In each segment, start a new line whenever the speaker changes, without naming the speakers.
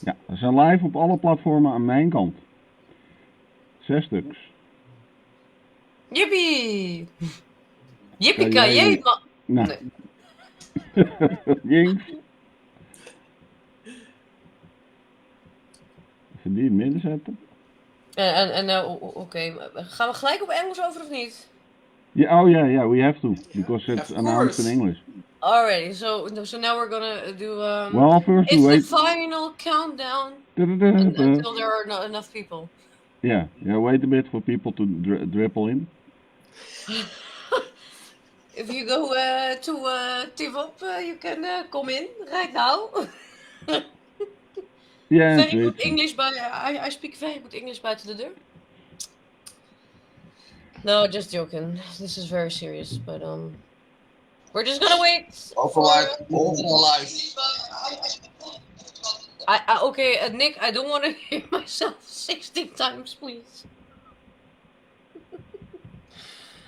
Ja, we zijn live op alle platformen aan mijn kant. 6 stuks.
Yippie! Yippie
Kan jij
ki man!
Nou,
Nee.
Jinx. Even die in het midden zetten.
Oké. Gaan we gelijk op Engels over of niet?
Yeah, oh yeah, we have to because it's
Of
announced in
course.
English.
Alrighty, so now we're gonna do
Well, first we
it's the
wait.
final countdown
Da-da-da-da.
until there are not enough people.
Yeah, wait a bit for people to dribble in.
If you go to Tivop, you can come in right now.
Yeah, and
Very good
Twitch.
English, but I speak very good English buiten de deur. No, just joking. This is very serious, but we're just gonna wait. Okay, Nick, I don't want to hear myself 16 times, please.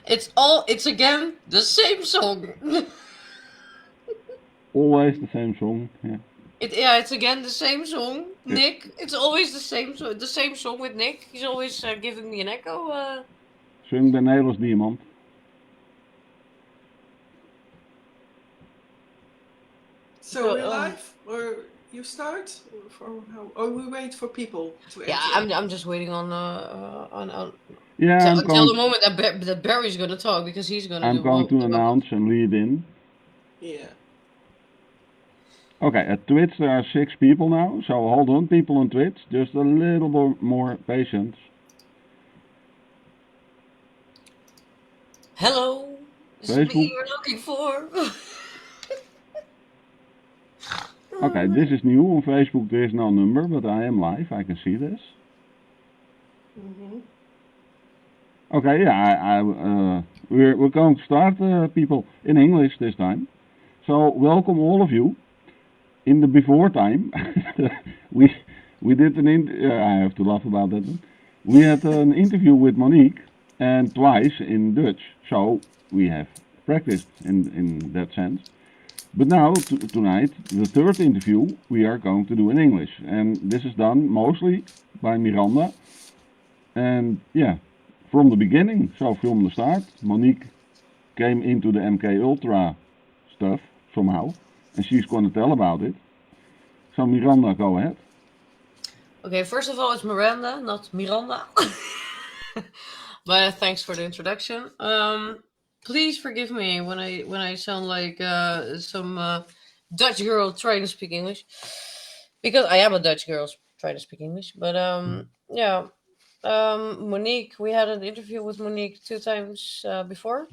It's again the same song.
Always the same song. Yeah.
It's again the same song, Nick. It's always the same song with Nick. He's always giving me an echo.
Zung de Nederlands Diamant.
So we're live, or you start, or we wait for people to enter?
Yeah, I'm just waiting on
Yeah,
until the moment that Barry's gonna talk, because he's gonna.
I'm going to announce and lead in.
Yeah.
Okay, at Twitch there are 6 people now, so hold on, people on Twitch, just a little more patience.
Hello, this is me you're looking for.
Okay, this is new on Facebook. There is no number, but I am live. I can see this.
Mm-hmm.
Okay, yeah, we're going to start, people, in English this time. So welcome all of you. In the before time, we did I have to laugh about that one. We had an interview with Monique, and twice in Dutch. So we have practiced in that sense. But now, tonight, the third interview, we are going to do in English. And this is done mostly by Miranda. And yeah, from the beginning, so from the start, Monique came into the mkultra stuff somehow. And she's going to tell about it. So Miranda, go ahead.
Okay, first of all, it's Miranda, not Miranda. But thanks for the introduction. Please forgive me when I sound like some Dutch girl trying to speak English, because I am a Dutch girl trying to speak English. But yeah, Monique, we had an interview with Monique 2 times before,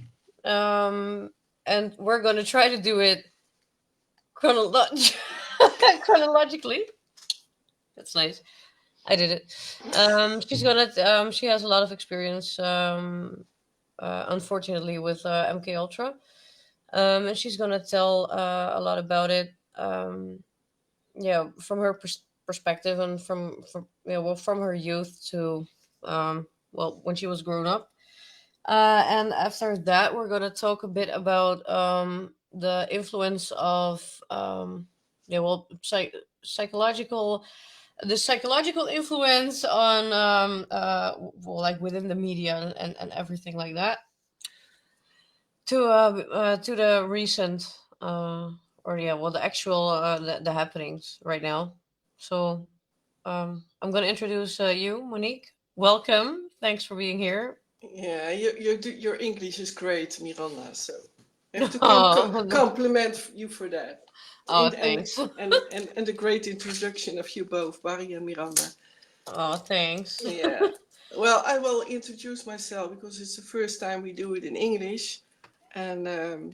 and we're gonna try to do it chronologically. That's nice. I did it. She's gonna. She has a lot of experience. Unfortunately, with MK Ultra, and she's gonna tell a lot about it. Yeah, from her perspective, and from from her youth to when she was grown up. And after that, we're gonna talk a bit about the influence of psychological the psychological influence on like within the media and everything like that, to the recent the actual the happenings right now. So I'm gonna introduce you, Monique. Welcome, thanks for being here.
Yeah, your English is great, Miranda, so I have to compliment you for that.
Oh, thanks.
And the great introduction of you both, Barry and Miranda.
Oh, thanks.
Yeah. Well, I will introduce myself because it's the first time we do it in English. And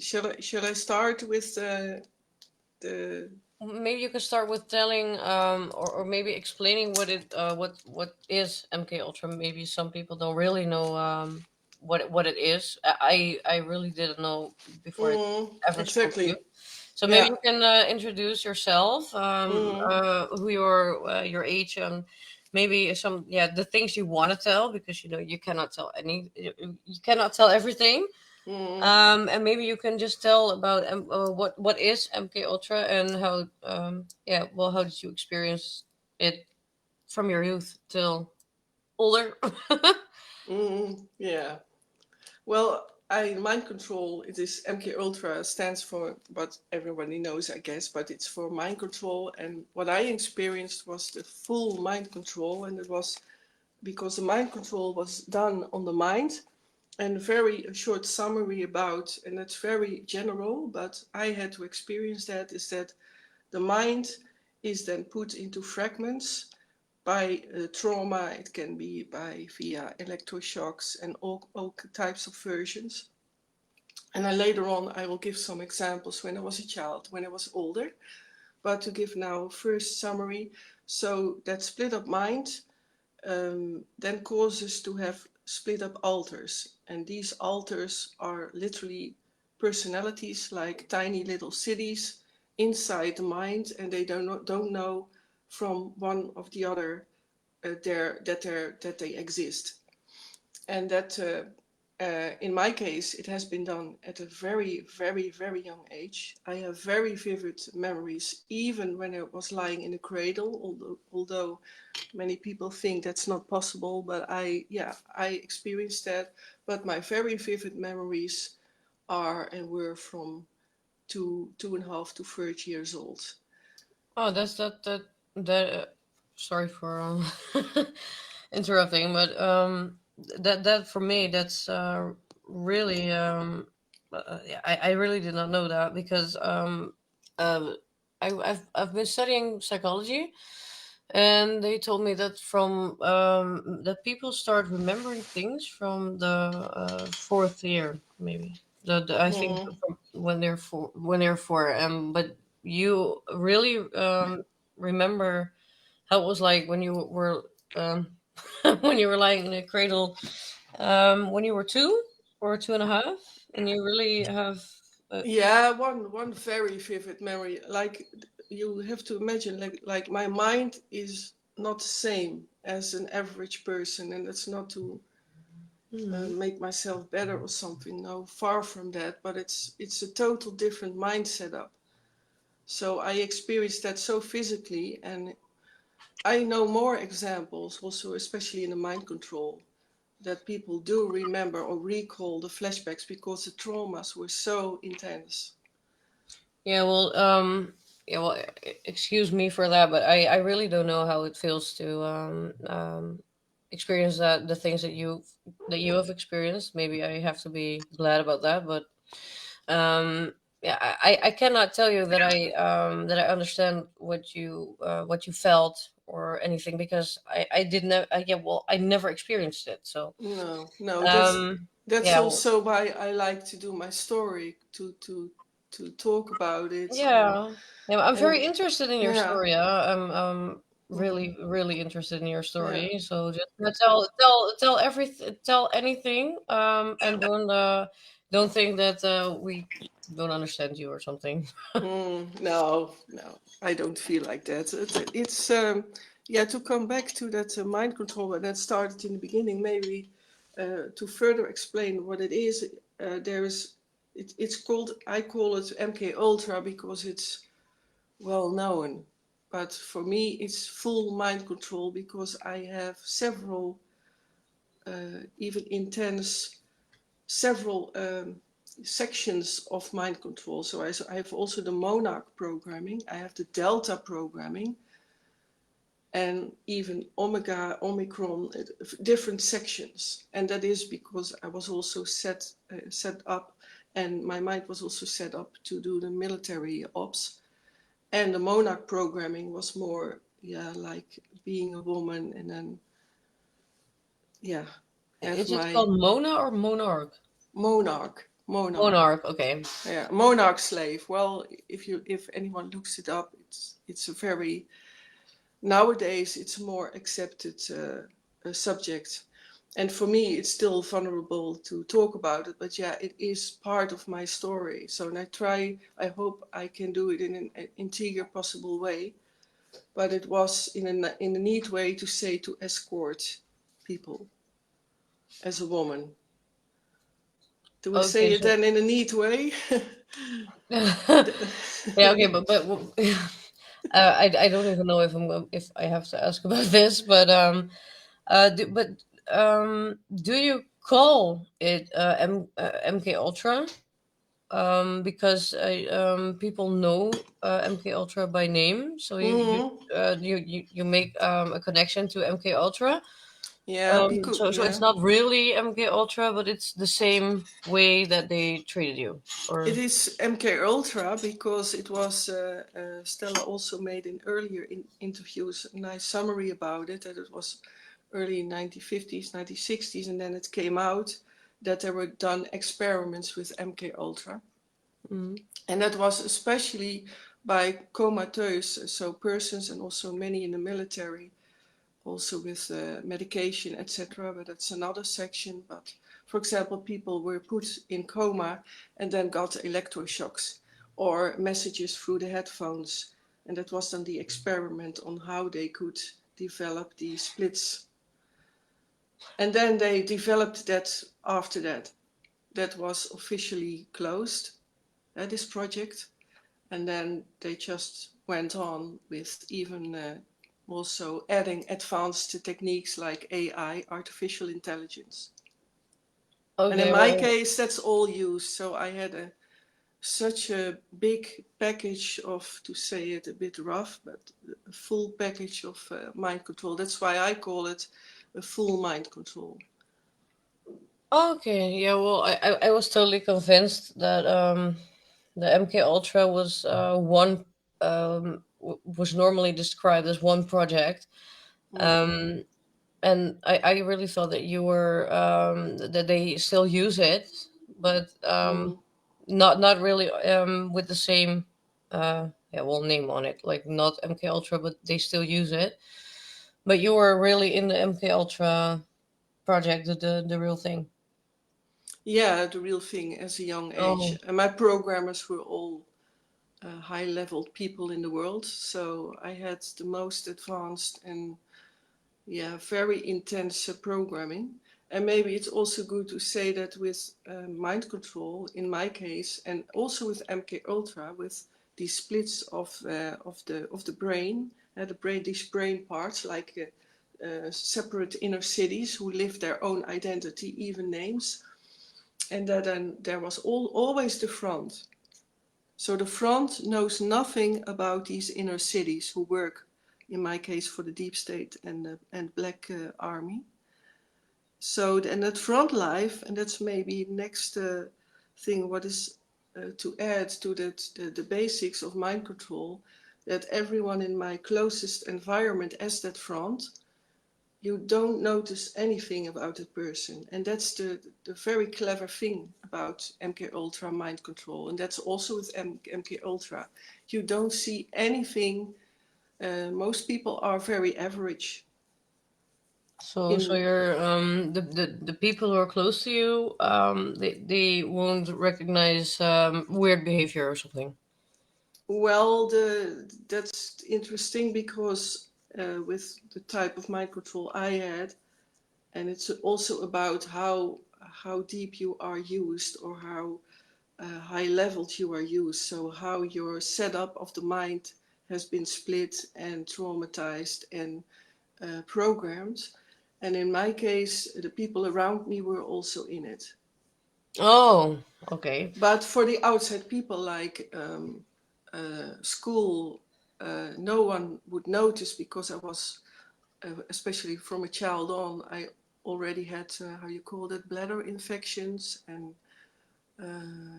shall I start with the
Maybe you can start with telling or maybe explaining what is MK Ultra. Maybe some people don't really know what it is. I really didn't know before I ever spoke to you. So maybe you can introduce yourself, who your age, and maybe some the things you want to tell, because you cannot tell everything. And maybe you can just tell about what is MK Ultra, and how how did you experience it from your youth till older.
Yeah. Well, I mind control. It is MK Ultra stands for what everybody knows, I guess, but it's for mind control. And what I experienced was the full mind control, and it was because the mind control was done on the mind. And a very short summary about, and that's very general, but I had to experience that, is that the mind is then put into fragments by trauma. It can be by via electroshocks and all types of versions. And then later on, I will give some examples when I was a child, when I was older. But to give now first summary, so that split up mind then causes to have split up alters. And these alters are literally personalities like tiny little cities inside the mind, and they don't know from one of the other that they exist. And that in my case, it has been done at a very, very, very young age. I have very vivid memories, even when I was lying in a cradle, although many people think that's not possible, but I experienced that. But my very vivid memories are and were from 2.5 to 30 years old.
Oh, that's that. Sorry for interrupting, but that for me, that's really yeah, I really did not know that because uh, I've been studying psychology, and they told me that from that people start remembering things from the fourth year, maybe. I think
Mm.
from when they're four. But you really remember how it was like when you were when you were lying in a cradle when you were two or two and a half, and you really have.
Yeah, one very vivid memory. Like you have to imagine, like my mind is not the same as an average person, and that's not to
Mhm.
make myself better or something. No, far from that. But it's a total different mind setup. So I experienced that so physically, and I know more examples also, especially in the mind control, that people do remember or recall the flashbacks because the traumas were so intense.
Yeah, well, excuse me for that, but I really don't know how it feels to experience the things that you have experienced. Maybe I have to be glad about that, but yeah, I cannot tell you that I understand what you felt or anything because I didn't. Yeah, well, I never experienced it. So
No, no, that's
yeah, well,
also why I like to do my story to talk about it,
yeah, yeah. I'm
and
very interested in your
yeah,
story. I'm
hmm
really interested in your
yeah.
story. So just tell everything, tell anything, and don't think that we don't understand you or something.
No, no, I don't feel like that. It's yeah. To come back to that mind control that started in the beginning, maybe to further explain what it is. There is it's called, I call it MK Ultra because it's well known, but for me it's full mind control because I have several even intense several sections of mind control. So I have also the monarch programming, I have the delta programming, and even omega, omicron, different sections. And that is because I was also set up, and my mind was also set up to do the military ops. And the monarch programming was more, yeah, like being a woman, and then, yeah, have
Is it
my
called Mona or Monarch?
monarch.
Monarch. Okay.
Yeah, monarch slave. Well, if anyone looks it up, it's a very nowadays it's a more accepted subject, and for me it's still vulnerable to talk about it. But yeah, it is part of my story. So, and I hope I can do it in an integral possible way. But it was in a neat way to say to escort people as a woman. Do I
Okay.
say it
So
then in a neat way?
yeah. Okay. But I don't even know if I have to ask about this, but do you call it MK Ultra? Because people know MK Ultra by name, so
Hmm.
you make a connection to MK Ultra.
Yeah, because
So it's
yeah,
not really MK Ultra, but it's the same way that they treated you. Or
it is MK Ultra because it was Stella also made in earlier interviews a nice summary about it, that it was early 1950s, 1960s, and then it came out that there were done experiments with MK Ultra,
mm,
and that was especially by comatose, so persons, and also many in the military, also with medication, etc. But that's another section. But for example, people were put in coma and then got electroshocks or messages through the headphones. And that was then the experiment on how they could develop the splits. And then they developed that after that. That was officially closed, this project. And then they just went on with even also adding advanced techniques like AI, artificial intelligence. And in
okay,
my
well,
case, that's all used. So I had such a big package of, to say it a bit rough, but a full package of mind control. That's why I call it a full mind control.
okay, yeah. Well, I was totally convinced that the MK Ultra was was normally described as one project.
Mm,
Um, and I really thought that you were that they still use it, but
mm.
not really with the same yeah, well, name on it, like not MK Ultra, but they still use it. But you were really in the MK Ultra project, the real thing.
Yeah, the real thing as a young age.
Oh,
And my programmers were all high level people in the world. So I had the most advanced and yeah, very intense programming. And maybe it's also good to say that with mind control, in my case, and also with MK Ultra, with these splits of the brain, these brain parts like separate inner cities who live their own identity, even names, and that then there was always the front. So the front knows nothing about these inner cities who work, in my case, for the deep state and Black Army. So and that front life, and that's maybe next thing what is to add to that the basics of mind control, that everyone in my closest environment as that front, you don't notice anything about a person, and that's the very clever thing about MK Ultra mind control, and that's also with MK Ultra. You don't see anything. Most people are very average.
so
In
you're the people who are close to you, they won't recognize weird behavior or something.
well, that's interesting because with the type of mind control I had, and it's also about how deep you are used or how high leveled you are used. So how your setup of the mind has been split and traumatized and programmed. And in my case, the people around me were also in it.
Oh, okay.
But for the outside people, like school, no one would notice because I was, especially from a child on, I already had, how you call it, bladder infections and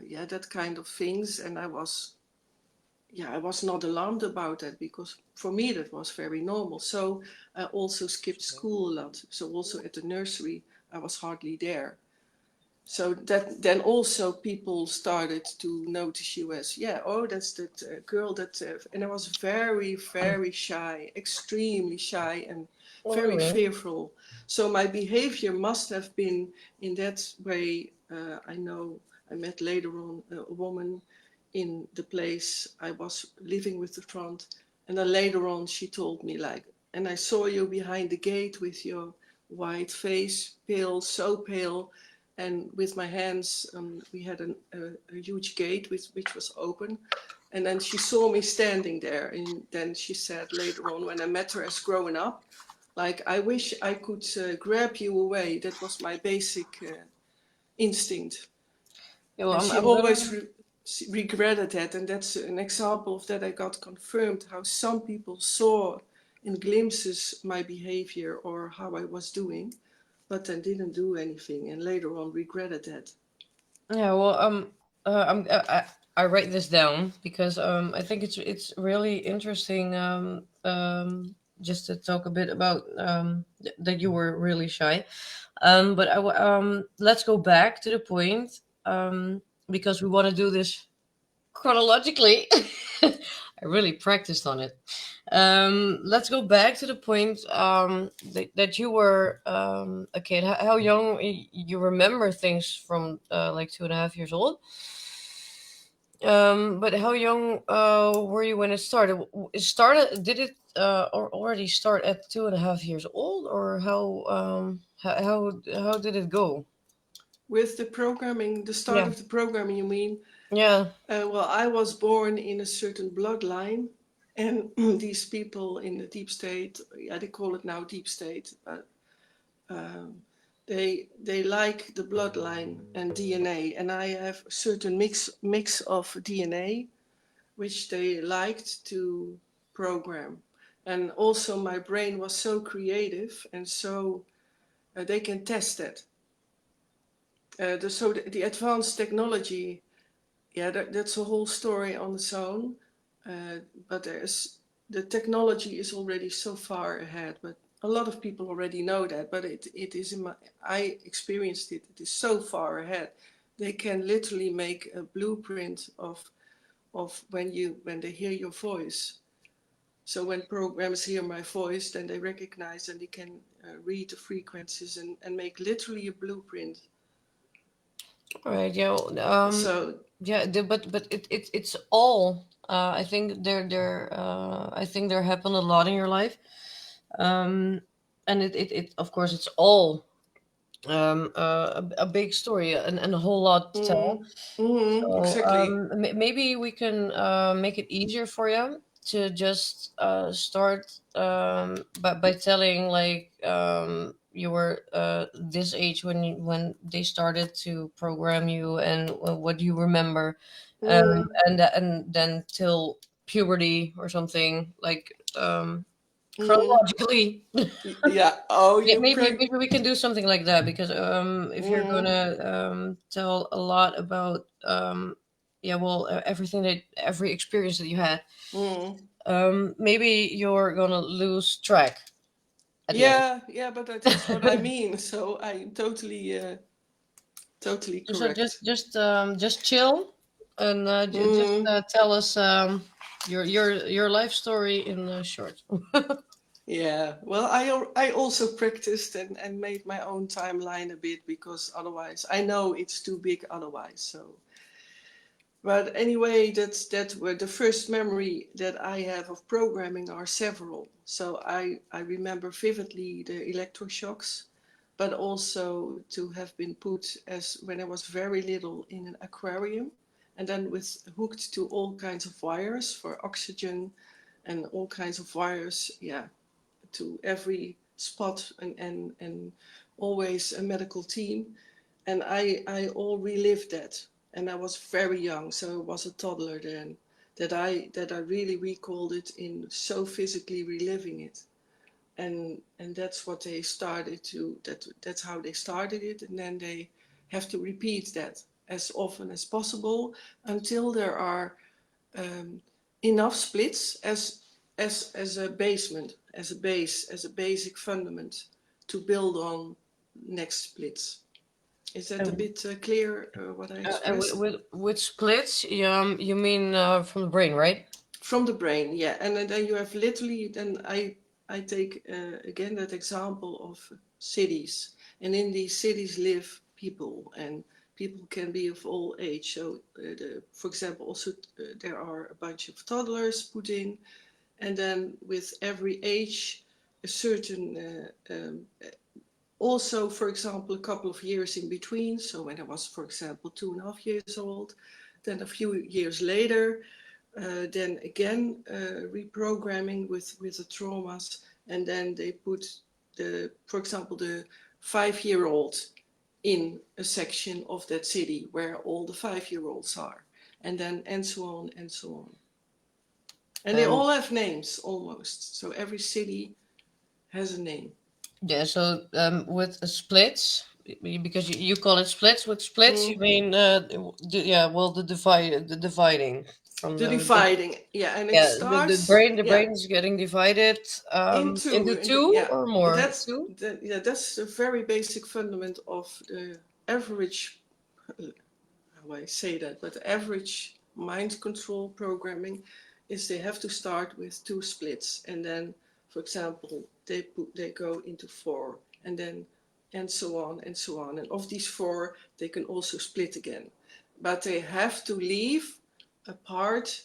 yeah, that kind of things. And I was not alarmed about that because for me that was very normal. So I also skipped school a lot. So also at the nursery, I was hardly there. So that then also people started to notice you as, yeah, oh, that's that girl that, and I was very, very shy, extremely shy and
Oh,
very
really?
fearful. So my behavior must have been in that way. I know I met later on a woman in the place I was living with the front, and then later on she told me like, and I saw you behind the gate with your white face, pale, so pale, and with my hands, we had a huge gate which was open, And then she saw me standing there, and then she said later on, when I met her as growing up, like, I wish I could grab you away. That was my basic instinct.
Yeah, well,
And she
I'm gonna.
always regretted that, and that's an example of that. I got confirmed how some people saw in glimpses my behavior or how I was doing, but then didn't do anything, and later on regretted that.
Yeah, well, I write this down because I think it's really interesting just to talk a bit about that you were really shy. But let's go back to the point because we want to do this chronologically. I really practiced on it. Let's go back to the point that you were a kid. How young you remember things from like 2.5 years old. But how young were you when it started? It started. Did it already start at 2.5 years old, or how did it go?
With the programming, the start
Yeah,
of the programming, you mean?
yeah.
Well, I was born in a certain bloodline, and these people in the deep state, yeah, they call it now deep state, but um, they like the bloodline and DNA, and I have a certain mix of DNA which they liked to program, and also my brain was so creative, and so they can test that. The advanced technology, yeah, that's a whole story on its own. But the technology is already so far ahead. But a lot of people already know that. But it is I experienced it. It is so far ahead. They can literally make a blueprint of when they hear your voice. So when programs hear my voice, then they recognize and they can read the frequencies and make literally a blueprint.
All right. Yeah.
So
Yeah. But it's all. I think I think there happened a lot in your life. And it of course it's all a big story and a whole lot to tell. So
exactly.
maybe we can make it easier for you to just start by telling like you were this age when they started to program you and what do you remember,
Mm,
and then till puberty or something like
mm,
chronologically.
yeah. Oh,
Maybe we can do something like that because if you're
mm,
gonna tell a lot about yeah, well, every experience that you had,
mm.
maybe you're gonna lose track at the
Yeah, yeah. But that's what I
end.
mean. So I'm totally
So
correct.
just chill and just
Mm,
tell us your life story in short.
yeah. Well, I also practiced and made my own timeline a bit because otherwise I know it's too big otherwise. So. But anyway, that were the first memory that I have of programming are several. So I remember vividly the electroshocks, but also to have been put as when I was very little in an aquarium, and then with hooked to all kinds of wires for oxygen and all kinds of wires, yeah, to every spot and always a medical team. And I all relived that. And I was very young, so I was a toddler then. That I really recalled it in so physically reliving it. And that's what they started to that's how they started it, and then they have to repeat that as often as possible until there are um, enough splits as a basement, as a base, as a basic fundament to build on next splits. Is that a
And,
bit clear what I
and
expressed?
with splits, you mean from the brain, right?
From the brain, yeah. And then you have literally, then I take again that example of cities. And in these cities live people, and people can be of all age. So, for example, also there are a bunch of toddlers put in, and then with every age, a certain also, for example, a couple of years in between. So when I was, for example, 2.5 years old, then a few years later, then again reprogramming with the traumas, and then they put for example, the 5-year-old in a section of that city where all the 5-year-olds are, and so on and so on. And they all have names almost. So every city has a name.
Yeah, so with splits, because you call it splits. With splits, you mean the dividing from
The dividing, and it
the
starts
brain. The brain is getting divided into two or more.
That's that's the very basic fundament of the average. How I say that, but average mind control programming is they have to start with 2 splits, and then, for example, they go into 4, and then and so on and so on. And of these 4, they can also split again, but they have to leave a part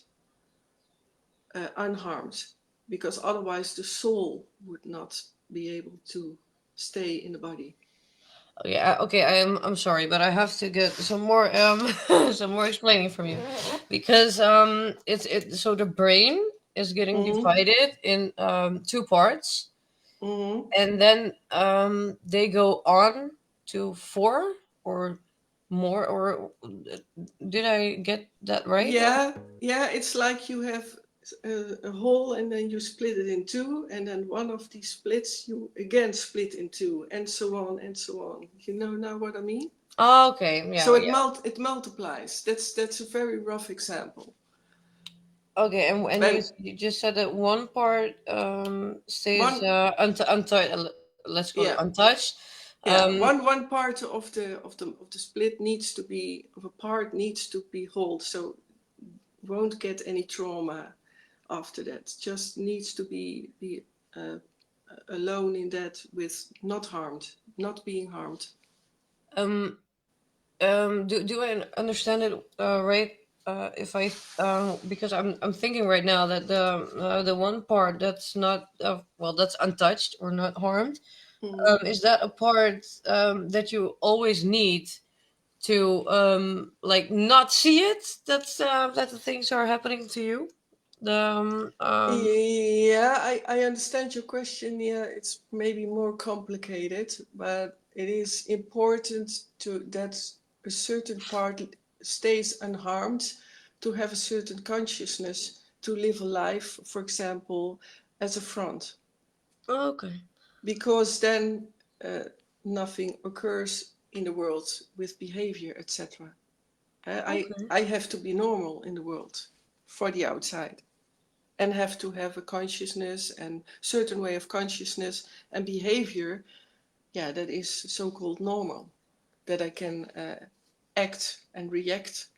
unharmed, because otherwise the soul would not be able to stay in the body.
Yeah, okay, I'm sorry, but I have to get some more some more explaining from you, because so the brain is getting divided in 2 parts, and then they go on to 4 or more, or did I get that right?
Yeah, it's like you have a hole, and then you split it in 2, and then one of these splits you again split in 2, and so on and so on. You know now what I mean?
Oh, okay, yeah.
So it multiplies. That's a very rough example.
Okay, and you just said that one part stays let's call it untouched.
One part of the split needs to be whole, so won't get any trauma after that. Just needs to be alone in that, with not being harmed.
Do I understand it right? If I because I'm thinking right now that the one part that's not that's untouched or not harmed, is that a part that you always need to like not see it, that the things are happening to you?
I understand your question. Yeah, it's maybe more complicated, but it is important that a certain part stays unharmed, to have a certain consciousness, to live a life, for example, as a front.
Okay.
Because then nothing occurs in the world with behavior, etc. I have to be normal in the world for the outside, and have to have a consciousness and certain way of consciousness and behavior, that is so-called normal, that I can act and react.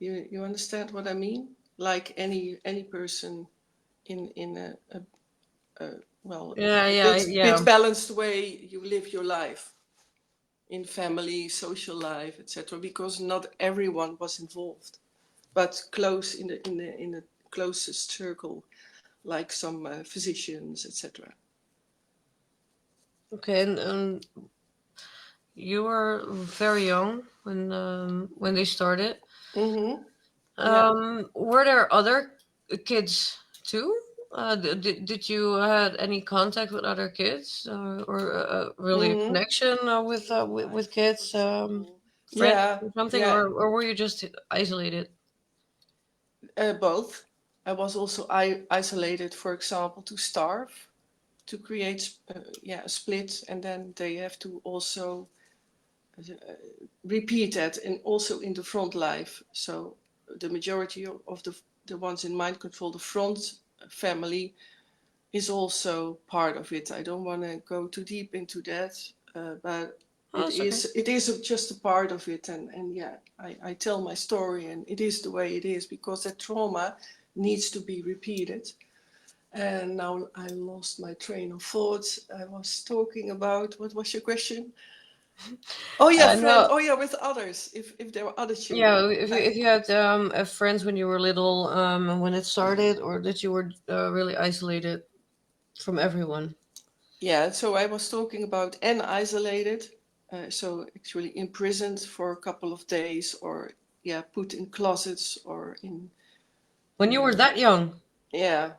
You understand what I mean? Like any person in a bit balanced way, you live your life in family, social life, etc. Because not everyone was involved, but close in the closest circle, like some physicians, etc.
Okay, and you were very young when they started. Were there other kids too? Did you had any contact with other kids, or really a connection with kids, friends or something, or were you just isolated?
Both. I was also isolated, for example, to starve, to create a split, and then they have to also repeat that, and also in the front life. So the majority of the ones in mind control, the front family, is also part of it. I don't want to go too deep into that, but it is just a part of it, and I tell my story, and it is the way it is, because that trauma needs to be repeated. And now I lost my train of thought. I was talking about, what was your question? Oh yeah, friends. Oh yeah, with others. If there were other children.
Yeah, if you had friends when you were little, when it started, or that you were really isolated from everyone.
Yeah, so I was talking about and isolated, so actually imprisoned for a couple of days, or put in closets, or in
When you were that young.
Yeah,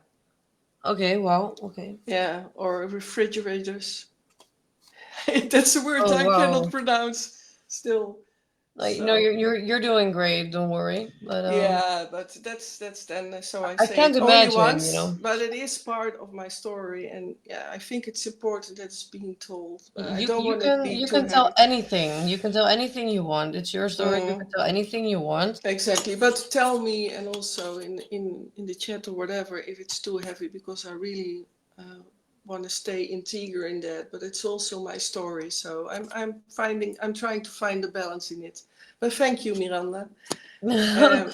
Okay, wow, okay.
yeah, or refrigerators. That's a word
Oh
I cannot
wow.
pronounce still.
Like, no,
So
you're doing great, don't worry. But
yeah, but that's then so I
I
say
can't
it only
imagine, you
once,
know.
but it is part of my story, and yeah, I think it's important that it's being told. I
You
don't
you
want it to
can
be
you
too
can tell
heavy.
anything. You can tell anything you want. It's your story. You can
Mm,
tell anything you want.
exactly, but tell me, and also in the chat or whatever, if it's too heavy, because I really want to stay integer in that. But it's also my story, so I'm trying to find the balance in it. But thank you, Miranda. Um,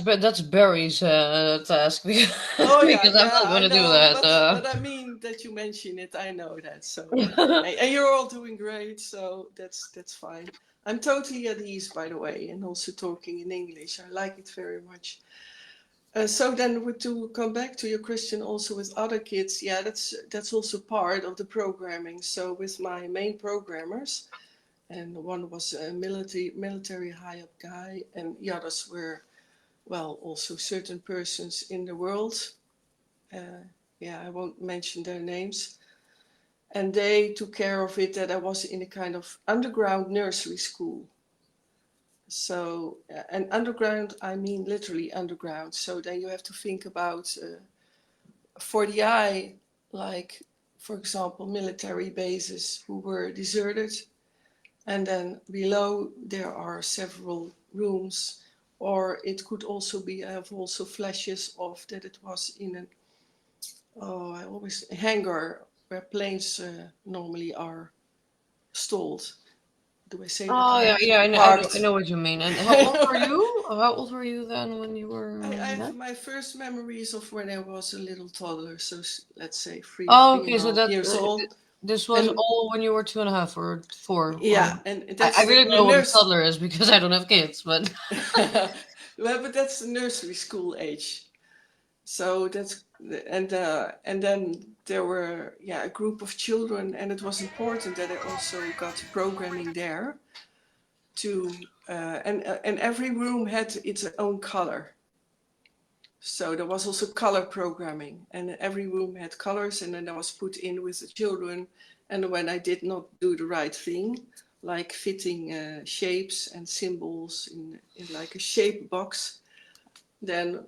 That's Barry's task because,
Oh yeah,
because I'm
yeah,
not
I
going to do
know,
that.
but I mean that you mention it, I know that. So and you're all doing great, so that's fine. I'm totally at ease, by the way, and also talking in English. I like it very much. So then, to come back to your question, also with other kids, yeah, that's also part of the programming. So with my main programmers, and one was a military high up guy, and the others were well also certain persons in the world. Yeah, I won't mention their names. And they took care of it that I was in a kind of underground nursery school. So, and underground, I mean literally underground. So then you have to think about for the eye, like, for example, military bases who were deserted. And then below there are several rooms. Or it could also be, I have also flashes of that it was in an I always hangar where planes normally are stalled. Do I say that
Oh yeah,
right?
yeah, I
Parked.
know what you mean. And how old were
I,
you? How old were you then when you were
I have
that?
my first memories of when I was a little toddler, so let's say
Oh,
three and
okay.
a
So
half
that
years old.
this was
And
all when you were 2.5 or 4, or
yeah, and
I
that's
really don't
the
know what a
nurse.
toddler is because I don't have kids. But
Well, but that's the nursery school age. So that's and then there were yeah a group of children, and it was important that I also got programming there to and every room had its own color. So there was also color programming, and every room had colors, and then I was put in with the children. And when I did not do the right thing, like fitting shapes and symbols in like a shape box, then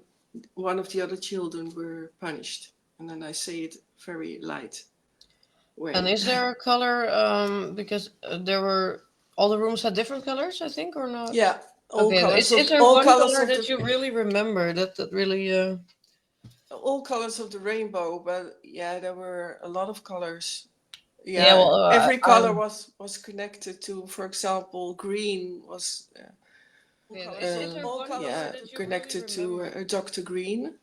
one of the other children were punished. And then I say it very light
and
way.
is there a color? Because there were all the rooms had different colors, I think, or not?
Yeah,
Okay. Is there
all
one
colors
color
of
that you
the
really remember that really?
all colors of the rainbow. But yeah, there were a lot of colors.
Yeah.
Yeah,
Well,
every color was connected to, for example, green was
okay. Is there one color
yeah
that you really
connected to
remember?
Dr. Green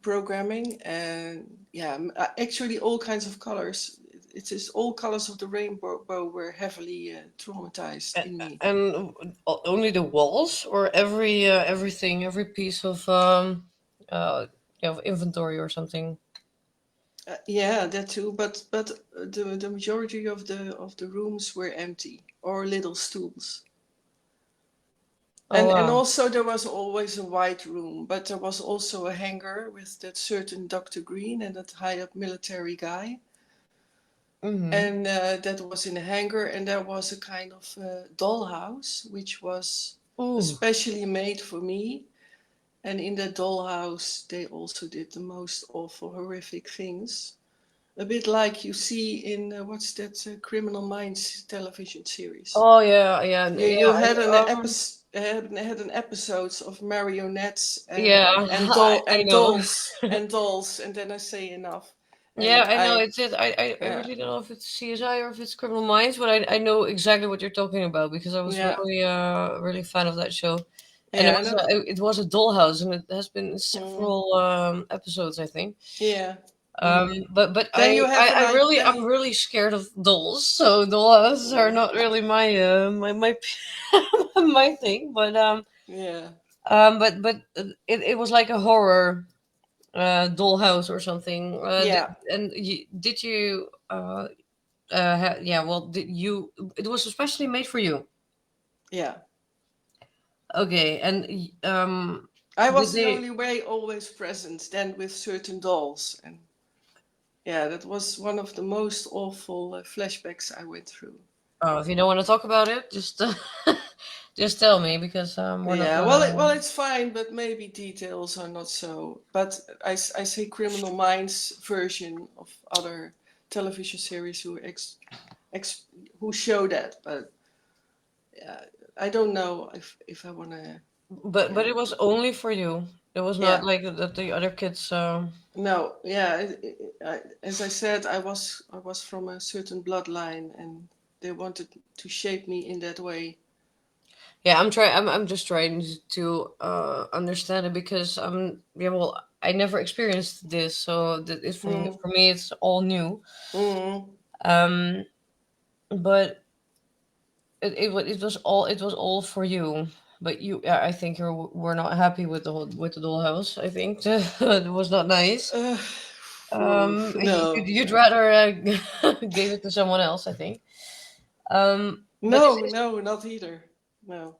programming, and yeah, actually all kinds of colors. It is all colors of the rainbow were heavily traumatized in me.
And only the walls, or everything, every piece of uh, inventory or something.
Yeah, that too. But the majority of the rooms were empty or little stools.
Oh
And
wow.
also there was always a white room, but there was also a hangar with that certain Dr. Green and that high up military guy.
Mm-hmm.
And that was in a hangar, and there was a kind of dollhouse which was
Ooh.
especially made for me. And in that dollhouse, they also did the most awful, horrific things. A bit like you see in what's that Criminal Minds television series.
Oh yeah, yeah,
You
yeah.
had an episode. Had an episodes of marionettes
Yeah, I
and
know.
dolls, and then I say enough.
Yeah,
And
I know. It's it. I
yeah,
really don't know if it's CSI or if it's Criminal Minds, but I know exactly what you're talking about because I was
yeah,
really fan of that show, and
yeah, and
it was a dollhouse, and it has been
mm,
several episodes, I think.
yeah. Mm.
But
Then you have an
I'm really scared of dolls, so dollhouses are not really my my my thing.
yeah,
It was like a horror dollhouse or something.
yeah,
Did you yeah, well, did you? It was especially made for you.
yeah.
Okay, and
I
Did
was the
they?
only way always present, then with certain dolls. And yeah, that was one of the most awful flashbacks I went through.
Oh, if you don't want to talk about it, just just tell me because we're not
Yeah,
gonna.
well, it's fine, but maybe details are not so. But I say Criminal Minds version of other television series who show that, but yeah, I don't know if I wanna.
But
Yeah,
it was only for you. It was not
yeah,
like that the other kids.
no, yeah. As I said, I was from a certain bloodline, and they wanted to shape me in that way.
Yeah, I'm trying. I'm just trying to understand it because yeah. Well, I never experienced this, so that is
Hmm.
for me it's all new.
Hmm.
Um, but it was all for you. But you, I think you were not happy with the dollhouse. I think it was not nice.
Uh, no,
You'd
no,
rather gave it to someone else. I think. But
no, no, not either. No,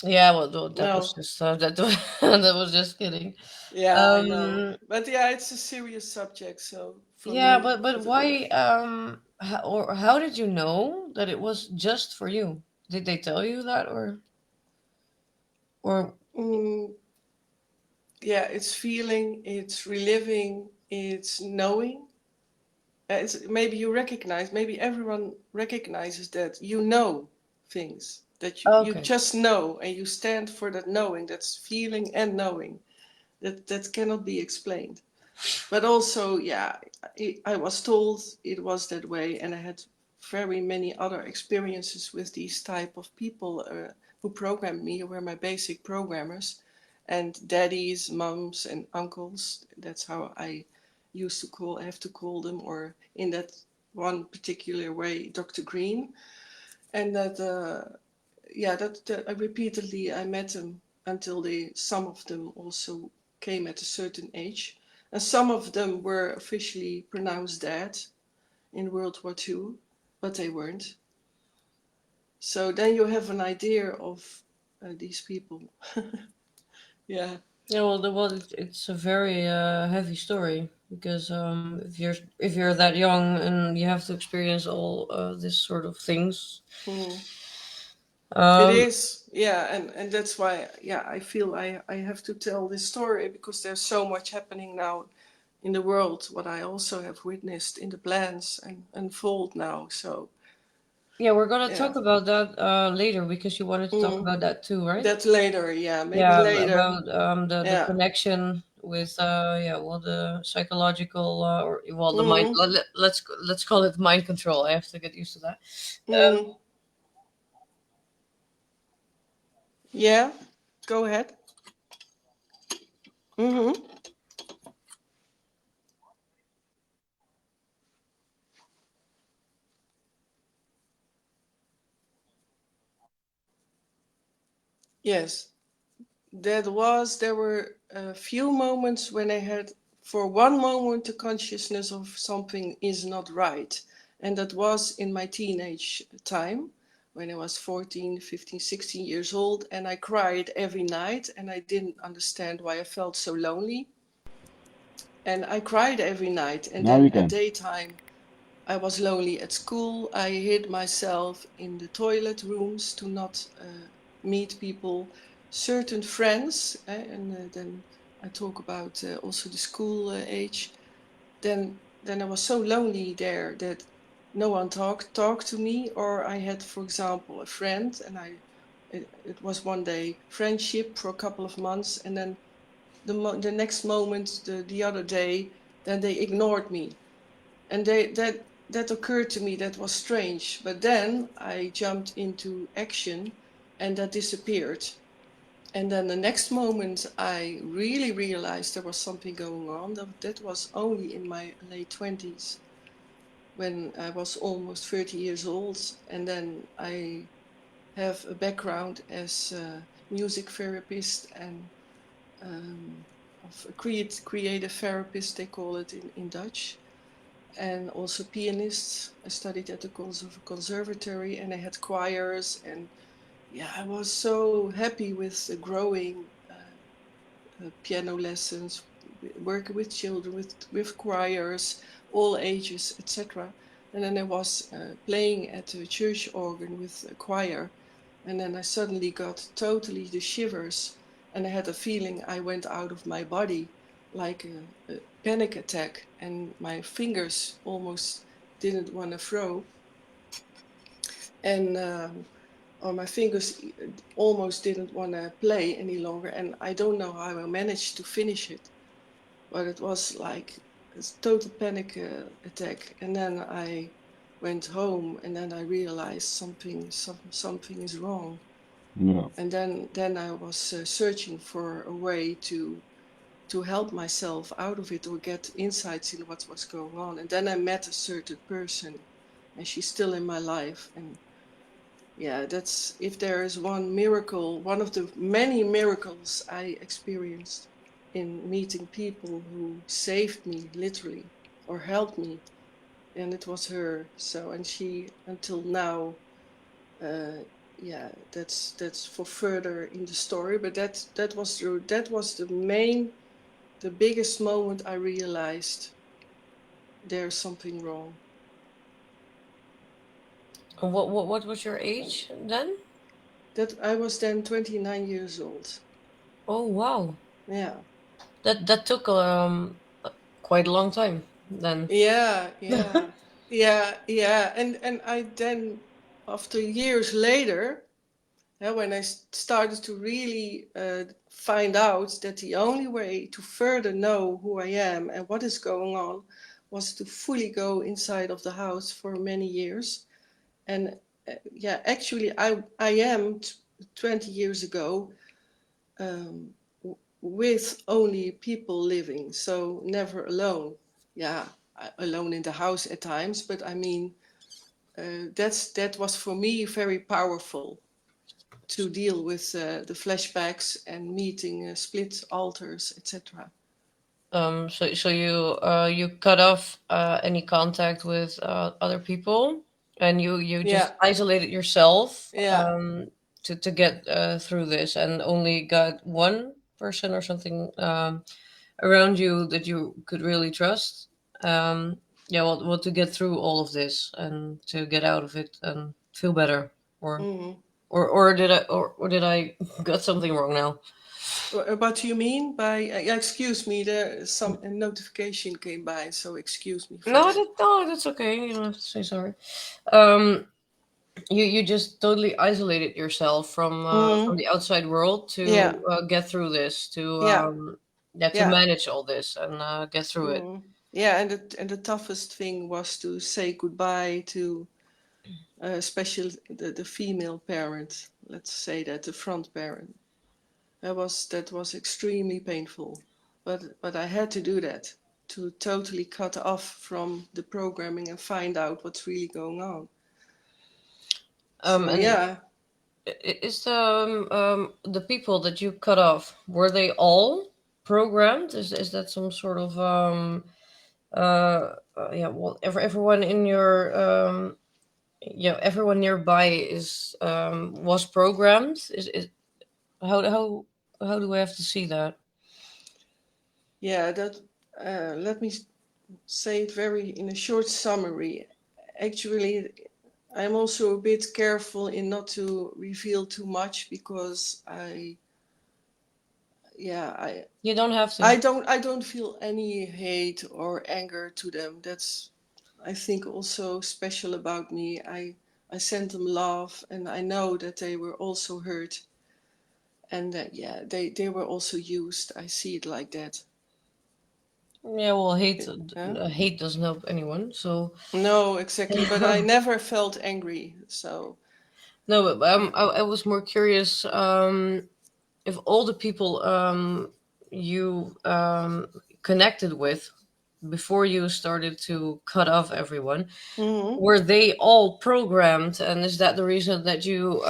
yeah, well, that was
no.
just that was just kidding.
Yeah, I know.
Um,
But yeah, it's a serious subject, so for
yeah,
me,
but why? How did you know that it was just for you? Did they tell you that, or
mm, yeah, it's feeling, it's reliving, it's knowing. It's, maybe you recognize, maybe everyone recognizes that you know things, that you
okay?
just know, and you stand for that knowing, that's feeling and knowing. That cannot be explained. But also, yeah, I was told it was that way, and I had very many other experiences with these type of people who programmed me, who were my basic programmers, and daddies, mums, and uncles. That's how I used to call, I have to call them, or in that one particular way, Dr. Green. And that, yeah, that I repeatedly I met them until some of them also came at a certain age, and some of them were officially pronounced dead in World War II, but they weren't. So then you have an idea of these people. Yeah.
Yeah, well, it's a very heavy story because if you're that young and you have to experience all this sort of things.
Hmm. It
Um,
is, yeah, and that's why, yeah, I feel I have to tell this story because there's so much happening now in the world, what I also have witnessed in the plans and unfold now. So
yeah, we're gonna
yeah.
talk about that later because you wanted to talk
Mm.
about that too, right?
That later, yeah, maybe
Yeah,
later.
about the
Yeah.
connection with yeah, well, the psychological or well, the mind.
Mm.
Let's call it mind control. I have to get used to that.
Mm. Yeah. Go ahead. Mm-hmm. Yes. There were a few moments when I had, for one moment, the consciousness of something is not right. And that was in my teenage time when I was 14, 15, 16 years old. And I cried every night and I didn't understand why I felt so lonely. And I cried every night. And
Now
then
you
at
can.
daytime, I was lonely at school. I hid myself in the toilet rooms to not meet people, certain friends, and then I talk about also the school age. Then I was so lonely there that no one talked to me, or I had, for example, a friend, and it was one day friendship for a couple of months, and then the next moment, the other day, then they ignored me, and that occurred to me, that was strange, but then I jumped into action and that disappeared. And then the next moment I really realized there was something going on. That was only in my late 20s, when I was almost 30 years old. And then I have a background as a music therapist and of a creative therapist, they call it in Dutch, and also pianists. I studied at the conservatory, and I had choirs, and yeah, I was so happy with the growing. piano lessons, working with children, with choirs, all ages, etc. And then I was playing at a church organ with a choir, and then I suddenly got totally the shivers, and I had a feeling I went out of my body, like a panic attack, and my fingers almost didn't want to throw, and or my fingers almost didn't want to play any longer, and I don't know how I managed to finish it, but it was like a total panic attack. And then I went home, and then I realized something is wrong.
Yeah.
And then I was searching for a way to help myself out of it or get insights in what was going on. And then I met a certain person, and she's still in my life. And yeah, that's, if there is one miracle, one of the many miracles I experienced in meeting people who saved me literally or helped me, and it was her. So, and she until now, yeah, that's for further in the story. But that was the biggest moment I realized there's something wrong.
What was your age then?
That I was then 29 years old.
Oh wow,
Yeah.
that took quite a long time then.
Yeah, yeah, yeah. And I then, after years later, when I started to really find out that the only way to further know who I am and what is going on was to fully go inside of the house for many years. And yeah, actually, I am 20 years ago um, with only people living, so never alone. Yeah, alone in the house at times, but I mean, that was for me very powerful to deal with the flashbacks and meeting split alters, etc.
So you cut off any contact with other people, and you just
Yeah,
isolated yourself
yeah.
to get through this, and only got one person or something around you that you could really trust. Yeah, well, to get through all of this and to get out of it and feel better, or
Mm.
or did I got something wrong now?
What do you mean by? Yeah, excuse me. There some a notification came by, so excuse me for
No,
that.
that's okay. You don't have to say sorry. Um, you just totally isolated yourself from
Mm.
the outside world to
Yeah,
get through this, to
yeah,
yeah, to
yeah.
manage all this and get through it.
Mm. Yeah, and the toughest thing was to say goodbye to, especially the female parent. Let's say that the front parent. That was extremely painful, but I had to do that to totally cut off from the programming and find out what's really going on. So
And
yeah,
is the people that you cut off, were they all programmed? Is that some sort of yeah, well, everyone in your yeah, everyone nearby is was programmed? Is how do I have to see that?
yeah. That let me say it very in a short summary. Actually, I'm also a bit careful in not to reveal too much because yeah,
You don't have to.
I don't feel any hate or anger to them. That's, I think, also special about me. I send them love, and I know that they were also hurt, and that yeah, they were also used. I see it like that.
Yeah, well,
Yeah?
hate doesn't help anyone. So
No, exactly. But I never felt angry. So
no, but
yeah.
I was more curious if all the people you connected with before you started to cut off everyone,
Hmm.
were they all programmed, and is that the reason that you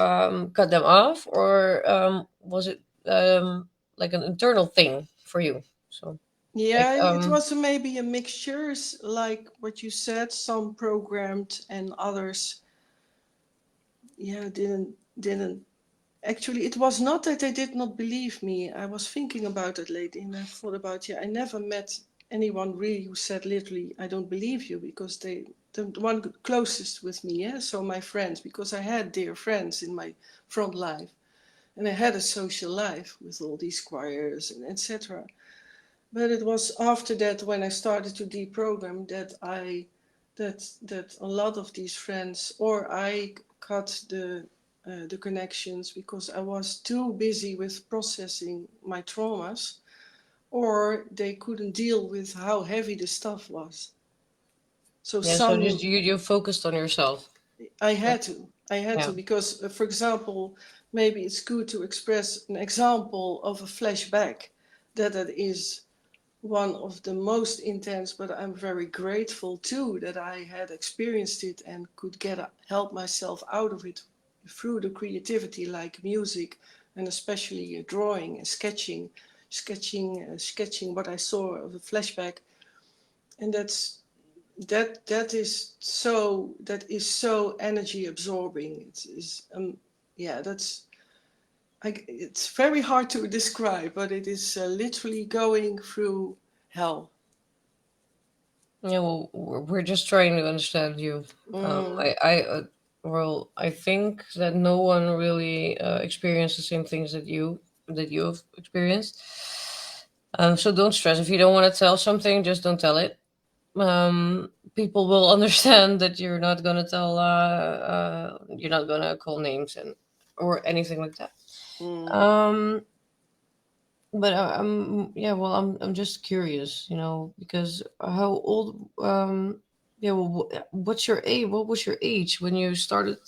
cut them off, or was it like an internal thing for you? So like
Yeah, it was maybe a mixture, like what you said. Some programmed, and others, yeah, didn't. Actually, it was not that they did not believe me. I was thinking about it lately, and I thought about, yeah, I never met anyone really who said literally, I don't believe you, because the one closest with me, yeah, so my friends, because I had dear friends in my front life, and I had a social life with all these choirs and etc. But it was after that, when I started to deprogram, that that a lot of these friends, or I cut the connections because I was too busy with processing my traumas, or they couldn't deal with how heavy the stuff was. So
Yeah, so just
some
you focused on yourself.
I
Yeah.
had to. I had
Yeah.
to because, for example, maybe it's good to express an example of a flashback that is one of the most intense, but I'm very grateful too that I had experienced it and could help myself out of it through the creativity, like music, and especially drawing and sketching what I saw of a flashback. And that is so energy absorbing. Yeah, it's very hard to describe, but it is literally going through hell.
Yeah, well, we're just trying to understand you.
Mm.
Well, I think that no one really experienced the same things that you have experienced. So don't stress. If you don't want to tell something, just don't tell it. People will understand that you're not gonna tell. You're not gonna call names and or anything like that.
Mm.
Um, but I'm yeah. Well, I'm just curious, because how old? Yeah. Well, what's your age? What was your age when you started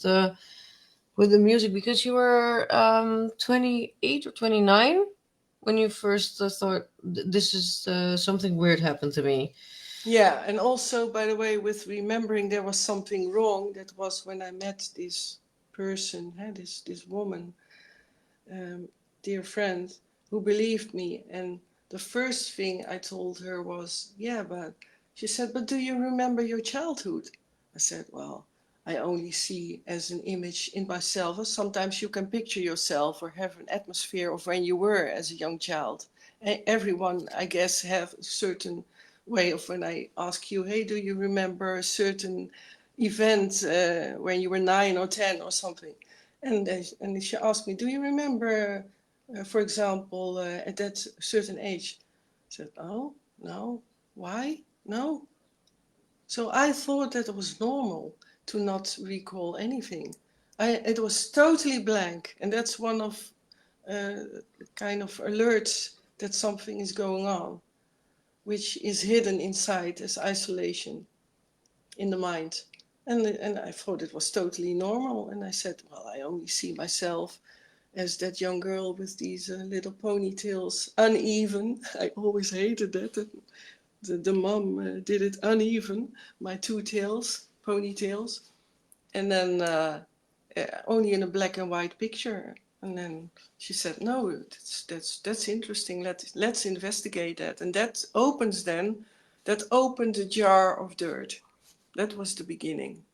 with the music? Because you were 28 or 29 when you first thought this is something weird happened to me.
Yeah, and also, by the way, with remembering there was something wrong, that was when I met this person, this woman, um, dear friend, who believed me. And the first thing I told her was, yeah, but she said, but do you remember your childhood? I said, well, I only see as an image in myself. Sometimes you can picture yourself or have an atmosphere of when you were as a young child. Everyone, I guess, have a certain way of when I ask you, hey, do you remember a certain event when you were 9 or 10 or something? And she asked me, "Do you remember, for example, at that certain age?" I said, "Oh, no. Why? No." So I thought that it was normal to not recall anything. It was totally blank, and that's one of uh, kind of alerts that something is going on, which is hidden inside as isolation in the mind. And I thought it was totally normal. And I said, well, I only see myself as that young girl with these little ponytails, uneven. I always hated that. The mom did it uneven, my two tails, ponytails, and then only in a black and white picture. And then she said, "No, that's interesting. Let's investigate that." And that opened a jar of dirt. That was the beginning.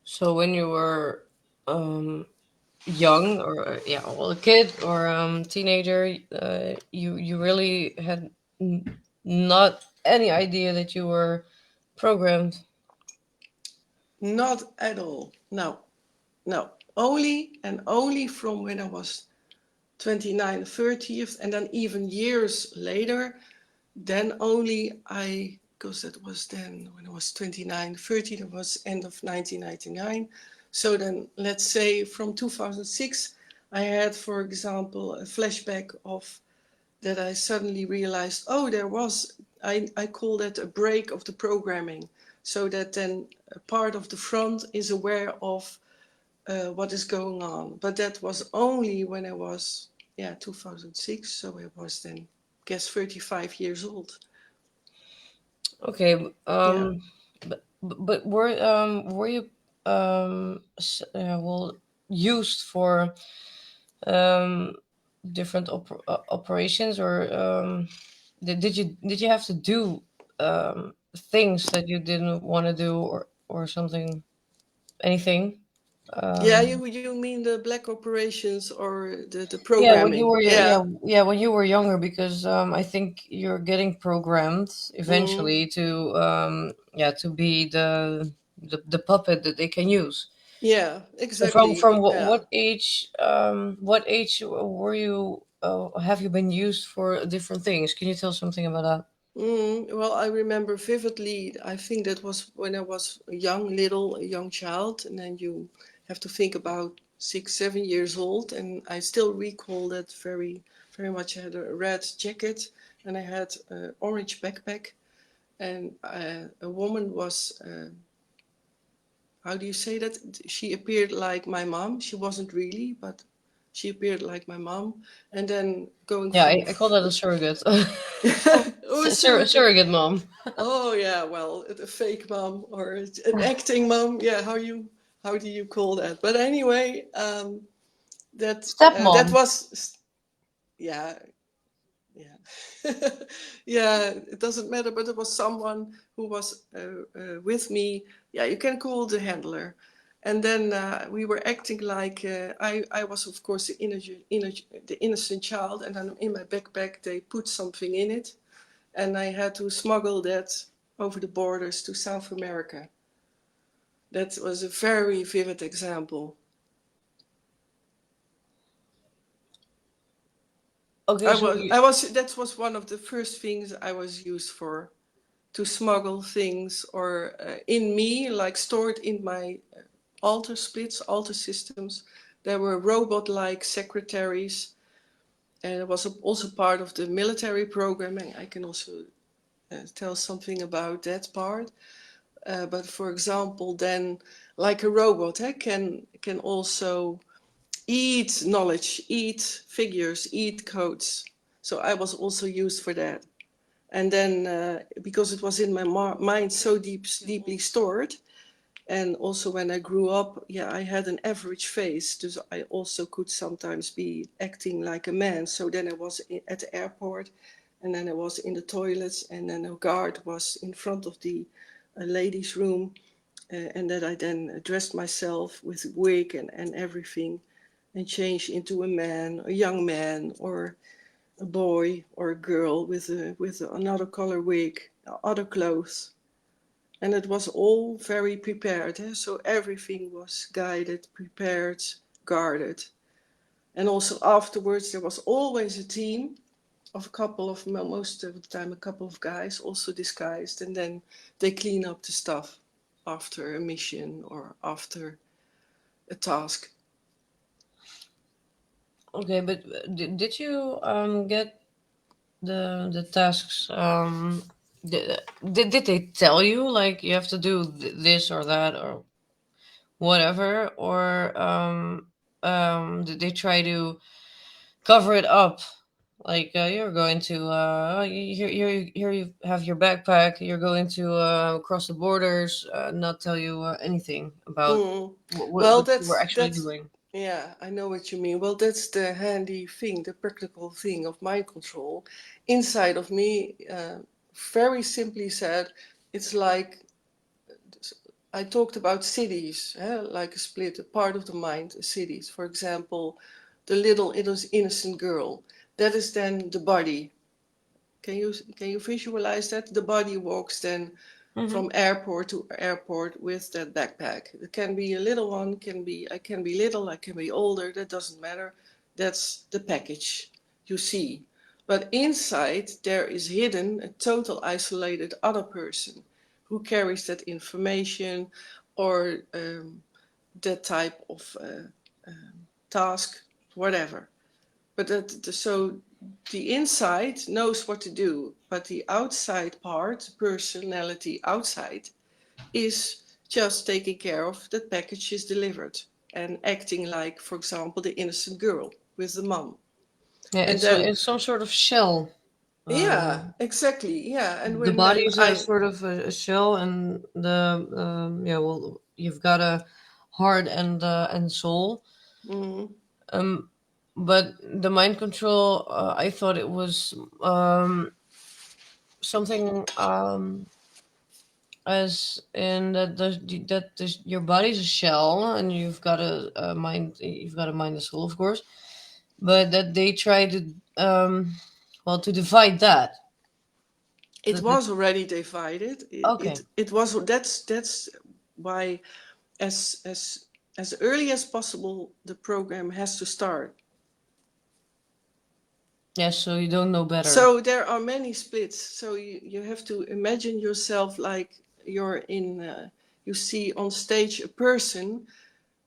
So when you were um, young or yeah, well, a kid or teenager, you really had not any idea that you were programmed.
Not at all. No, no. Only and only from when I was 29, 30th, and then even years later, then only because that was then when I was 29, 30, that was end of 1999. So then let's say from 2006, I had, for example, a flashback of that I suddenly realized, oh, I call that a break of the programming. So that then a part of the front is aware of what is going on. But that was only when I was, yeah, 2006. So I was then, guess, 35 years old.
Okay,
Yeah.
but were you well used for um, different operations or did you have to do things that you didn't want to do or something anything?
Yeah,
Um,
you mean the black operations or the
yeah, when you
programming?
were
Yeah.
when you were younger, because I think you're getting programmed
Mm,
eventually to to be the puppet that they can use.
yeah,
So
exactly. Yeah.
what age were you have you been used for different things? Can you tell something about that?
Well, I remember vividly. I think that was when I was a young child, and then you have to think about 6, 7 years old. And I still recall that very, very much. I had a red jacket, and I had an orange backpack, and a woman was. How do you say that? She appeared like my mom. She wasn't really, but she appeared like my mom. And then going
Yeah,
from
I call that a surrogate.
oh, surrogate.
Surrogate mom.
Oh yeah, well, a fake mom or an acting mom. Yeah, how do you call that? But anyway, that
Stepmom.
was yeah, yeah. Yeah, it doesn't matter, but it was someone who was with me. Yeah, you can call the handler. And then we were acting like I was, of course, the innocent child, and then in my backpack they put something in it, and I had to smuggle that over the borders to South America. That was a very vivid example.
Okay, so
That was one of the first things I was used for, to smuggle things or in me, like stored in my alter splits, alter systems. There were robot-like secretaries, and it was also part of the military programming. I can also tell something about that part. But for example, then like a robot can also eat knowledge, eat figures, eat codes. So I was also used for that. And then because it was in my mind so deeply stored, and also when I grew up, yeah, I had an average face, so I also could sometimes be acting like a man. So then I was at the airport, and then I was in the toilets, and then a guard was in front of the ladies' room, and that I then dressed myself with wig and everything, and changed into a man, a young man, or a boy or a girl with another color wig, other clothes, and it was all very prepared. Eh? So everything was guided, prepared, guarded, and also afterwards there was always a team of a couple of most of the time a couple of guys also disguised, and then they clean up the stuff after a mission or after a task.
okay, but did you get the tasks did they tell you like you have to do this or that or whatever, or did they try to cover it up, like you're going to here you have your backpack, you're going to cross the borders, not tell you anything about
Mm.
what
Well,
you were actually
that's
doing?
yeah, I know what you mean. Well, that's the handy thing, the practical thing of mind control. Inside of me, very simply said, it's like I talked about cities, like a split, a part of the mind, cities. For example, the little innocent girl. That is then the body. Can you visualize that? The body walks then
Hmm.
from airport to airport with that backpack. It can be a little one, I can be little, I can be older, that doesn't matter. That's the package you see. But inside there is hidden a total isolated other person who carries that information or that type of task, whatever. But so the inside knows what to do, but the outside part, personality outside, is just taking care of that package is delivered and acting like, for example, the innocent girl with the mom.
Yeah,
And then,
it's some sort of shell.
yeah,
um
exactly, yeah. And
the
when
body
then
is a sort of a shell, and the yeah, well, you've got a heart and soul.
mm,
um but the mind control, I thought it was something as in your body's a shell, and a mind. You've got a mind and soul, of course, but that they try to well, to divide that.
It was already divided.
Okay.
It was that's why as early as possible the program has to start.
Yes, so you don't know better.
So there are many splits. So you have to imagine yourself like you're in. You see on stage a person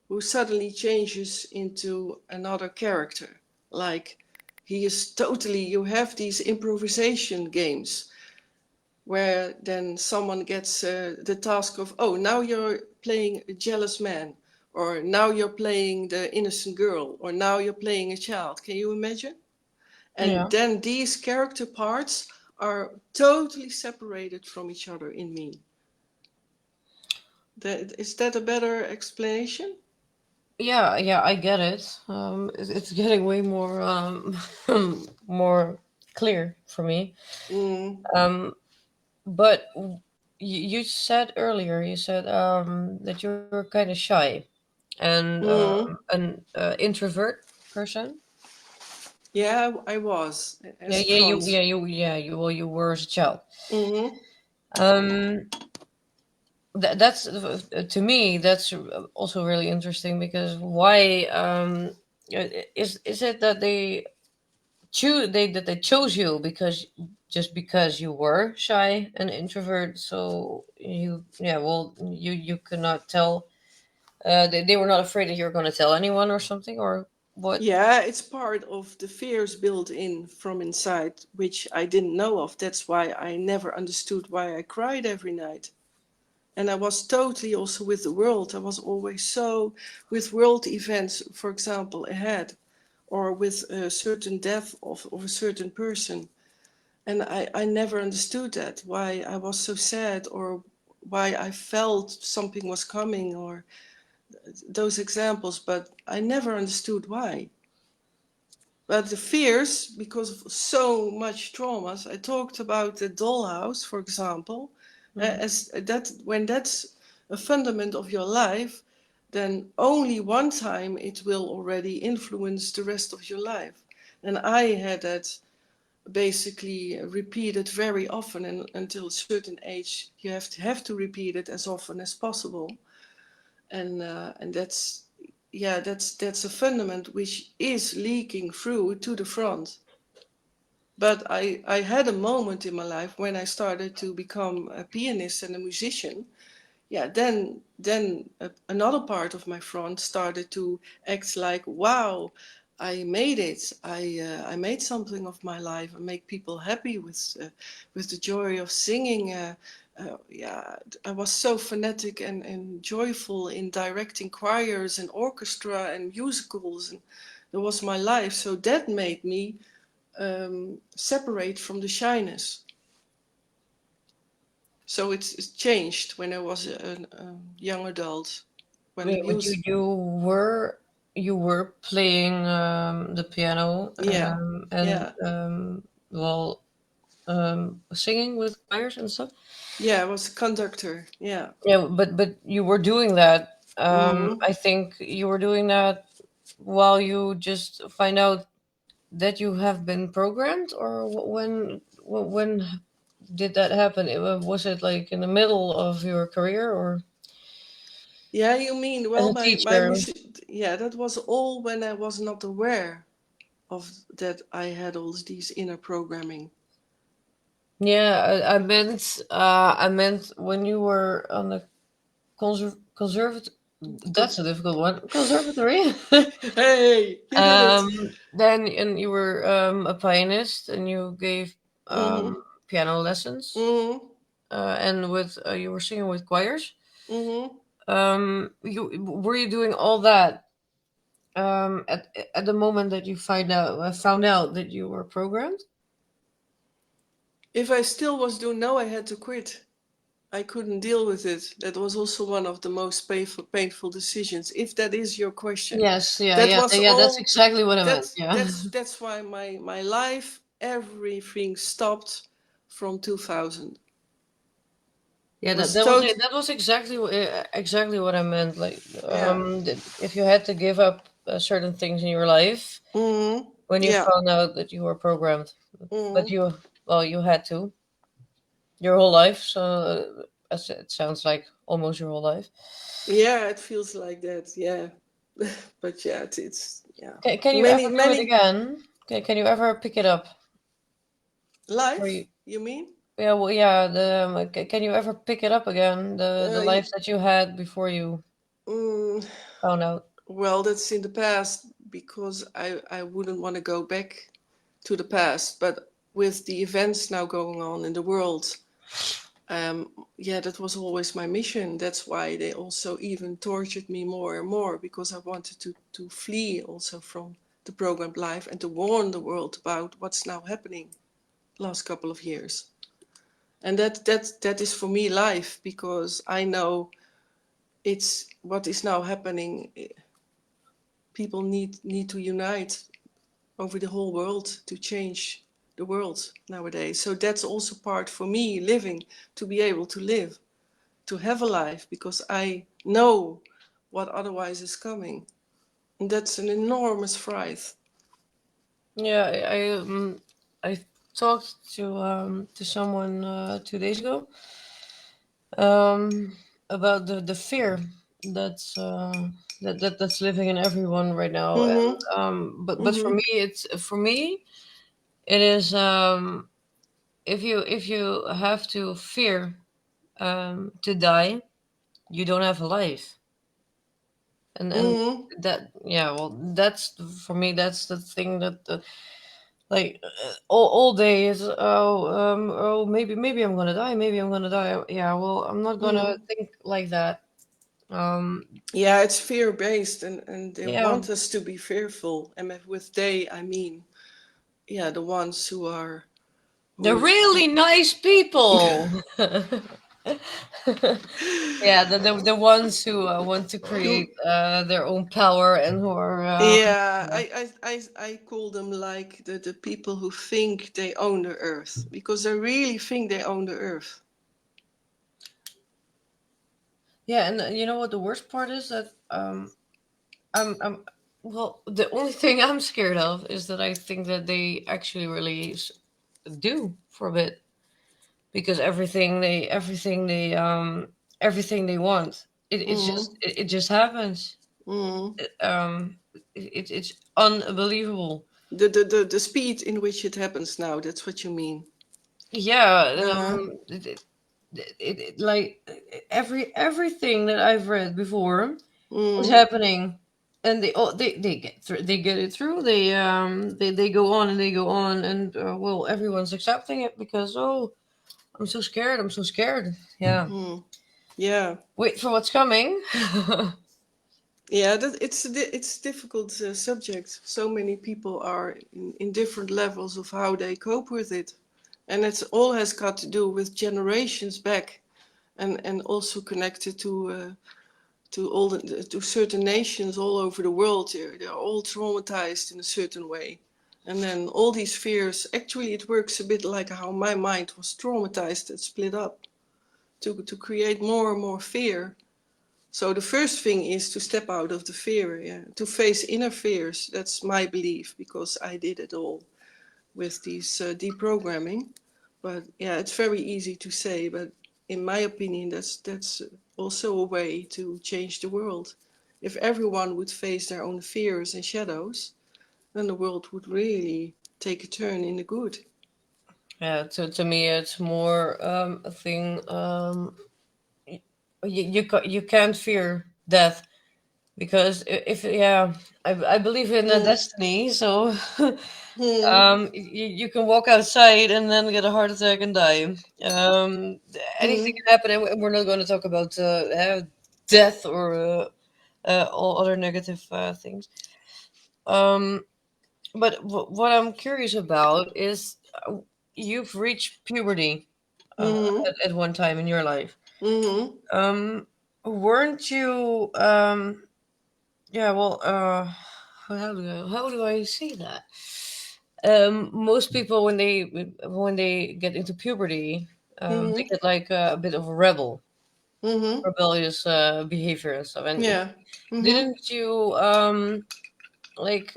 who suddenly changes into another character. Like he is totally. You have these improvisation games where then someone gets the task of, oh, now you're playing a jealous man, or now you're playing the innocent girl, or now you're playing a child. Can you imagine? And then these character parts are totally separated from each other in me. Is that a better explanation?
Yeah, I get it. It's getting way more more clear for me. But you said earlier, you said that you're kind of shy and an introvert person.
Yeah, I was
Yeah,
as front.
well, you were as a child.
Mm-hmm.
Um, that's to me that's also really interesting, because why is it that they they chose you because just because you were shy and introvert, so you could not tell, they were not afraid that you were going to tell anyone or something, or what?
Yeah, it's part of the fears built in from inside, which I didn't know of. That's why I never understood why I cried every night. And I was totally also with the world. I was always so with world events, for example, ahead, or with a certain death of a certain person. And I never understood that, why I was so sad, or why I felt something was coming, or those examples, but I never understood why. But the fears, because of so much traumas, I talked about the dollhouse, for example, as that when that's a fundament of your life, then only one time it will already influence the rest of your life. And I had that basically repeated very often, and until a certain age, you have to repeat it as often as possible. And that's a fundament which is leaking through to the front. But I had a moment in my life when I started to become a pianist and a musician. Yeah, then another part of my front started to act like, wow, I made it. I made something of my life. I make people happy with the joy of singing. Yeah, I was so fanatic and joyful in directing choirs and orchestra and musicals, and that was my life. So that made me separate from the shyness. So it's changed when I was a young adult. When the
Yeah, but
music,
you were playing the piano,
yeah,
and
yeah,
well, singing with choirs and stuff.
yeah, I was a conductor. Yeah.
Yeah, but you were doing that.
Mm-hmm.
I think you were doing that while you just find out that you have been programmed, or when did that happen? Was it like in the middle of your career, or
Yeah, you mean,
as
well,
a
my
teacher?
music, yeah, that was all when I was not aware of that I had all these inner programming.
Yeah, I meant when you were on the conservative. That's a difficult one. Conservatory.
Hey, you did it.
Then and you were a pianist, and you gave
Mm-hmm.
piano lessons,
Mm-hmm.
and with you were singing with choirs.
Mm-hmm.
You were you doing all that at the moment that you found out that you were programmed?
If I still was doing, no, I had to quit. I couldn't deal with it. That was also one of the most painful decisions, if that is your question.
Yes, yeah,
That was
yeah. That's
all.
exactly what I meant.
That's
Yeah.
that's that's why my life, everything stopped from 2000.
Yeah,
It was
that was exactly exactly what I meant. Like,
yeah.
if you had to give up certain things in your life when you
Yeah.
found out that you were programmed, but
hmm
you had to your whole life. So it sounds like almost your whole life.
Yeah, it feels like that. Yeah. But yeah, it's yeah.
Can you ever
Many
do it
many
again? Can you ever pick it up? Or you,
life, you mean?
yeah, well, yeah. Can you ever pick it up again? The
You,
life that you had before you
mm,
found out.
well, that's in the past because I wouldn't want to go back to the past. But with the events now going on in the world, yeah, that was always my mission. That's why they also even tortured me more and more because I wanted to flee also from the programmed life and to warn the world about what's now happening last couple of years. And that is for me life because I know it's what is now happening. People need to unite over the whole world to change the world nowadays. So that's also part for me living to be able to live, to have a life because I know what otherwise is coming. And that's an enormous fright.
Yeah, I talked to someone 2 days ago um about the fear that's that's living in everyone right now, and
Mm-hmm.
but for
Mm-hmm.
me it is if you have to fear to die, you don't have a life. And
Mm-hmm.
that, yeah, well, that's for me, that's the thing that like all day is, oh, maybe I'm gonna die, maybe I'm gonna die. Yeah, well, I'm not gonna
Mm-hmm.
think like that. um
Yeah, it's fear based and they
yeah,
want us to be fearful. And with they I mean, yeah, the ones
they're
who
really nice people. Yeah, the ones who want to create
who
their own power, and who are
yeah,
yeah.
I call them like the people who think they own the earth because they really think they own the earth.
Yeah, and you know what the worst part is, that I'm well, the only thing I'm scared of is that I think that they actually really do for a bit, because everything they want,
Mm,
it just happens.
mm.
It's unbelievable.
The speed in which it happens now, that's what you mean.
Yeah,
Uh-huh.
like everything that I've read before is
Mm,
happening, and they get it through. They go on and they go on, and well, everyone's accepting it because, oh, I'm so scared, I'm so scared. Yeah,
mm. Yeah.
wait for what's coming.
Yeah, it's a difficult subject. So many people are in different levels of how they cope with it. And it's all has got to do with generations back and also connected to all to certain nations all over the world. They're all traumatized in a certain way. And then all these fears, actually it works a bit like how my mind was traumatized and split up to create more and more fear. So the first thing is to step out of the fear, yeah, to face inner fears. That's my belief because I did it all with these deprogramming. But yeah, it's very easy to say, but in my opinion, that's also a way to change the world. If everyone would face their own fears and shadows, then the world would really take a turn in the good.
Yeah, to me, it's more a thing. You can't fear death, because if yeah, I believe in a
Mm,
destiny. So
mm,
you can walk outside and then get a heart attack and die. Anything
mm,
can happen, and we're not going to talk about death or all other negative things. Um, but what I'm curious about is, you've reached puberty
mm,
at one time in your life.
mm,
Weren't you? Yeah. Well. How do I say that? Most people, when they get into puberty, they
Mm-hmm.
get like a bit of a rebel,
Mm-hmm.
rebellious behavior and stuff. And
Yeah. Mm-hmm.
didn't you like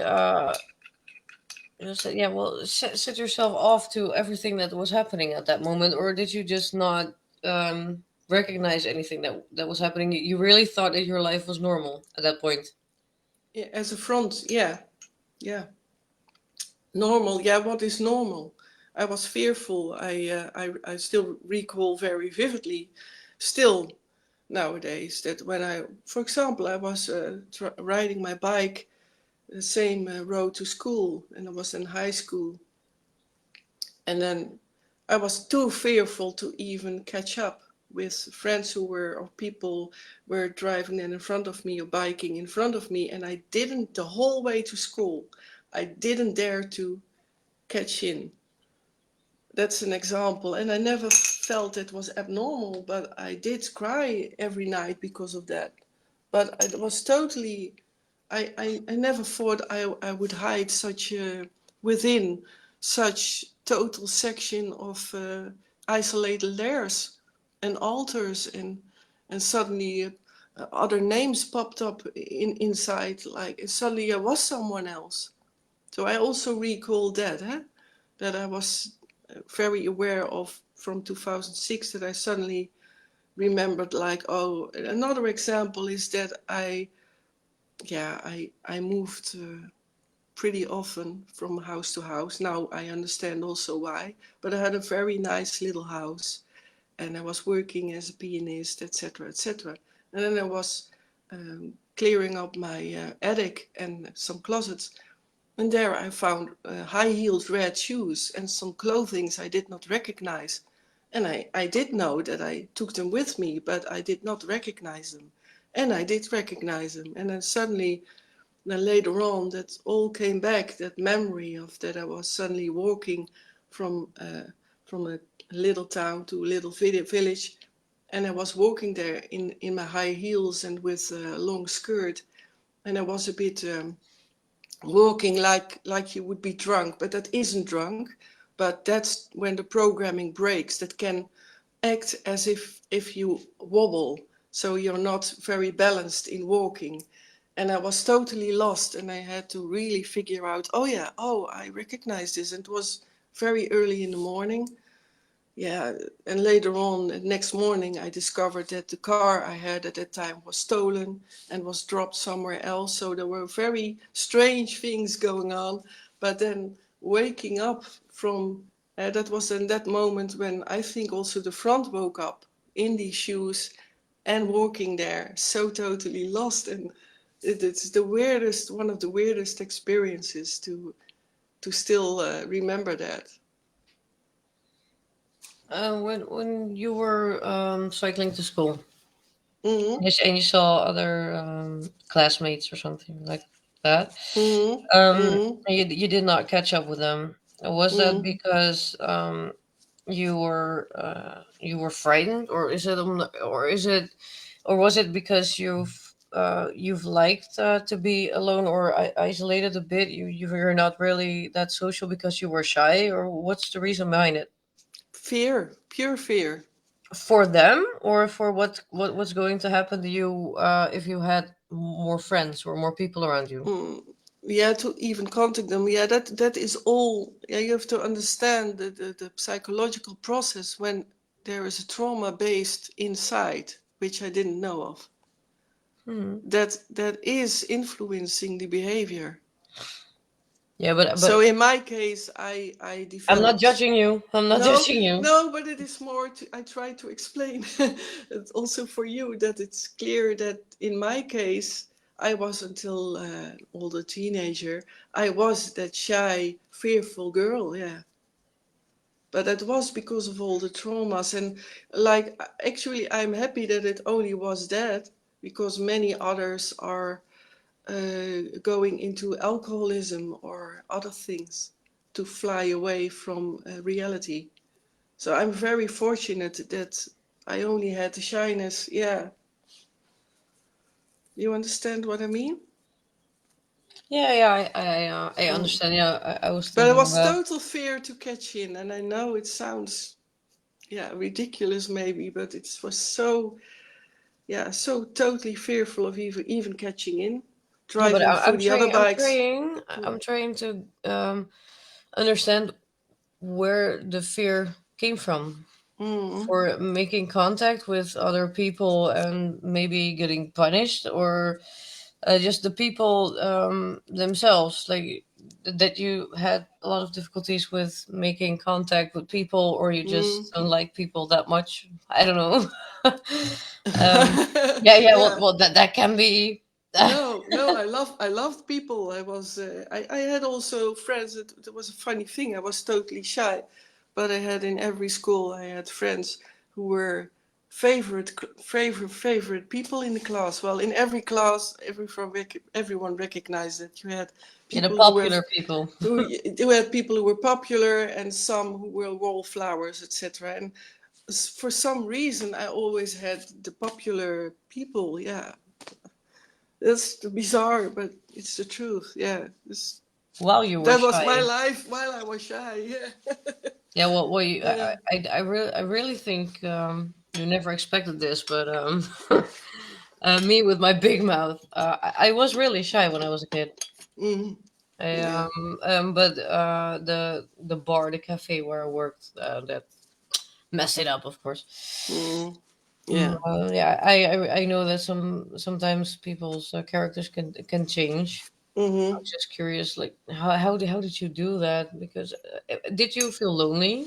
just yeah, well, set yourself off to everything that was happening at that moment, or did you just not recognize anything that was happening? You really thought that your life was normal at that point.
Yeah, as a front, yeah. Yeah. Normal. Yeah, what is normal? I was fearful. I still recall very vividly, still nowadays, that when for example, I was riding my bike the same road to school, and I was in high school, and then I was too fearful to even catch up with friends or people were driving in front of me or biking in front of me, and I didn't the whole way to school. I didn't dare to catch in. That's an example. And I never felt it was abnormal, but I did cry every night because of that. But it was totally, I never thought I would hide such within such total section of isolated layers and altars, and suddenly other names popped up inside, like suddenly I was someone else. So I also recall that, that I was very aware of from 2006, that I suddenly remembered, like, oh, another example is that I moved pretty often from house to house. Now I understand also why, but I had a very nice little house, and I was working as a pianist, etc., etc. And then I was clearing up my attic and some closets, and there I found high-heeled red shoes and some clothing I did not recognize. And I did know that I took them with me, but I did not recognize them. And I did recognize them. And then suddenly, then later on, that all came back, that memory of that I was suddenly walking from a little town to a little village. And I was walking there in my high heels and with a long skirt. And I was a bit walking like you would be drunk, but that isn't drunk. But that's when the programming breaks. That can act as if you wobble, so you're not very balanced in walking. And I was totally lost, and I had to really figure out, oh yeah, oh, I recognize this. And it was very early in the morning. Yeah, and later on, the next morning, I discovered that the car I had at that time was stolen and was dropped somewhere else. So there were very strange things going on. But then waking up from that was in that moment when I think also the front woke up in these shoes and walking there, so totally lost. And it's the weirdest, one of the weirdest experiences to still remember that.
When you were cycling to school,
Mm-hmm.
and you saw other classmates or something like that,
Mm-hmm. Mm-hmm.
and you did not catch up with them. Was that
Mm-hmm.
because you were frightened, or is it or was it because you've liked to be alone or isolated a bit? You're not really that social because you were shy, or what's the reason behind it?
Fear, pure fear.
For them, or for what's going to happen to you if you had more friends or more people around you?
Mm. Yeah, to even contact them. Yeah, that is all. Yeah, you have to understand the psychological process when there is a trauma based inside, which I didn't know of.
Hmm.
That is influencing the behavior.
Yeah,
So
but
in my case, I
I'm not
developed.
judging you. I'm not
No,
judging you.
no, but it is more to, I try to explain it's also for you, that it's clear that in my case, I was until older teenager, I was that shy, fearful girl, yeah. But that was because of all the traumas. And like, actually, I'm happy that it only was that, because many others are going into alcoholism or other things to fly away from reality. So I'm very fortunate that I only had the shyness. Yeah, you understand what I mean?
Yeah, I
Mm.
understand. Yeah, I was
But it
thinking
was
about.
total fear to catch in, and I know it sounds ridiculous maybe, but it was so totally fearful of even catching in,
Yeah, but
driving through the other bikes.
I'm trying to understand where the fear came from for making contact with other people and maybe getting punished, or just the people themselves, like that you had a lot of difficulties with making contact with people, or you just don't like people that much. I don't know. Yeah.
Yeah.
Well, that can be.
No, I loved people. I had also friends. It was a funny thing. I was totally shy, but I had in every school I had friends who were favorite people in the class. Well, in every class, everyone recognized that you had
Yeah, the
people
popular people.
who had people who were popular and some who were wallflowers, etc. And for some reason, I always had the popular people. Yeah, that's bizarre, but it's the truth. Yeah,
While you were
that was my
shy.
life while I was shy. Yeah.
Yeah, well,
Yeah.
I really think you never expected this, but me with my big mouth, I was really shy when I was a kid.
Mm. Yeah.
But the bar, the cafe where I worked, that messed it up, of course.
Mm. Yeah.
Yeah, I know that sometimes people's characters can change. I
Mm-hmm.
was just curious, like how did you do that? Because did you feel lonely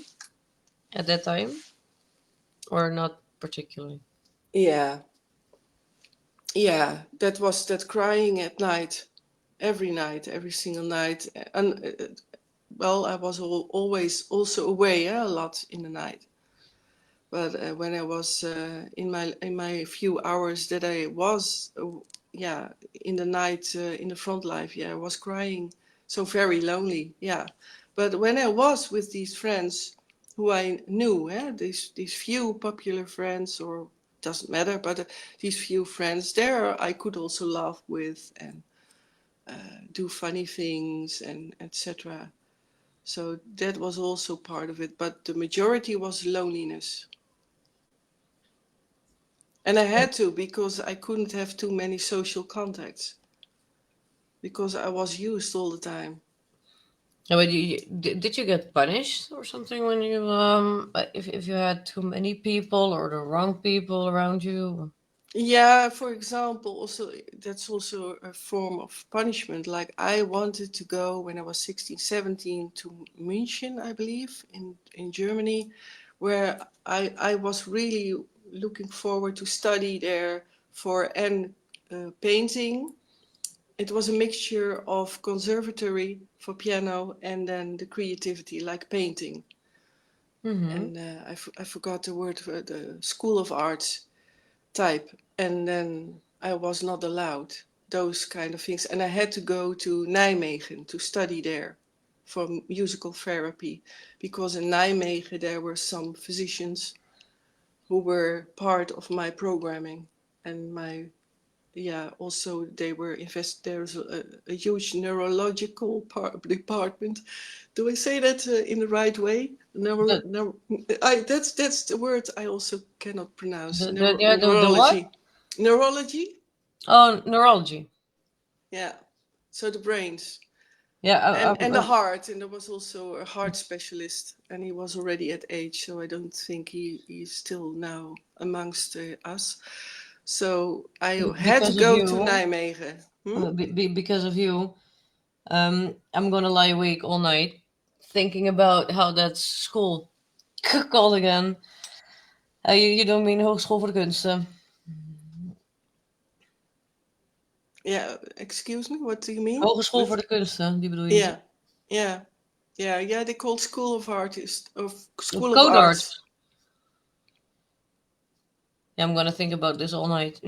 at that time, or not particularly?
Yeah. Yeah. That was that crying at night, every single night. And well, I was always also away a lot in the night. But when I was in my few hours that I was, in the night in the front life, I was crying, so very lonely, yeah. But when I was with these friends who I knew, these few popular friends, or doesn't matter, but these few friends, there I could also laugh with and do funny things and etc. So that was also part of it, but the majority was loneliness. And I had to because I couldn't have too many social contacts because I was used all the time.
Yeah, but did you get punished or something when you if you had too many people or the wrong people around you?
Yeah, for example, also that's also a form of punishment. Like I wanted to go when I was 16, 17 to München, I believe, in Germany, where I was really looking forward to study there for painting. It was a mixture of conservatory for piano and then the creativity, like painting.
Mm-hmm.
And I forgot the word for the School of Arts type. And then I was not allowed those kind of things. And I had to go to Nijmegen to study there for musical therapy because in Nijmegen there were some physicians who were part of my programming and my also they were there's a huge neurological department. Do I say that in the right way?
The,
That's the word I also cannot pronounce.
the what?
Neurology.
Oh, neurology.
Yeah, so the brains
Yeah,
and the heart, and there was also a heart specialist, and he was already at age, so I don't think he's still now amongst us. So I had to
because of
go to
you,
Nijmegen.
because of you, I'm gonna lie awake all night thinking about how that school called again. You don't mean Hogeschool voor de Kunsten.
Yeah, excuse me, what do you mean?
Hogeschool voor de Kunsten, die bedoel je niet?
Yeah, yeah, yeah. They called School of Artists of
Of
School of
code
Arts.
arts. Yeah, I'm gonna think about this all night.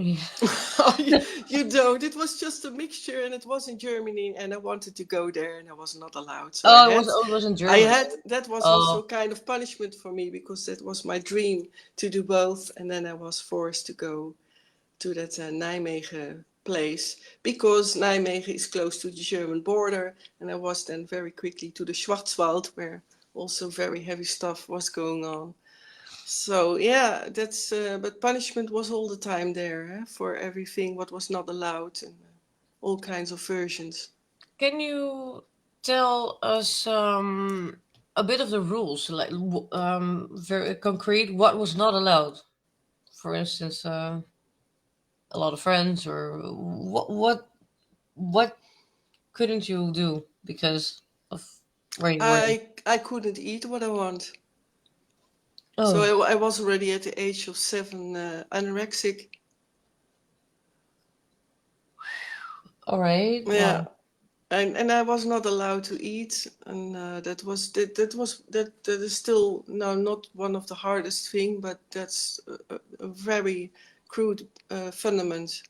Oh, you don't. It was just a mixture, and it was in Germany, and I wanted to go there, and I was not allowed. So
It was in
I
German.
had that was also
Oh,
kind of punishment for me because that was my dream to do both, and then I was forced to go to that Nijmegen place because Nijmegen is close to the German border, and I was then very quickly to the Schwarzwald where also very heavy stuff was going on. So yeah, that's but punishment was all the time there for everything what was not allowed and all kinds of versions.
Can you tell us a bit of the rules, like very concrete, what was not allowed? For instance, a lot of friends, or what couldn't you do because of where you were?
I couldn't eat what I want.
Oh,
So I was already at the age of 7 anorexic.
all right.
Yeah,
Well,
and I was not allowed to eat, and that is still no not one of the hardest thing, but that's a very crude fundament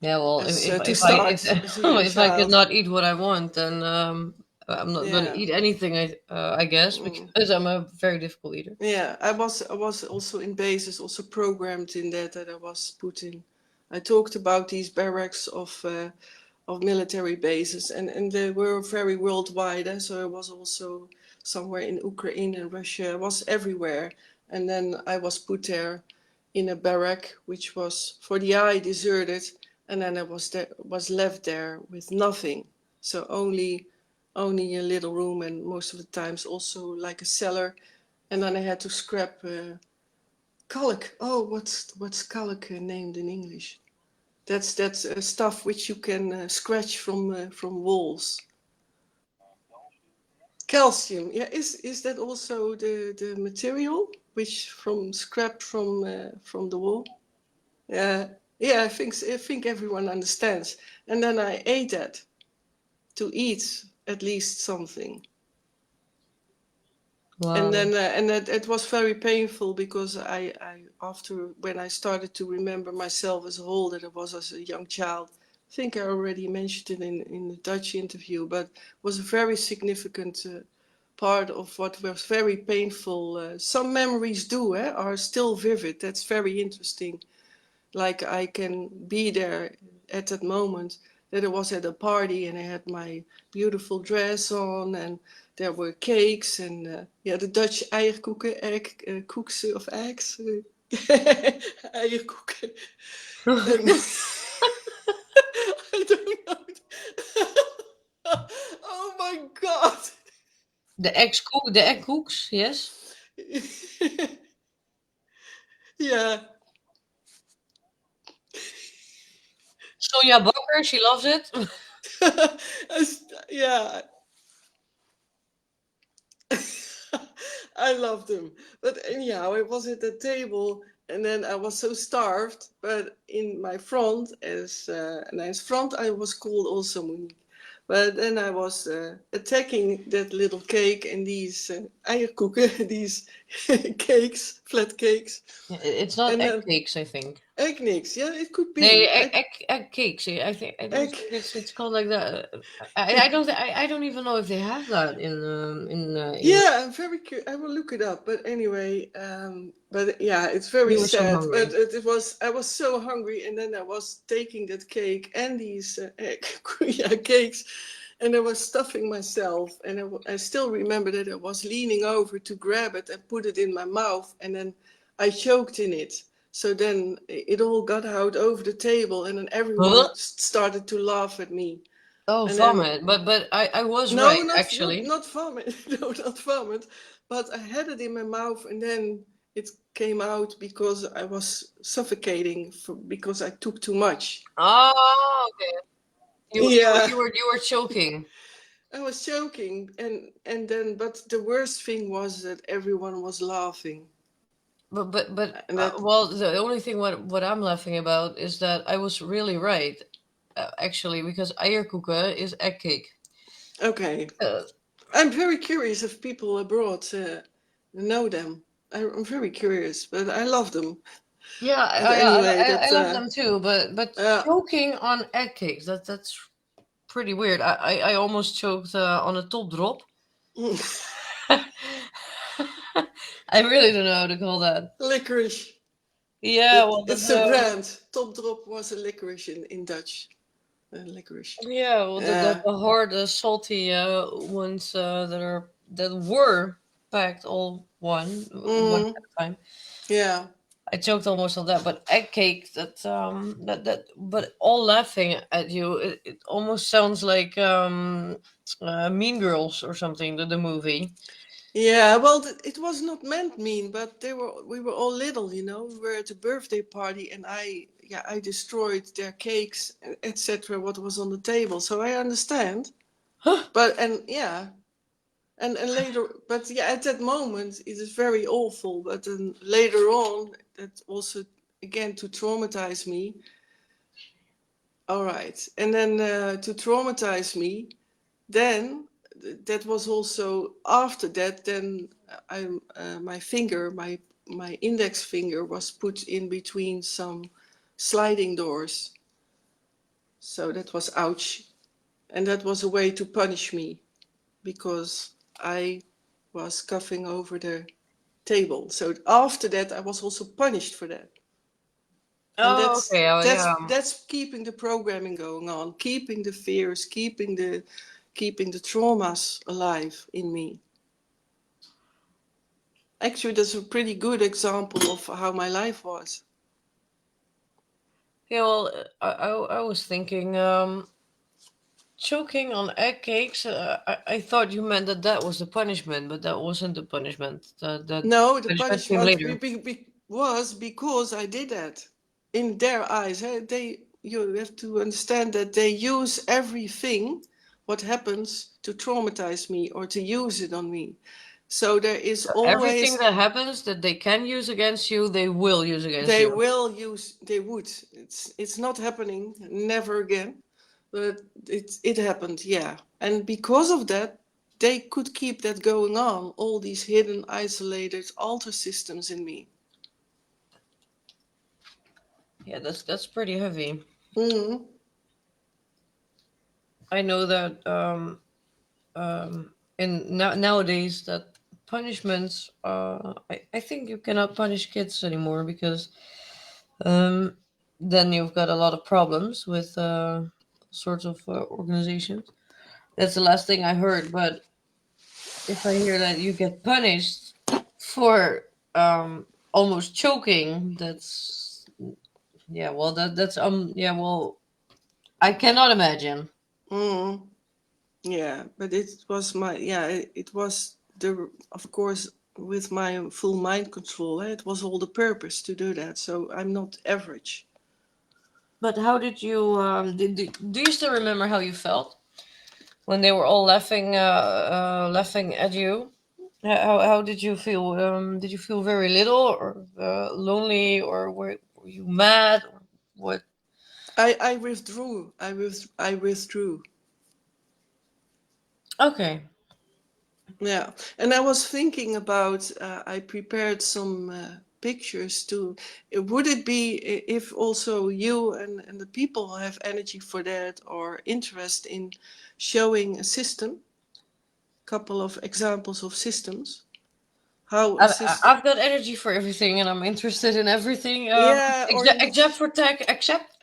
yeah. Well,
as to
if I
start as a young
if I could
child.
not eat what I want, then I'm not gonna
Yeah.
eat anything. I guess
Mm.
because I'm a very difficult eater.
Yeah, I was also in basis, also programmed in that I was put in. I talked about these barracks of military bases, and they were very worldwide. So I was also somewhere in Ukraine and Russia. I was everywhere, and then I was put there in a barrack which was for the eye deserted, and then I was left there with nothing. So only a little room, and most of the times also like a cellar, and then I had to scrap kalk. Oh, what's kalk named in English? That's stuff which you can scratch from walls. Calcium. Yeah, is that also the material which from scrap from the wall? Yeah, yeah. I think everyone understands. And then I ate that to eat at least something. And
Wow.
then and it was very painful because I after when I started to remember myself as a whole that I was as a young child. I think I already mentioned it in the Dutch interview, but was a very significant part of what was very painful. Some memories are still vivid. That's very interesting. Like I can be there at that moment that I was at a party and I had my beautiful dress on and there were cakes and yeah, the Dutch eierkoeken, koeks of eggs, eierkoeken. And I don't know. Oh my God.
The egg cooks, yes.
Yeah.
Sonja Bakker, she loves it.
Yeah. I loved them. But anyhow, I was at the table and then I was so starved. But in my front, as nice front, I was called also Monique. But then I was attacking that little cake and these eierkoeken, these cakes, flat cakes.
It's not
And
egg
then
cakes, I think.
egg nicks, yeah, it could
They
be.
egg cakes. I don't
Egg.
think it's called like that. I don't even know if they have that in English.
Yeah, I'm very curious. I will look it up. But anyway, but yeah, it's very
You were so
sad. But
hungry.
it was, I was so hungry, and then I was taking that cake and these yeah, cakes, and I was stuffing myself. And I still remember that I was leaning over to grab it and put it in my mouth, and then I choked in it. So then it all got out over the table, and then everyone
Huh?
started to laugh at me.
Oh,
And then
vomit. But I was right
no,
actually.
not vomit. No, not vomit. But I had it in my mouth, and then it came out because I was suffocating because I took too much.
Oh, okay.
Yeah,
You were choking.
I was choking, and then but the worst thing was that everyone was laughing,
But
and that
well, the only thing what I'm laughing about is that I was really right, actually, because eierkoeken is egg cake.
okay.
Uh,
I'm very curious if people abroad know them. I'm very curious, but I love them.
yeah,
But anyway,
I love them too, but
uh,
choking on egg cakes, that's pretty weird. I almost choked on a top drop. I really don't know how to call that.
licorice.
Yeah, well,
It's a brand. Top Drop was a licorice in Dutch. Licorice.
yeah, well,
Yeah.
the hard, salty ones that were. packed all one
Mm,
at a time.
yeah.
I choked almost on that, but egg cake but all laughing at you. It almost sounds like Mean Girls or something. The movie.
Yeah, well, it was not meant mean, but we were all little, you know. We were at a birthday party, and I destroyed their cakes, etc. What was on the table, so I understand. But and yeah, and later, but yeah, at that moment it is very awful. But then later on, that also again to traumatize me. All right, and then to traumatize me, then that was also after that. Then my finger, my index finger, was put in between some sliding doors. So that was ouch, and that was a way to punish me because I was coughing over the table. So after that, I was also punished for that. And
Oh, okay. Oh, yeah.
that's keeping the programming going on, keeping the fears, keeping the traumas alive in me. Actually, that's a pretty good example of how my life was.
Yeah. Well, I was thinking choking on egg cakes. I thought you meant that was the punishment, but that wasn't the punishment. The
No, the
punishment came
punishment
later.
was because I did that. In their eyes, you have to understand that they use everything what happens to traumatize me or to use it on me. So there is
Everything
always
that happens that they can use against you, they will use against
they
you.
will use they would. It's not happening, never again. But it happened, yeah. And because of that, they could keep that going on, all these hidden, isolated alter systems in me.
Yeah, that's pretty heavy.
Mm.
I know that nowadays that punishments. I think you cannot punish kids anymore because um, then you've got a lot of problems with sorts of organizations. That's the last thing I heard. But if I hear that you get punished for almost choking, that's yeah. Well, that's yeah. Well, I cannot imagine.
Mm. Yeah, but it was the of course with my full mind control, it was all the purpose to do that. So I'm not average.
But how did you do you still remember how you felt when they were all laughing at you? How did you feel? Did you feel very little or lonely or were you mad or what?
I withdrew. I withdrew.
Okay.
Yeah, and I was thinking about. I prepared some pictures to. Would it be if also you and the people have energy for that or interest in showing a system, couple of examples of systems, how a system.
I've got energy for everything, and I'm interested in everything,
Yeah, or in
except
this.
for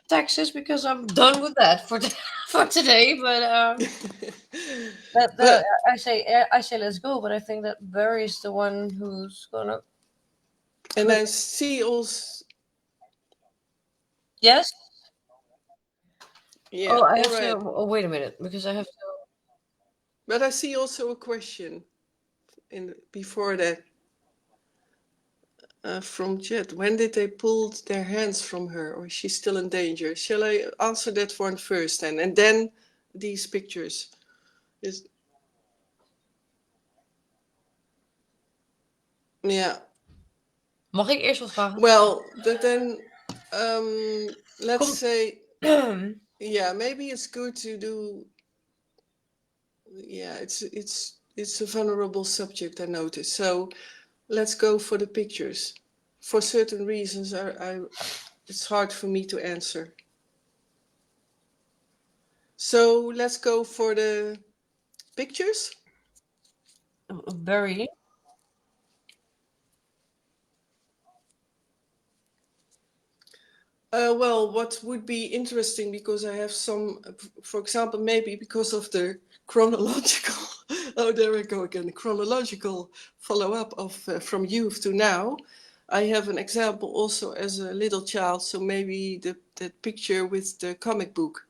taxes, because I'm done with that for for today. But
But
I say let's go. But I think that Barry's the one who's gonna
and
click.
I see also.
Yes.
Yeah,
Oh, I
all
have to.
right.
Oh, wait a minute, because I have to.
But I see also a question in before that from Jet. When did they pull their hands from her, or is she still in danger? Shall I answer that one first, and then these pictures? Is yeah.
Mag ik eerst wat vragen?
Well, then let's
Kom.
say yeah. Maybe it's good to do. Yeah, it's a vulnerable subject. I notice. So let's go for the pictures. For certain reasons, it's hard for me to answer. So let's go for the pictures.
Barry.
Well, what would be interesting because I have some, for example, maybe because of the chronological Oh, there we go again. Chronological follow-up of from youth to now. I have an example also as a little child, so maybe the picture with the comic book.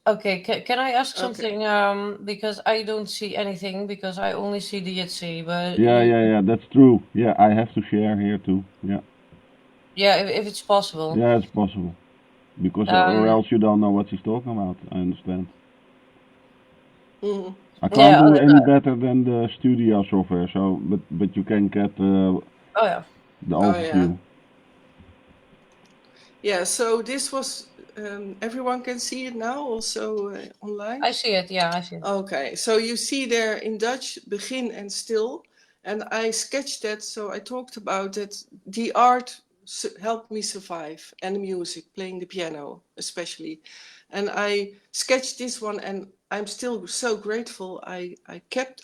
Okay, can I ask
Okay.
something? Because I don't see anything because I only see the Yitzi, but
Yeah, that's true. Yeah, I have to share here too. Yeah,
yeah, if it's possible.
yeah, it's possible. Because or
Um,
else you don't know what he's talking about. I understand.
Mhm.
I can't
yeah,
do any better than the studio software. So, but you can get
oh yeah.
the
Oh yeah.
overview.
Yeah, so this was, everyone can see it now also online?
I see it. Yeah, I see it.
Okay, so you see there in Dutch, begin and stil. And I sketched that, so I talked about that the art helped me survive, and the music, playing the piano especially. And I sketched this one, and I'm still so grateful. I kept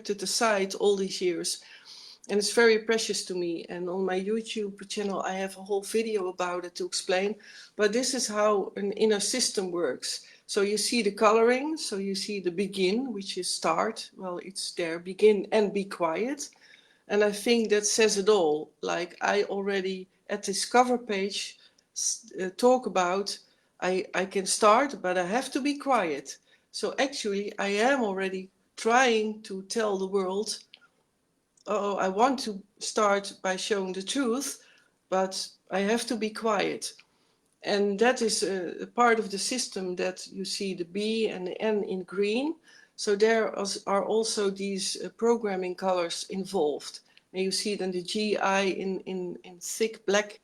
it aside all these years. And it's very precious to me. And on my YouTube channel, I have a whole video about it to explain. But this is how an inner system works. So you see the coloring. So you see the begin, which is start. Well, it's there, begin and be quiet. And I think that says it all. Like I already at this cover page talk about, I can start, but I have to be quiet. So actually, I am already trying to tell the world, oh, I want to start by showing the truth, but I have to be quiet. And that is a part of the system that you see the B and the N in green. So there are also these programming colors involved. And you see then the GI in thick black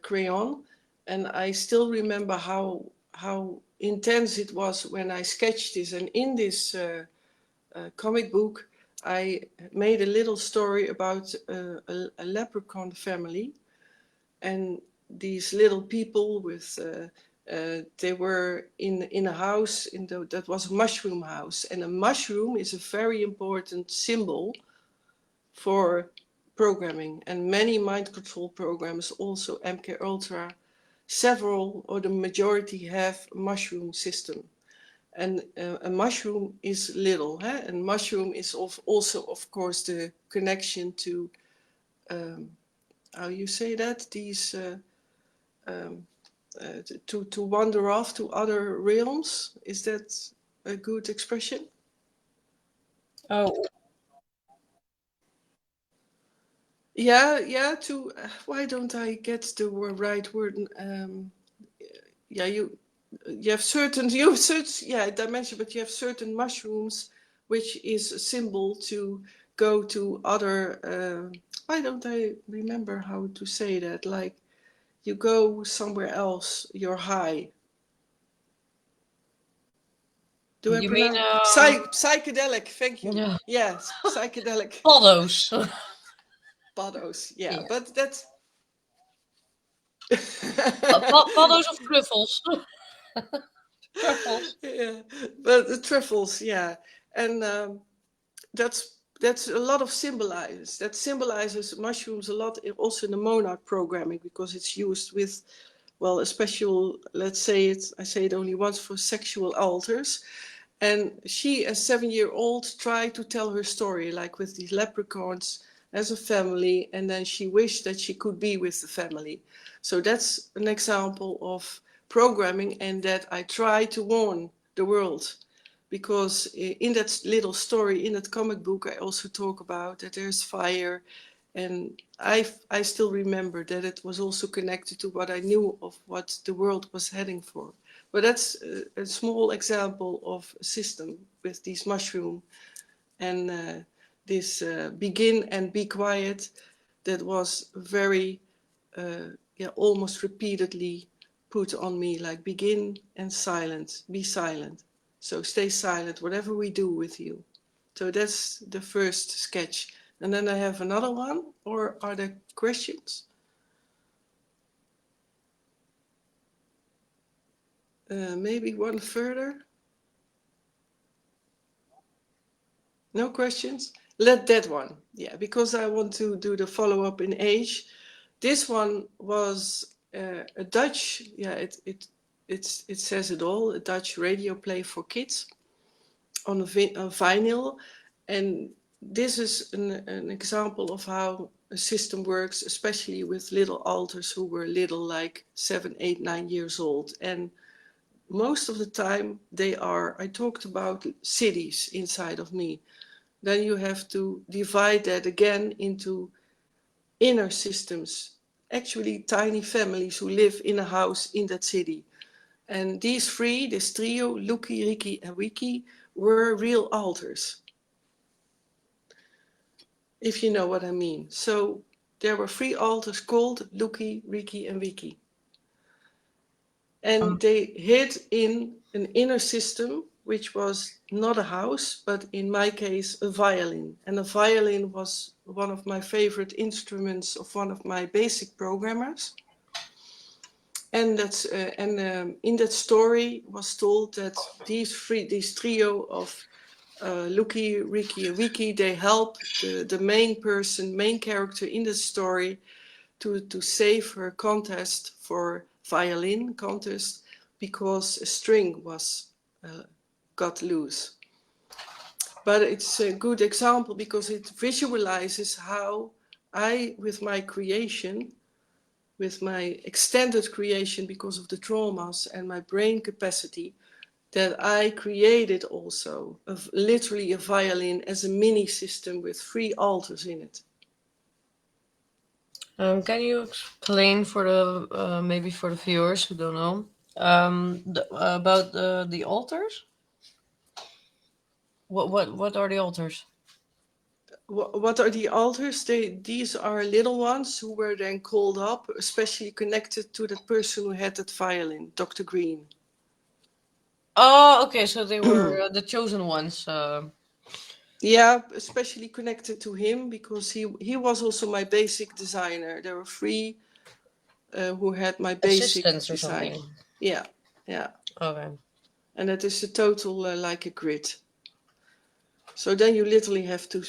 crayon. And I still remember how intense it was when I sketched this. And in this comic book, I made a little story about a leprechaun family, and these little people with they were in a house that was a mushroom house, and a mushroom is a very important symbol for programming, and many mind control programs, also MK Ultra, several or the majority have a mushroom system. And a mushroom is little, huh? And mushroom is also, of course, the connection to, how you say that? These, um, to wander off to other realms. Is that a good expression?
Oh,
Yeah. Why don't I get the right word? Yeah, you have certain dimension, but you have certain mushrooms, which is a symbol to go to other. Why don't I remember how to say that? Like you go somewhere else, you're high. Do I
you mean
pronounce psychedelic? Thank you.
yeah,
Yes, psychedelic.
Poldos.
Pados. Yeah,
Yeah,
but that's.
Poldos of truffles. Truffles.
Yeah, but the truffles, yeah, and that's a lot of symbolizes. That symbolizes mushrooms a lot, also in the monarch programming, because it's used with, well, a special. Let's say it. I say it only once for sexual altars, and she, as 7-year-old, tried to tell her story, like with these leprechauns as a family, and then she wished that she could be with the family. So that's an example of programming, and that I try to warn the world. Because in that little story, in that comic book, I also talk about that there's fire. And I still remember that it was also connected to what I knew of what the world was heading for. But that's a small example of a system with these mushroom and this begin and be quiet that was very, almost repeatedly put on me, like begin and silent, be silent. So stay silent, whatever we do with you. So that's the first sketch. And then I have another one, or are there questions? Maybe one further. No questions? Let that one. Yeah, because I want to do the follow-up in age. This one was a Dutch, it says it all. A Dutch radio play for kids on a vinyl, and this is an example of how a system works, especially with little alters who were little, like 7, 8, 9 years old. And most of the time I talked about cities inside of me. Then you have to divide that again into inner systems, actually tiny families who live in a house in that city. And these three, this trio, Luki, Riki, and Wiki, were real alters, if you know what I mean. So there were 3 alters called Luki, Riki, and Wiki. And they hid in an inner system, which was not a house, but in my case, a violin. And a violin was one of my favorite instruments of one of my basic programmers. And in that story was told that this trio of Luki, Riki, and Wiki, they help the main character in the story to save her contest for violin contest because a string was got loose. But it's a good example because it visualizes how I, with my creation, with my extended creation because of the traumas and my brain capacity, that I created also literally a violin as a mini system with 3 alters in it.
Can you explain for the maybe for the viewers who don't know about the altars? What are the altars?
What are the alters? These are little ones who were then called up, especially connected to that person who had that violin, Dr. Green.
Oh, okay. So they were the chosen ones.
Yeah, especially connected to him because he was also my basic designer. There were 3 who had my basic
Assistants or
design.
something.
Yeah.
Okay.
And that is a total like a grid. So then you literally have to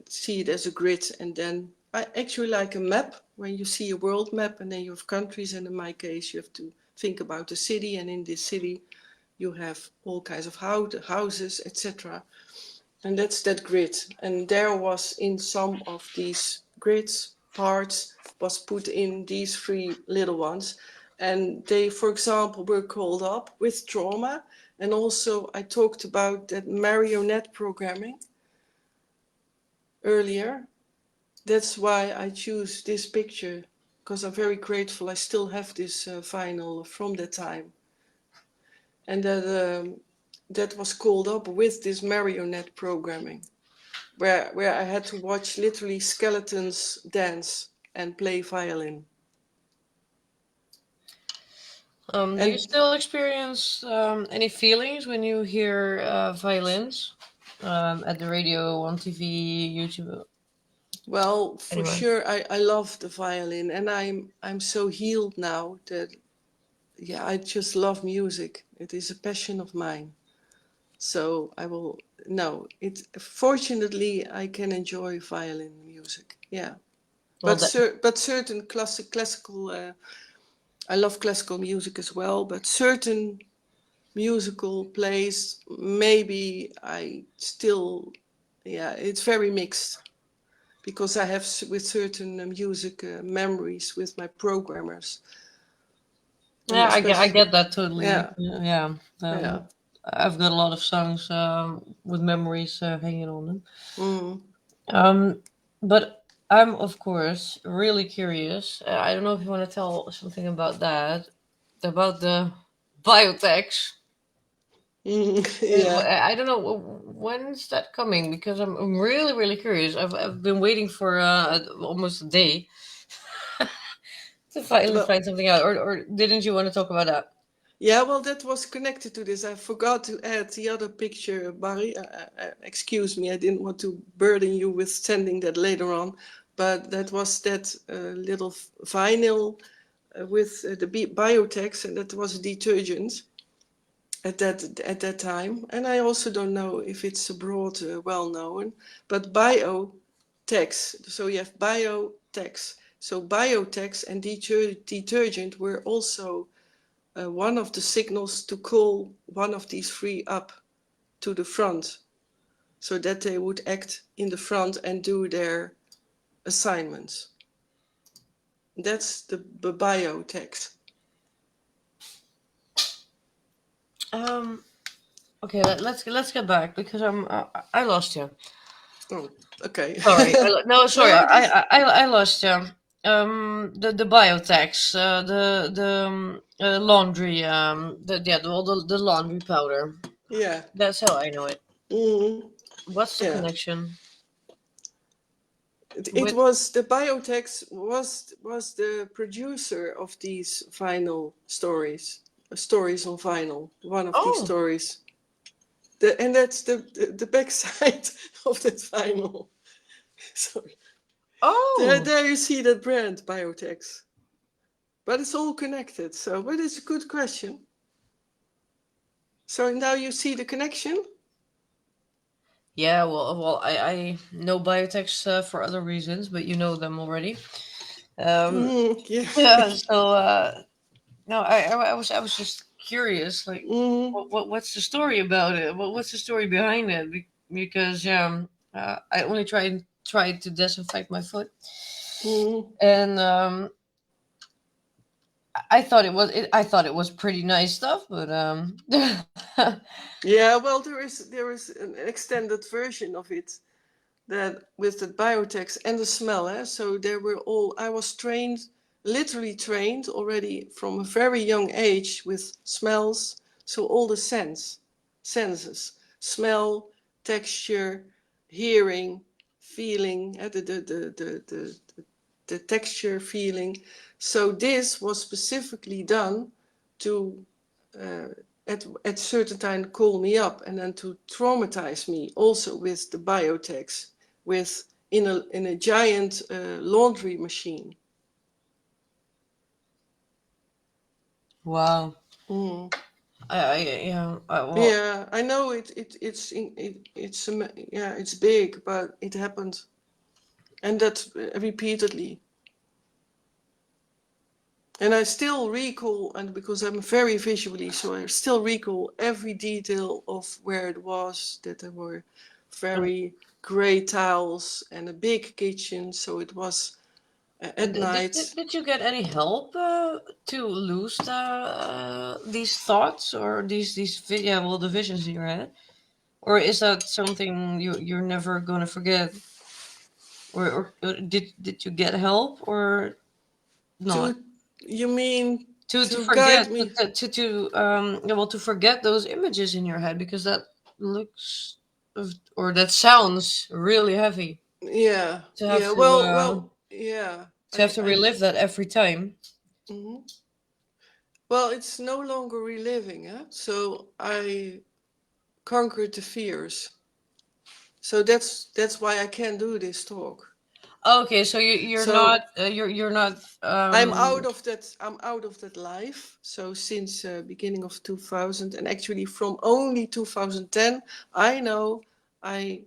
see it as a grid, and then actually like a map, when you see a world map and then you have countries, and in my case you have to think about the city, and in this city you have all kinds of houses, etc. And that's that grid. And there was in some of these grids parts was put in these 3 little ones, and they, for example, were called up with trauma. And also I talked about that marionette programming earlier. That's why I choose this picture, because I'm very grateful I still have this vinyl from that time. And that was called up with this marionette programming, where I had to watch literally skeletons dance and play violin.
Do you still experience any feelings when you hear violins at the radio, on TV, YouTube?
Well, for
Anyway.
sure, I love the violin, and I'm so healed now that, yeah, I just love music. It is a passion of mine. So I will, no, fortunately, I can enjoy violin music. Yeah.
Well,
But certain classical, I love classical music as well, but certain musical plays, maybe I still, yeah, it's very mixed because I have with certain music memories with my programmers.
yeah, I get that totally.
Yeah.
Yeah.
Yeah.
I've got a lot of songs with memories hanging on them.
Mm.
But I'm, of course, really curious. I don't know if you want to tell something about that, about the biotechs.
Yeah.
I don't know when's that coming because I'm really really curious. I've been waiting for almost a day to finally
Well,
find something out. Or didn't you want to talk about that?
yeah, well, that was connected to this. I forgot to add the other picture, Barry. Excuse me, I didn't want to burden you with sending that later on, but that was that little vinyl with the biotechs, and that was a detergent at that time. And I also don't know if it's abroad well known, but biotechs. So you have biotechs. So biotechs and detergent were also one of the signals to call one of these three up to the front, so that they would act in the front and do their assignments. That's the biotext.
Okay, let's get back because I lost you.
Oh, okay.
Sorry, no, sorry,
No, it is.
I lost you. The biotext, the laundry, the laundry powder.
Yeah.
That's how I know it.
Mm,
What's the
yeah.
connection?
It was the biotext was the producer of these vinyl stories on vinyl. One of these stories. And that's the backside of that vinyl. Sorry. There you see that brand, Biotex. But it's all connected. So, but it's a good question. So now you see the connection?
Yeah, well, I know biotechs for other reasons, but you know them already.
Yeah.
Yeah. So no, I was just curious, like, what's the story about it? What's the story behind it? Because I only tried to disinfect my foot, and I thought I thought it was pretty nice stuff, but
Yeah, well, there is an extended version of it that with the biotex and the smell. So they were all. I was trained, literally trained already from a very young age with smells. So all the senses, smell, texture, hearing, feeling, the texture, feeling. So this was specifically done to at certain time call me up and then to traumatize me also with the biotex with in a giant laundry machine.
wow.
Mm.
Well,
Yeah, I know it's big, but it happened, and that repeatedly. And I still recall, and because I'm very visually, so I still recall every detail of where it was, that there were very grey tiles and a big kitchen, so it was at night.
did you get any help to lose these thoughts or the visions in your head, or is that something you're never gonna forget, or did you get help or not?
You mean
To
to guide
forget
me?
to forget those images in your head because that looks or that sounds really heavy
Yeah,
to have
yeah. Yeah.
to have to relive that every time.
Mhm. Well, it's no longer reliving, so I conquered the fears. So that's why I can do this talk.
Okay, so you're
So
not you're not
I'm out of that life. So since beginning of 2000, and actually from only 2010, I know I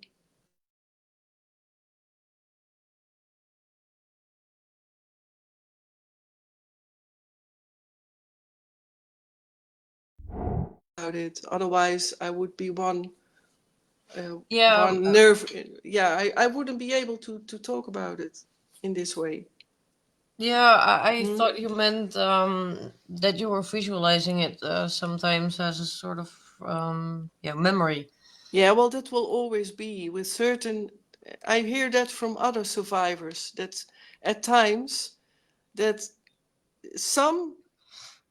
about it. Otherwise, I would be one
yeah
nerve. Yeah, I wouldn't be able to talk about it in this way.
yeah I thought you meant that you were visualizing it sometimes as a sort of memory.
Yeah, well, that will always be with certain. I hear that from other survivors that at times that some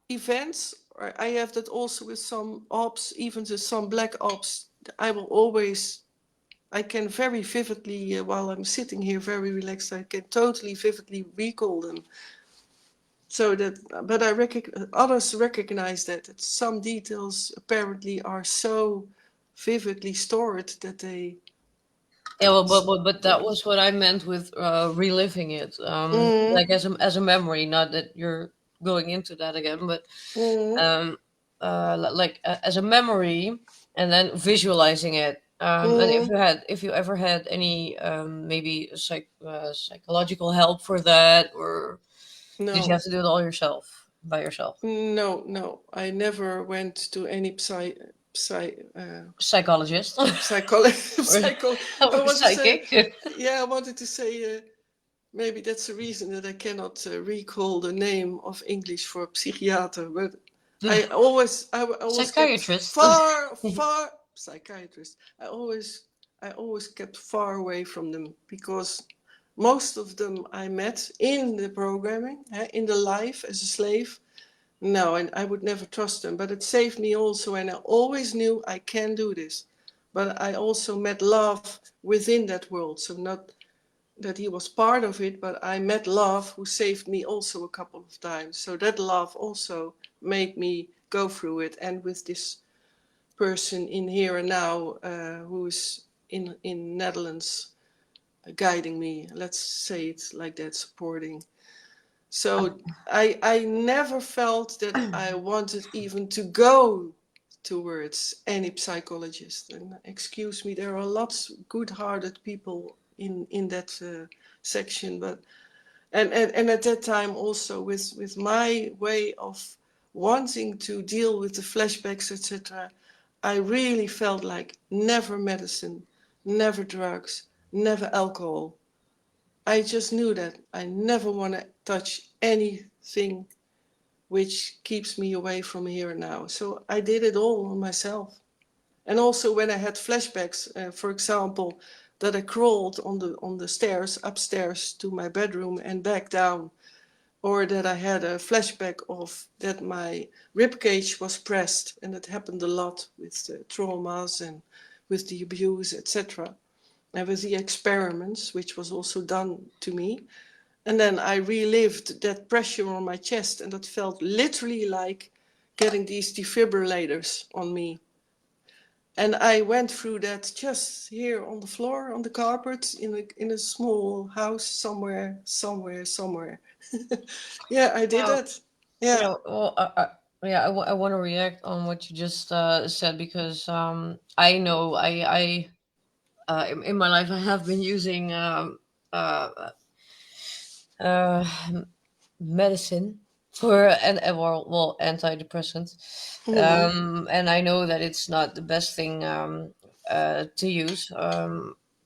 events, or I have that also with some ops, even some black ops. I will always, I can very vividly, while I'm sitting here very relaxed, I can totally vividly recall them. So that, but others recognize that some details apparently are so vividly stored that they.
Yeah, well, but that was what I meant with reliving it, like as a memory. Not that you're going into that again, but um, as a memory, and then visualizing it. And if you ever had any maybe psychological help for that, or did you
No,
have to do it all yourself? by yourself?
No, I never went to any
Psychologist
psychology.
or,
I
or
want to say,
psychic?
yeah, I wanted to say, maybe that's the reason that I cannot recall the name of English for psychiater, but I always kept
Psychiatrist.
far psychiatrist. I always kept far away from them because most of them I met in the programming, in the life as a slave. No, and I would never trust them. But it saved me also, and I always knew I can do this. But I also met love within that world. So not that he was part of it, but I met love who saved me also a couple of times. So that love also made me go through it. And with this person in here and now, who's in Netherlands, guiding me. Let's say it like that, supporting. So I never felt that I wanted even to go towards any psychologist. And excuse me, there are lots good-hearted people in that section, but and at that time also with my way of wanting to deal with the flashbacks, etc. I really felt like never medicine, never drugs, never alcohol. I just knew that I never want to touch anything which keeps me away from here and now. So I did it all on myself. And also when I had flashbacks, for example, that I crawled on the stairs upstairs to my bedroom and back down, or that I had a flashback of that my rib cage was pressed, and it happened a lot with the traumas and with the abuse, etc. And with the experiments, which was also done to me. And then I relived that pressure on my chest, and that felt literally like getting these defibrillators on me. And I went through that just here on the floor, on the carpet, in a small house somewhere. Yeah, I did
Well,
that. Yeah.
yeah. Well, yeah. I want to react on what you just said because I know in my life I have been using uh, uh, medicine for well antidepressants,
Mm-hmm.
and I know that it's not the best thing to use.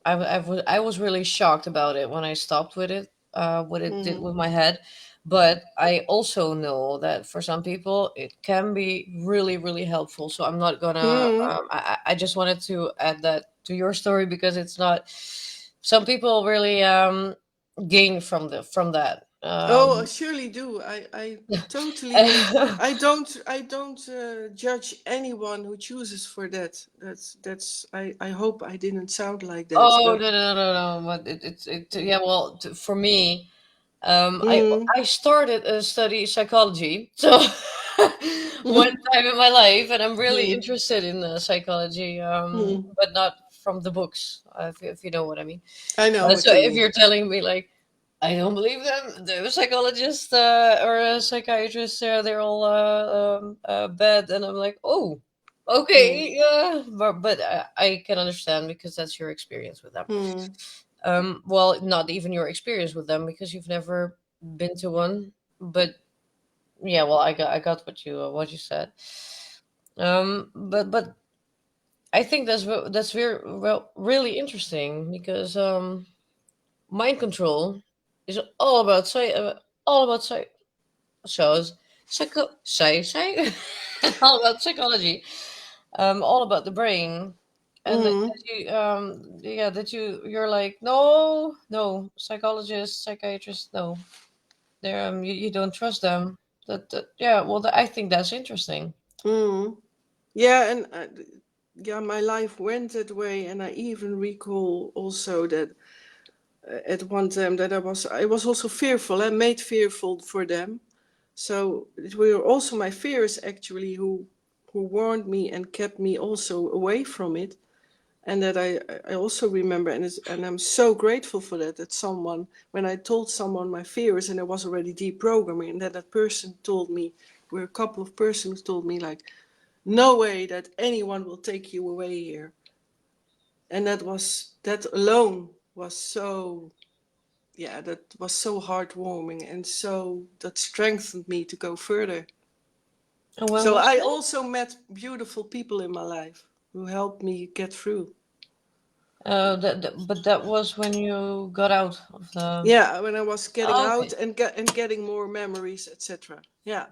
I was really shocked about it when I stopped with it, what it did
Mm-hmm.
with my head. But I also know that for some people it can be really, really helpful. So I'm not gonna.
Mm-hmm.
I just wanted to add that to your story because it's not. Some people really gain from that.
Oh, I surely do. I totally. I don't judge anyone who chooses for that. That's. I hope I didn't sound like that,
Oh,
but.
no, no, no, no, no. But yeah. Well, for me,
Mm,
I started to study psychology. So one
mm,
time in my life, and I'm really
mm,
interested in psychology,
mm.
but not from the books, if you know what I mean.
I know
So
what you
if
mean.
you're telling me like I don't believe them, the psychologists or psychiatrists, they're all bad, and I'm like, oh,
Mm,
okay, yeah, but I can understand because that's your experience with them.
mm,
Well, not even your experience with them because you've never been to one, but yeah, well, I got what you said. But I think that's very well really interesting because mind control is all about shows all about psychology, all about the brain, and
mm.
that you yeah that you're like no psychologists psychiatrists no they're you don't trust them that yeah well I think that's interesting.
Mm. Yeah, and yeah, my life went that way, and I even recall also that at one time that I was also fearful. I made fearful for them. So it were also my fears actually who warned me and kept me also away from it. And that I also remember, and I'm so grateful for that. That someone, when I told someone my fears, and I was already deprogramming, and that person told me, were a couple of persons told me like, no way that anyone will take you away here. And that alone was so, yeah, that was so heartwarming, and so that strengthened me to go further.
And when
So
was
I
that?
also met beautiful people in my life who helped me get through.
But that was when you got out of the.
Yeah, when I was getting
Oh,
out
okay.
and getting more memories, etc. Yeah,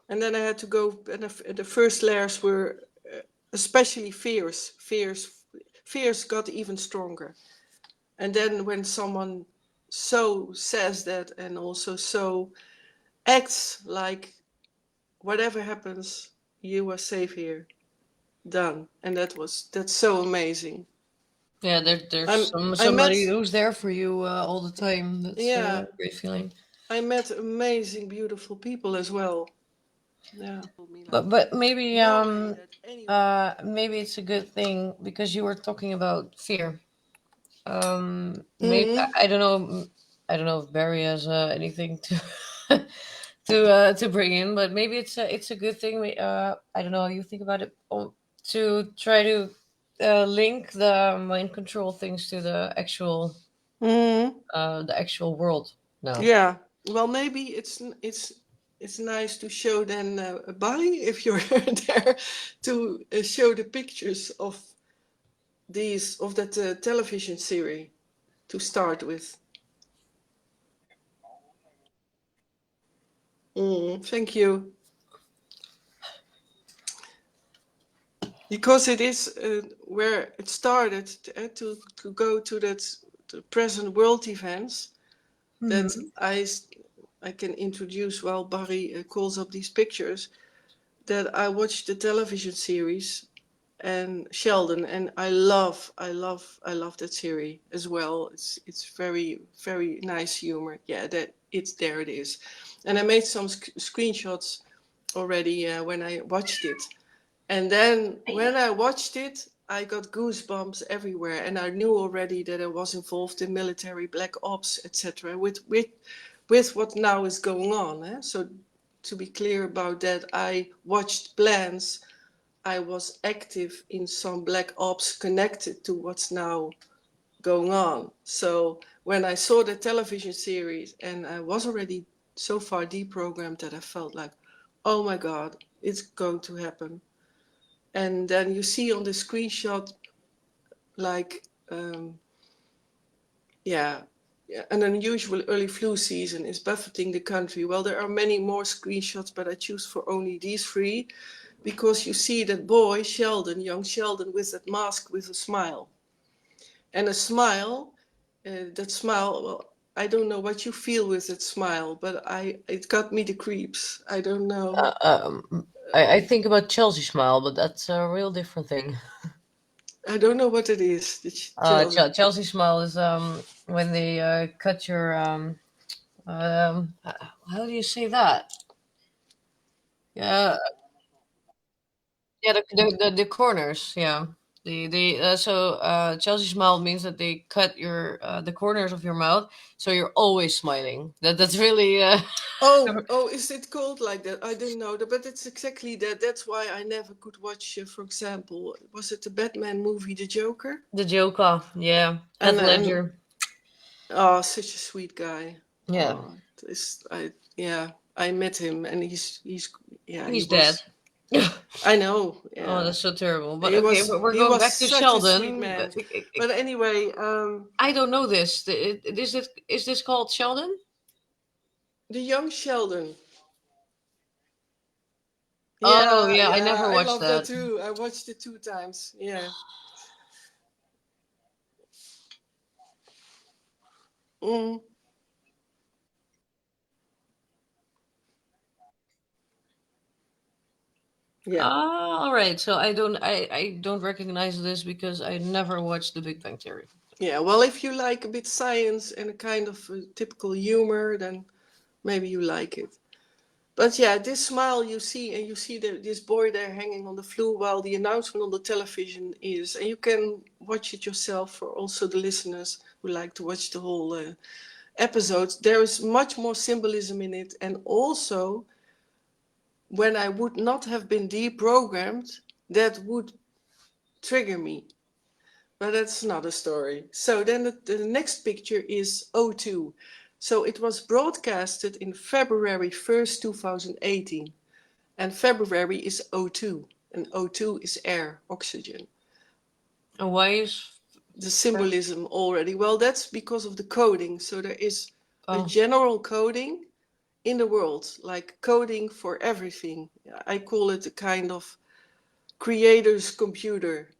and then I had to go, and the first layers were especially fears. Fears got even stronger. And then when someone so says that and also so acts like whatever happens, you are safe here, done, and that's so amazing.
Yeah, there's
I'm I
somebody
met
who's there for you all the time. That's
yeah
a great feeling.
I met amazing beautiful people as well. Yeah.
But maybe
Nobody that anyone.
maybe it's a good thing because you were talking about fear. Maybe
Mm-hmm.
I don't know. I don't know if Barry has anything to to bring in, but maybe it's a good thing. I don't know how you think about it. To try to link the mind control things to
Mm-hmm.
the actual world. No.
Yeah. Well, maybe it's nice to show then Bali if you're there to show the pictures of that television series to start with. Thank you. Because it is where it started to go to that to present world events that
Hmm.
I can introduce while Barry calls up these pictures that I watched the television series and Sheldon, and I love that series as well. It's very very nice humor. Yeah, that it's there it is, and I made some screenshots already when I watched it, and then when I watched it, I got goosebumps everywhere, and I knew already that I was involved in military black ops, etc. With what now is going on. So to be clear about that, I watched plans. I was active in some black ops connected to what's now going on. So when I saw the television series, and I was already so far deprogrammed that I felt like, oh my God, it's going to happen. And then you see on the screenshot, like, yeah, an unusual early flu season is buffeting the country. Well, there are many more screenshots, but I choose for only these three because you see that boy, Sheldon, young Sheldon, with that mask with a smile. And a smile, that smile, well, I don't know what you feel with that smile, but it got me the creeps. I don't know.
I think about Chelsea Smile, but that's a real different thing.
I don't know what it is. The Chelsea.
Chelsea Smile is when they cut your how do you say that? Yeah, yeah, the corners. Yeah, Chelsea Smile means that they cut your the corners of your mouth, so you're always smiling. That's really
Oh, is it called like that? I didn't know that, but it's exactly that. That's why I never could watch, for example, was it the Batman movie, The Joker?
the Joker. Yeah,
And
Heath
and
Ledger.
oh, such a sweet guy.
Yeah,
Oh, this yeah, I met him, and he's yeah, he
he's dead.
was. I know,
Oh,
yeah,
that's so terrible. But okay, but we're
he
going
was
back to
such a sweet
Sheldon.
man. But anyway,
I don't know this. Is this called Sheldon?
the young Sheldon.
Oh
Yeah,
yeah, I
yeah,
never
I
watched
love that
that.
too. I watched it 2 times. Yeah. Mm, yeah.
Ah, all right. So I don't recognize this because I never watched The Big Bang Theory.
Yeah, well, if you like a bit science and a kind of typical humor, then maybe you like it. But yeah, this smile you see, and you see this boy there hanging on the flue while the announcement on the television is, and you can watch it yourself for also the listeners who like to watch the whole episode. There is much more symbolism in it, and also when I would not have been deprogrammed, that would trigger me. but that's another story. So then the next picture is O2. So it was broadcasted in February 1st, 2018. And February is O2. And O2 is air, oxygen.
And why is
The symbolism already. Well, that's because of the coding. So there is a
oh
general coding in the world, like coding for everything. I call it a kind of creator's computer.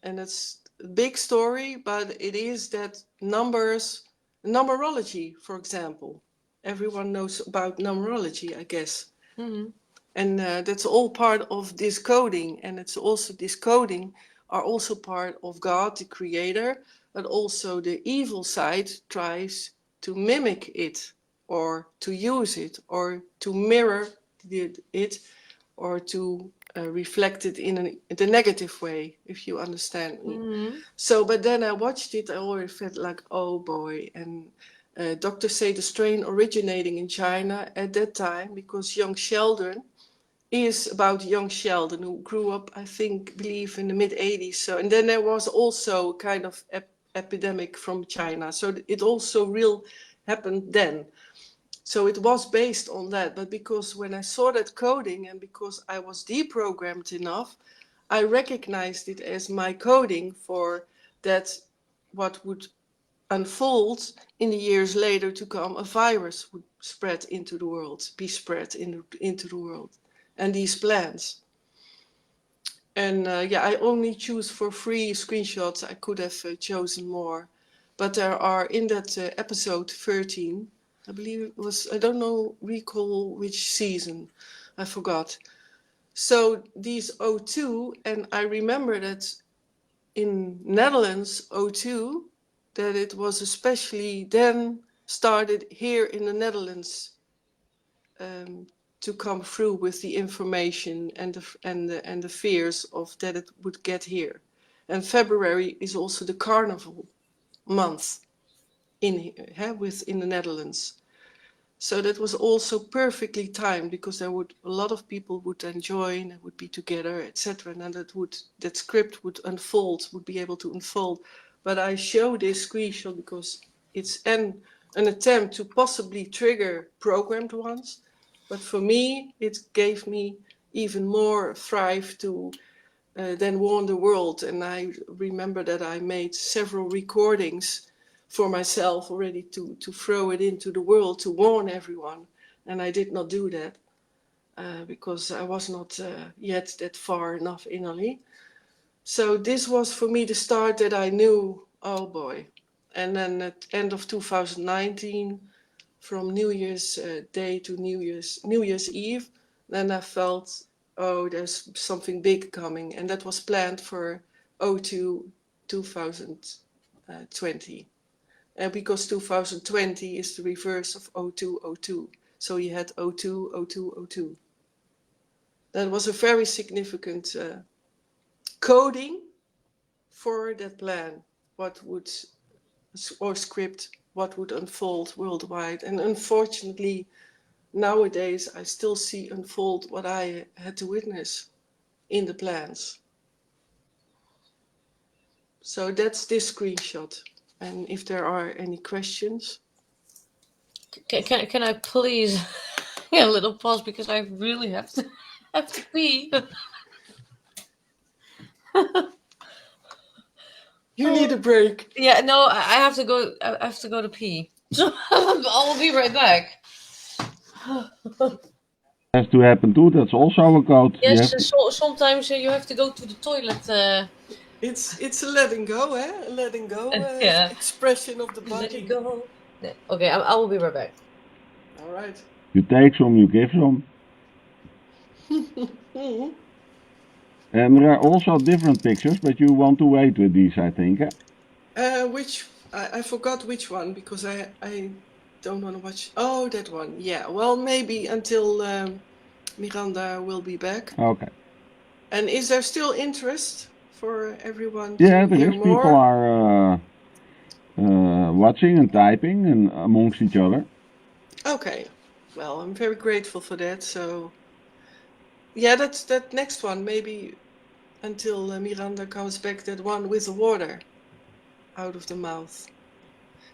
And it's a big story, but it is that numerology, for example. Everyone knows about numerology, I guess.
mhm.
And that's all part of this coding. And it's also this coding are also part of God, the creator, but also the evil side tries to mimic it or to use it or to mirror it or to reflect it in the negative way, if you understand me.
Mhm.
So, but then I watched it, I already felt like, oh boy. And doctors say the strain originating in China at that time because young Sheldon is about young Sheldon who grew up, I believe in the mid 80s. So, and then there was also kind of epidemic from China. So it also real happened then. So it was based on that. But because when I saw that coding and because I was deprogrammed enough, I recognized it as my coding for that what would unfold in the years later to come, a virus would spread into the world, be spread into the world. And these plans. And yeah, I only choose for free screenshots. I could have chosen more. But there are in that episode 13, I believe it was, I don't know, recall which season, I forgot. So these O2, and I remember that in Netherlands O2, that it was especially then started here in the Netherlands to come through with the information and the fears of that it would get here. And February is also the carnival month in the Netherlands. So that was also perfectly timed because a lot of people would then join and would be together, etc. And that script would be able to unfold. But I show this screenshot because it's an attempt to possibly trigger programmed ones. But for me, it gave me even more thrive to then warn the world. And I remember that I made several recordings for myself already to throw it into the world to warn everyone. And I did not do that because I was not yet that far enough innerly. So this was for me the start that I knew, oh boy. And then at end of 2019, from New Year's Day to New Year's Eve, then I felt, oh, there's something big coming. And that was planned for 2020. And because 2020 is the reverse of 0202. So you had 020202. That was a very significant coding for that plan, or script, what would unfold worldwide. And unfortunately, nowadays I still see unfold what I had to witness in the plans. So that's this screenshot. And if there are any questions.
Can I please get a little pause because I really have to have to pee.
You need a break.
Yeah, no, I have to go. I have to go to pee. So I'll be right back.
Has to happen too. That's also a code. You
Yes,
have to,
so sometimes you have to go to the toilet.
It's a letting go, eh? A letting go
Yeah,
expression of the
let it
body.
go. Yeah. Okay, I will be right back.
All right.
you take some, you give some. And there are also different pictures, but you want to wait with these, I think.
Which I forgot which one because I don't want to watch. Oh, that one. Yeah. Well, maybe until Miranda will be back.
Okay.
And is there still interest for everyone
Yeah,
to
there
hear
is. People
more?
are watching and typing and amongst each other.
Okay. Well, I'm very grateful for that. So, yeah, that's that next one. Maybe until Miranda comes back, that one with the water. out of the mouth.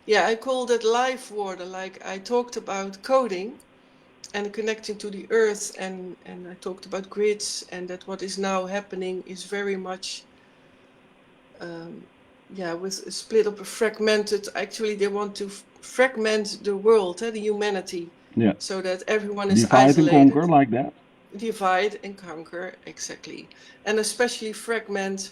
Yeah, I call that life water. Like I talked about coding and connecting to the earth, and I talked about grids, and that what is now happening is very much with a split up, a fragmented. Actually, they want to fragment the world, the humanity,
Yeah.
so that everyone is
Divide and
isolated.
conquer like that.
Divide and conquer, exactly, and especially fragment,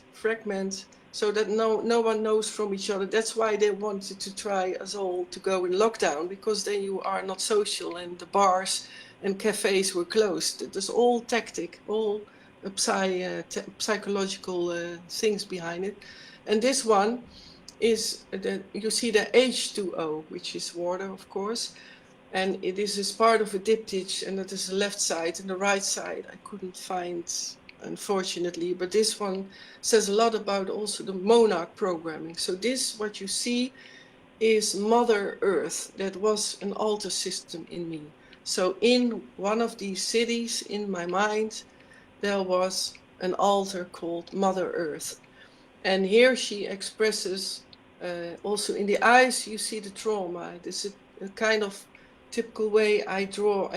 so that no one knows from each other. That's why they wanted to try us all to go in lockdown, because then you are not social, and the bars and cafes were closed. It was all tactic, all psychological things behind it. And this one is that you see the H2O, which is water, of course, and it is as part of a diptych, and that is the left side, and the right side I couldn't find, unfortunately, but this one says a lot about also the monarch programming. So this, what you see, is Mother Earth. That was an altar system in me. So in one of these cities in my mind, there was an altar called Mother Earth. And here she expresses, also in the eyes, you see the trauma. This is a kind of typical way I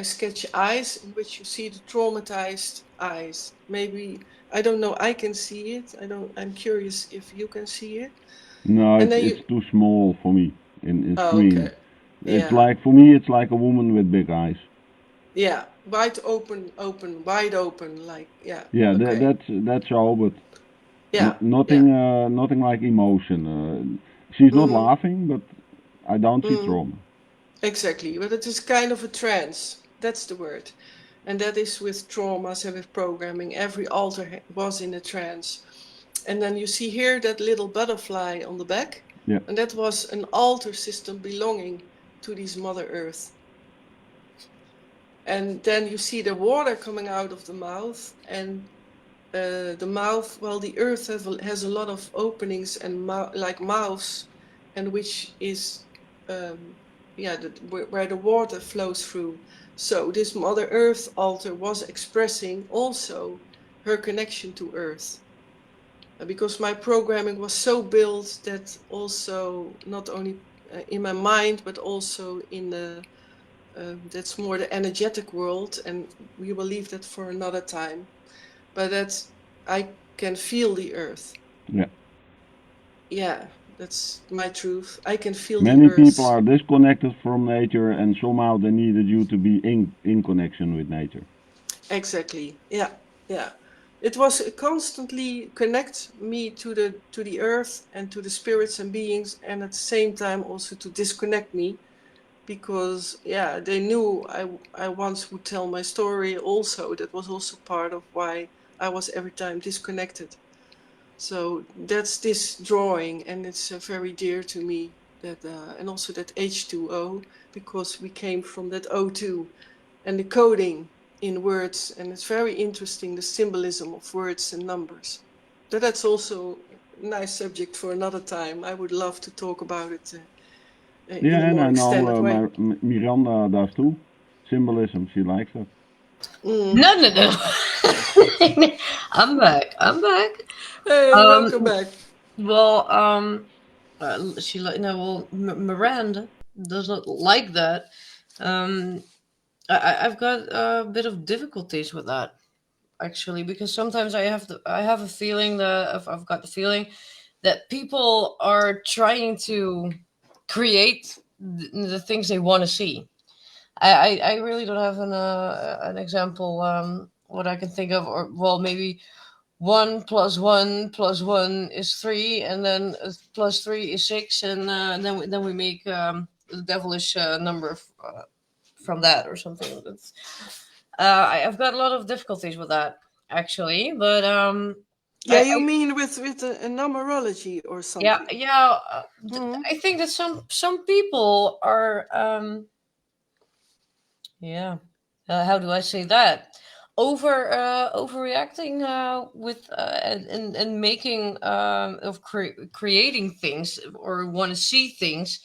sketch eyes in which you see the traumatized eyes. Maybe, I don't know, I can see it. I'm curious if you can see it.
No,
And then
it's too small for me in screen.
okay.
It's
Yeah.
like, for me, it's like a woman with big eyes.
Yeah. Wide open, wide open, like, yeah.
Yeah,
Okay.
that's all, but
Yeah.
nothing, nothing like emotion. She's not
Mm-hmm.
laughing, but I don't see
Mm-hmm.
trauma.
Exactly, but it is kind of a trance. That's the word. And that is with traumas and with programming. Every altar was in a trance. And then you see here that little butterfly on the back.
Yeah.
And that was an altar system belonging to this Mother Earth. And then you see the water coming out of the mouth. And the mouth, well, the earth has a lot of openings and like mouths, and which is where the water flows through. So this Mother Earth altar was expressing also her connection to earth, because my programming was so built that also not only in my mind but also in the that's more the energetic world, and we will leave that for another time. But that's, I can feel the earth.
Yeah.
Yeah, that's my truth. I can feel the
Many people
earth.
are disconnected from nature, and somehow they needed you to be in connection with nature.
Exactly. Yeah, yeah. It was constantly connect me to the earth and to the spirits and beings, and at the same time also to disconnect me, because yeah, they knew I once would tell my story also. That was also part of why I was every time disconnected. So that's this drawing, and it's very dear to me. That and also that H2O, because we came from that O2 and the coding in words, and it's very interesting, the symbolism of words and numbers. But that's also a nice subject for another time. I would love to talk about it in a
Yeah, and
more
I know
extended way.
Miranda does too. Symbolism, she likes that.
Mm.
No, no, no. I'm back. I'm back.
Hey, welcome
Um,
back.
well, she like no. Well, Miranda does not like that. Um, I've got a bit of difficulties with that actually, because sometimes I have a feeling that I've got the feeling that people are trying to create the things they want to see. I really don't have an example what I can think of, or well, maybe one plus one is three, and then plus three is six, and then we make the devilish number from that or something. That's, I've got a lot of difficulties with that actually, but
Yeah, you mean with a numerology or
yeah,
something?
yeah,
Mm.
I think that some people are yeah. How do I say that? Overreacting with and making creating things or want to see things,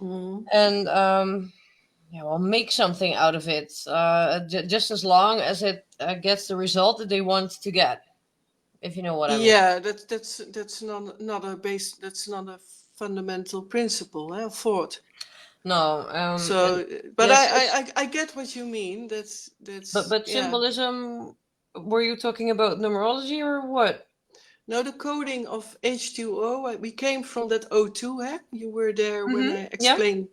Mm.
and yeah, well, make something out of it, just as long as it gets the result that they want to get. if you know what I mean.
Yeah, that's not a base. That's not a fundamental principle, thought.
No,
So, but
yes,
I get what you mean. That's
but
yeah.
symbolism. Were you talking about numerology or what?
Now the coding of H2O, we came from that O2, eh? You were there when I
Yeah.
explained.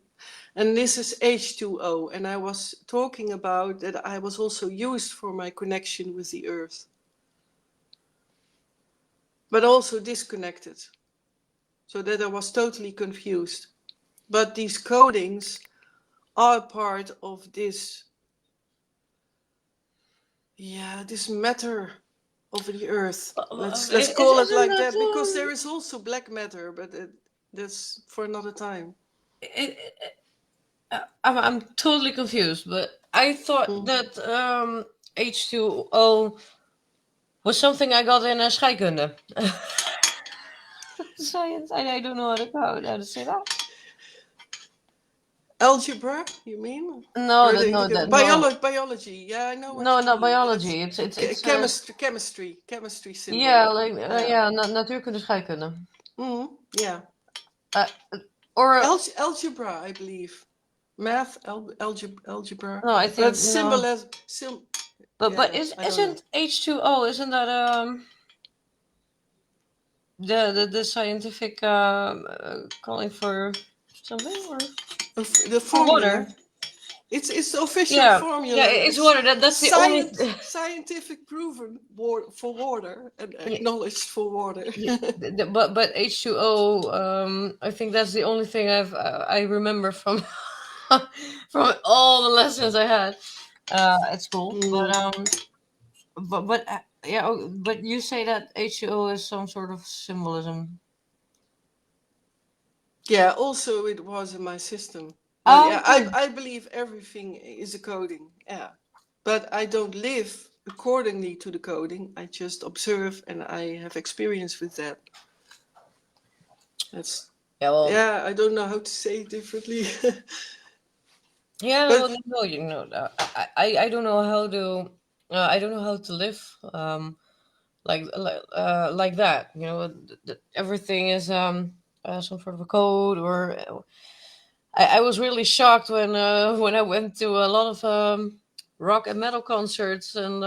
And this is H2O. And I was talking about that I was also used for my connection with the earth, but also disconnected. So that I was totally confused. But these codings are part of this, this matter of the earth. Let's call it
Isn't
like
that
that, because there is also black matter, but that's for another time.
it, I'm totally confused, but I thought that H2O was something I got in scheikunde. Science. I don't know how to say that.
Algebra, you mean?
No,
Or
that no,
the
that no,
biology. Yeah, I know what
no,
you
not
mean.
biology. It's
Chemistry
yeah,
symbol.
like natuurkunde, scheikunde.
Yeah.
Uh, or
Algebra, I believe. Math, algebra.
no, I
But
think no.
symbolism,
But
I don't know.
isn't H2O? Isn't that the scientific calling for something or
The
for
formula.
water?
It's the official
Yeah,
formula.
it's water. That's the only.
Scientific proven for water and
Yeah,
acknowledged for water.
yeah, but H2O. I think that's the only thing I remember from from all the lessons I had at school. But yeah, but you say that H2O is some sort of symbolism.
Yeah, also it was in my system. But
Oh,
yeah,
okay.
I believe everything is a coding. Yeah. But I don't live accordingly to the coding. I just observe and I have experience with that. That's
Yeah, well,
I don't know how to say it differently.
yeah,
But
well, no, I don't know how to, I don't know how to live, like that. Everything is some sort of a code, or I was really shocked when I went to a lot of rock and metal concerts, and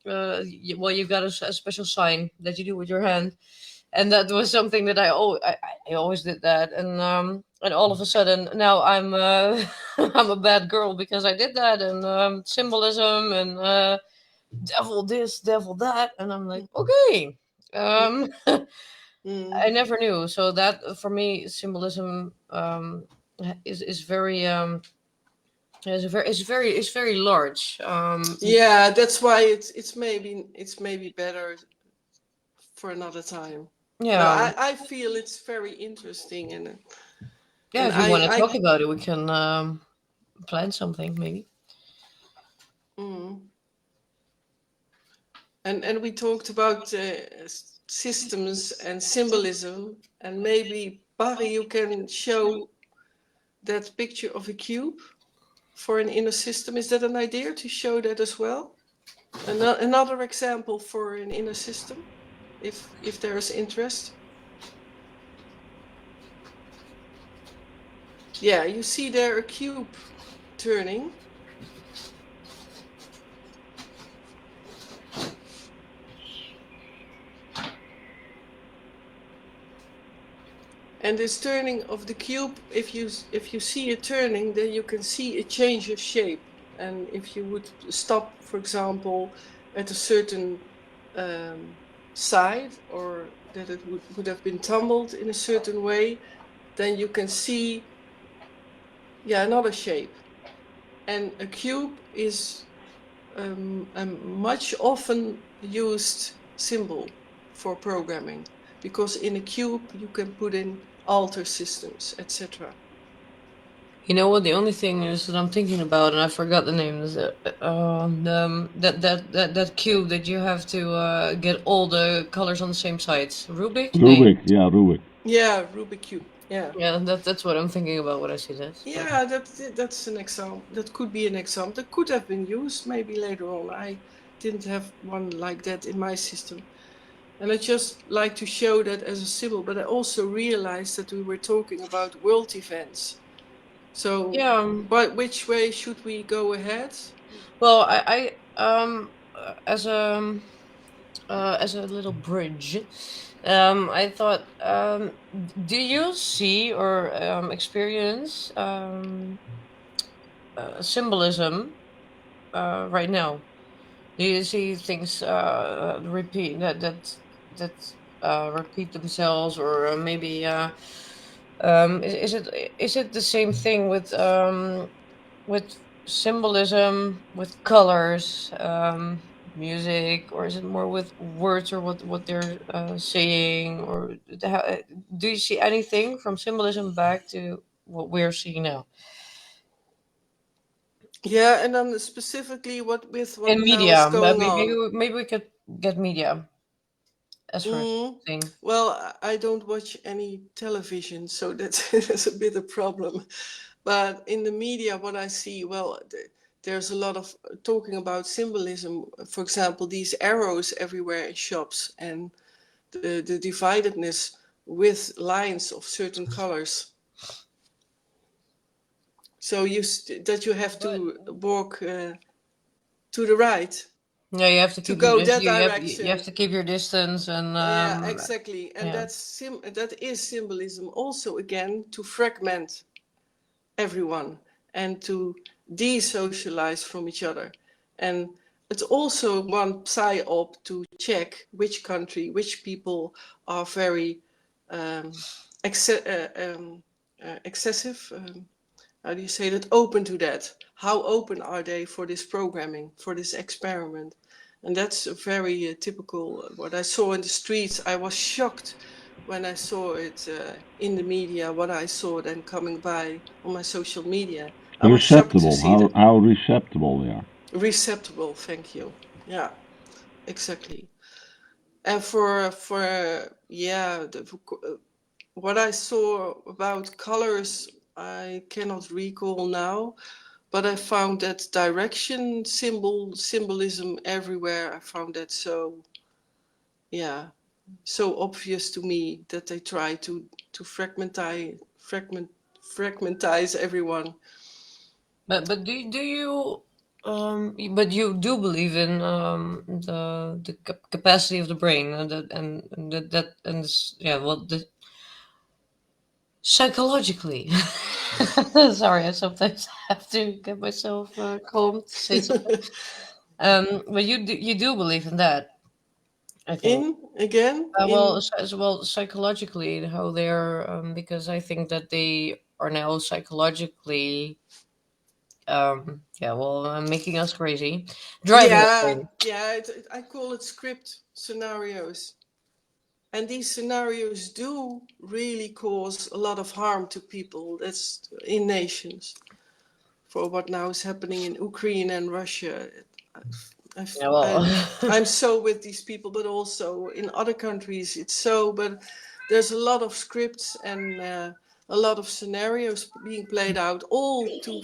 well, you've got a special sign that you do with your hand, and that was something that I always did that, and all of a sudden now I'm I'm a bad girl because I did that, and symbolism, and devil this, devil that, and I'm like, okay. I never knew. So that for me, symbolism is very is very large.
yeah, that's why it's maybe better for another time. But
Yeah,
I feel it's very interesting
yeah.
and
If you want to
I
talk about it, we can plan something maybe.
mm, and we talked about systems and symbolism, and maybe Barry, you can show that picture of a cube for an inner system. Is that an idea to show that as well? Another example for an inner system, if there is interest. Yeah, you see there a cube turning. And this turning of the cube, if you see it turning, then you can see a change of shape. And if you would stop, for example, at a certain side, or that it would have been tumbled in a certain way, then you can see another shape. And a cube is a much often used symbol for programming, because in a cube you can put in alter systems, etc.
You know what? The only thing is that I'm thinking about, and I forgot the name. Is that cube that you have to get all the colors on the same sides? Rubik? Nee.
Rubik, yeah, Rubik.
Yeah, Rubik cube. Yeah.
Yeah, that's what I'm thinking about when I see this. But
Yeah, that's an example. That could be an example. That could have been used maybe later on. I didn't have one like that in my system. And I just like to show that as a symbol, but I also realized that we were talking about world events. So,
Yeah.
which way should we go ahead?
Well, as a little bridge, I thought, do you see or experience symbolism right now? Do you see things repeat that repeat themselves, or maybe is it the same thing with symbolism, with colors, music, or is it more with words, or what they're saying, or do you see anything from symbolism back to what we're seeing now
Yeah, and then specifically what
in
now is
media?
going on.
Maybe we could get media as first
Mm.
thing.
Well, I don't watch any television, so that's, that's a bit a problem. But in the media, what I see, well, there's a lot of talking about symbolism. For example, these arrows everywhere in shops and the dividedness with lines of certain colors. So that you have
But
to walk to the right
yeah, you have to
to
keep your
go that
you have
direction.
to keep your distance, and
Yeah, exactly. And
yeah.
that is symbolism also again to fragment everyone and to de-socialize from each other. And it's also one psyop to check which country, which people are very um, exce- excessive. How do you say that? Open to that. How open are they for this programming, for this experiment? And that's a very typical. What I saw in the streets, I was shocked when I saw it in the media. What I saw then coming by on my social media, I was shocked to
Receptible,
see that.
how receptible they are.
Receptible, thank you. Yeah, exactly. And what I saw about colors, I cannot recall now. But I found that direction symbolism everywhere. I found that so, yeah, so obvious to me that they try to fragmentize everyone.
But do you but you do believe in the capacity of the brain, and that and yeah, well, the psychologically. Sorry, I sometimes have to get myself calm to say something. But you do believe in that, I think.
In again
Well,
in
as well psychologically, how they're because I think that they are now psychologically yeah, well, making us crazy, driving us
yeah
crazy.
yeah I call it script scenarios. And these scenarios do really cause a lot of harm to people. That's in nations. For what now is happening in Ukraine and Russia. I've,
Yeah,
I,
well,
I'm so with these people, but also in other countries, it's so. But there's a lot of scripts and a lot of scenarios being played out, all to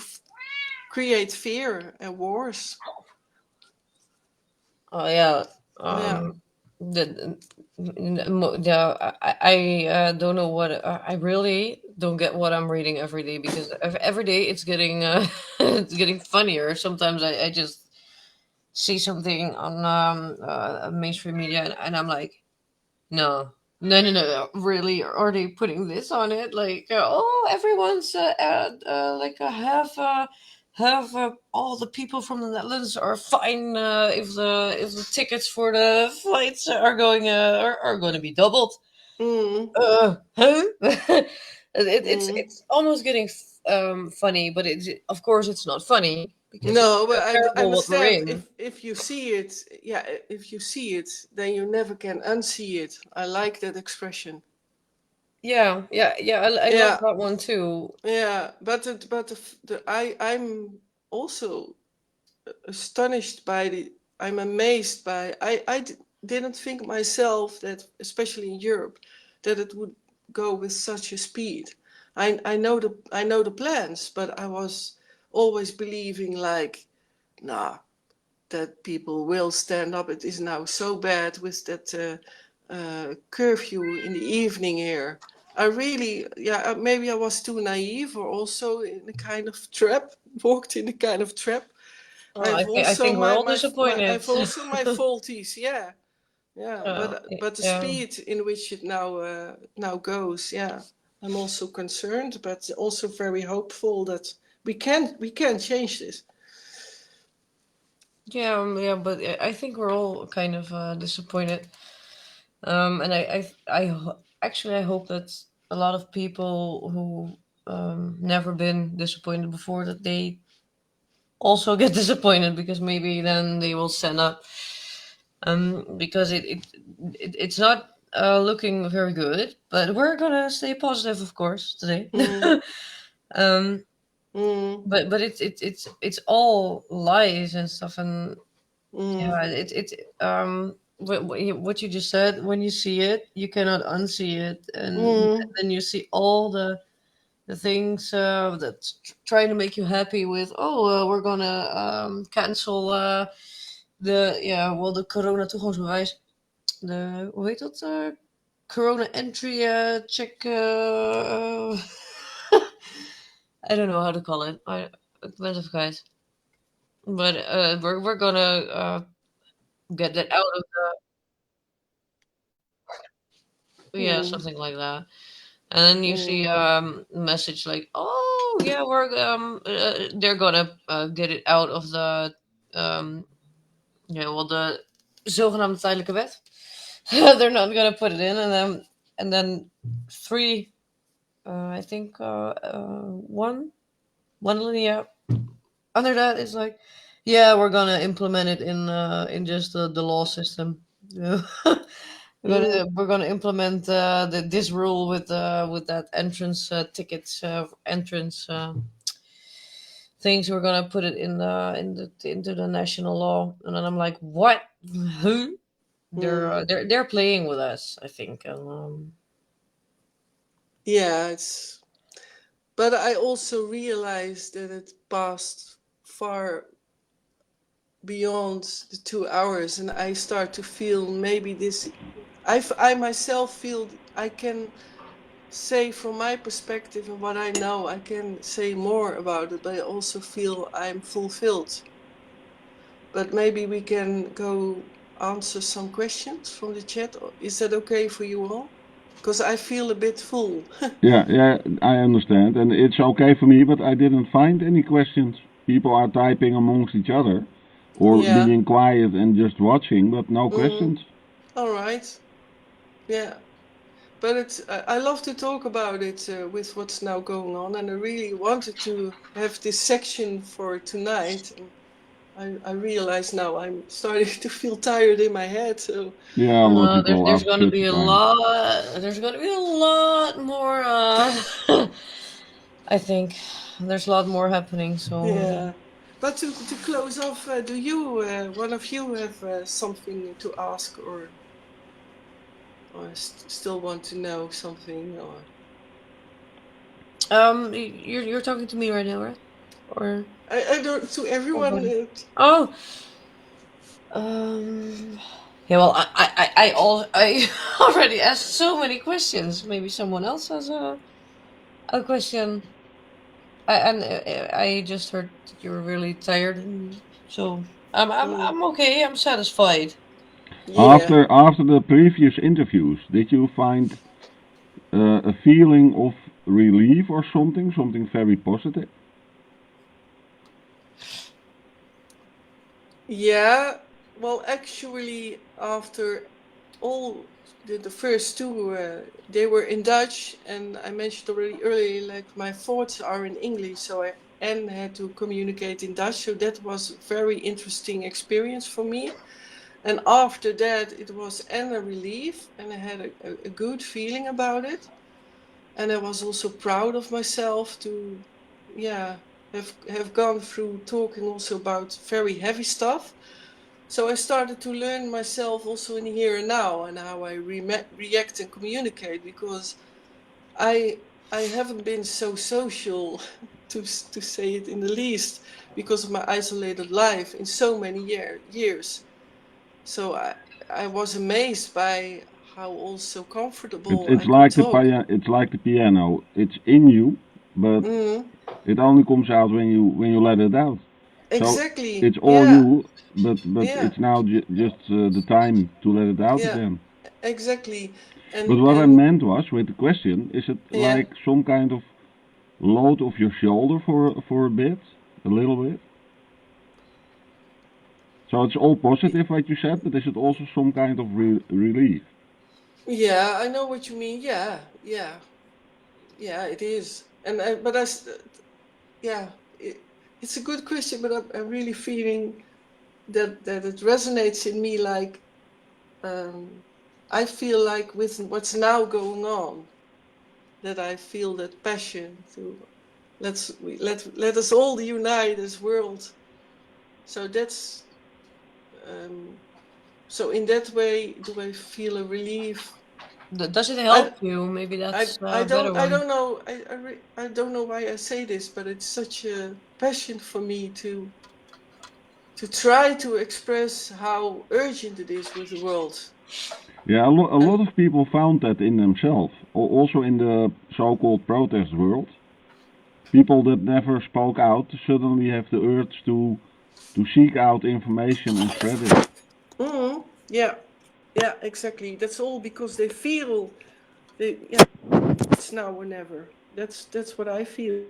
create fear and wars.
oh yeah,
Yeah.
yeah. I don't know what I really don't get what I'm reading every day, because every day it's getting it's getting funnier. Sometimes I just see something on mainstream media, and I'm like, no, no, really? Are they putting this on it? Like, oh, everyone's like have all the people from the Netherlands are fine if the tickets for the flights are going to be doubled.
Mm,
Huh?
mm.
It's almost getting funny, but it's of course it's not funny because it's
No, but I
terrible what we're
understand
in.
if you see it, yeah, if you see it, then you never can unsee it. I like that expression.
Yeah. I love
Yeah,
that one too.
yeah, I'm also astonished by I'm amazed by didn't think myself that especially in Europe that it would go with such a speed. I know the plans, but I was always believing like, nah, that people will stand up. It is now so bad with that curfew in the evening here. I really, maybe I was too naive, or also in a kind of trap, walked in a kind of trap.
Oh, I think we're all disappointed.
I've also my faulties, yeah, but the
Yeah.
speed in which it now goes, yeah, I'm also concerned, but also very hopeful that we can change this.
Yeah, but I think we're all kind of disappointed. And actually I hope that a lot of people who never been disappointed before, that they also get disappointed, because maybe then they will stand up. Because it's not looking very good, but we're gonna stay positive, of course, today.
Mm,
um,
mm,
but it's all lies and stuff, and
mm,
yeah, what you just said, when you see it, you cannot unsee it, and
mm,
then you see all the things that's trying to make you happy with, we're gonna cancel de corona toegangsbewijs, hoe heet dat, corona entry check, I don't know how to call it, ik ben het even kwijt, but we're gonna get that out of yeah,
mm,
something like that. And then you see
mm,
a message like, "Oh, yeah, they're gonna get it out of the de zogenaamde tijdelijke wet." They're not gonna put it in, and then three, I think one linear under that is like, "Yeah, we're gonna implement it in just the law system." Yeah.
mm,
We're gonna implement this rule with that entrance tickets entrance things. We're gonna put it into the national law, and then I'm like, what? Who?
mm.
They're playing with us, I think, and
Yeah, but I also realized that it passed far beyond the 2 hours, and I start to feel maybe this. I myself feel I can say from my perspective and what I know, I can say more about it, but I also feel I'm fulfilled. But maybe we can go answer some questions from the chat. Is that okay for you all? Because I feel a bit full.
Yeah, I understand, and it's okay for me, but I didn't find any questions. People are typing amongst each other, or
Yeah.
being quiet and just watching, but no
Mm,
questions.
all right. Yeah. But I love to talk about it with what's now going on, and I really wanted to have this section for tonight. And I realize now I'm starting to feel tired in my head. So
Yeah, logical
there's
after
gonna
such
be
a
a
time.
lot. There's gonna be a lot more. I think there's a lot more happening. So
yeah. But to close off, do you one of you have something to ask, or still want to know something, or
you're talking to me right now, right? Or
I don't to everyone.
everybody? Oh, um, yeah. Well, I already asked so many questions. Maybe someone else has a question. I just heard that you were really tired, and so
Mm,
I'm okay. I'm satisfied.
yeah.
After the previous interviews, did you find a feeling of relief or something very positive?
Yeah, well, actually, after all the first two, they were in Dutch, and I mentioned already earlier, like my thoughts are in English, so I and had to communicate in Dutch, so that was a very interesting experience for me. And after that, it was and a relief, and I had a good feeling about it, and I was also proud of myself to, yeah, have gone through talking also about very heavy stuff. So I started to learn myself also in here and now, and how I react and communicate, because I I haven't been so social to say it in the least, because of my isolated life in so many years. So I was amazed by how also comfortable
It's
I
like
could
the
talk.
it's like the piano. It's in you, but
Mm,
it only comes out when you let it out. So
exactly.
it's all
Yeah.
you, but
Yeah.
it's now just the time to let it out
Yeah.
again.
Exactly.
But what I
And
meant was with the question, is it
yeah.
like some kind of load off your shoulder for a bit, a little bit? So it's all positive, like you said, but is it also some kind of relief?
Yeah, I know what you mean. Yeah. Yeah. Yeah, it is. And but yeah, it's a good question, but I'm really feeling that it resonates in me like I feel like with what's now going on, that I feel that passion to let us all unite as world. So that's so in that way, do I feel a relief?
Does it
I
help you? Maybe
I
that's
I
a better
don't I
one.
don't know I don't know why I say this, but it's such a passion for me to try to express how urgent it is with the world.
Yeah, a
And
lot of people found that in themselves, also in the so-called protest world. People that never spoke out suddenly have the urge to seek out information and spread it.
yeah, yeah, exactly. That's all because they feel yeah, it's now or never. That's what I feel.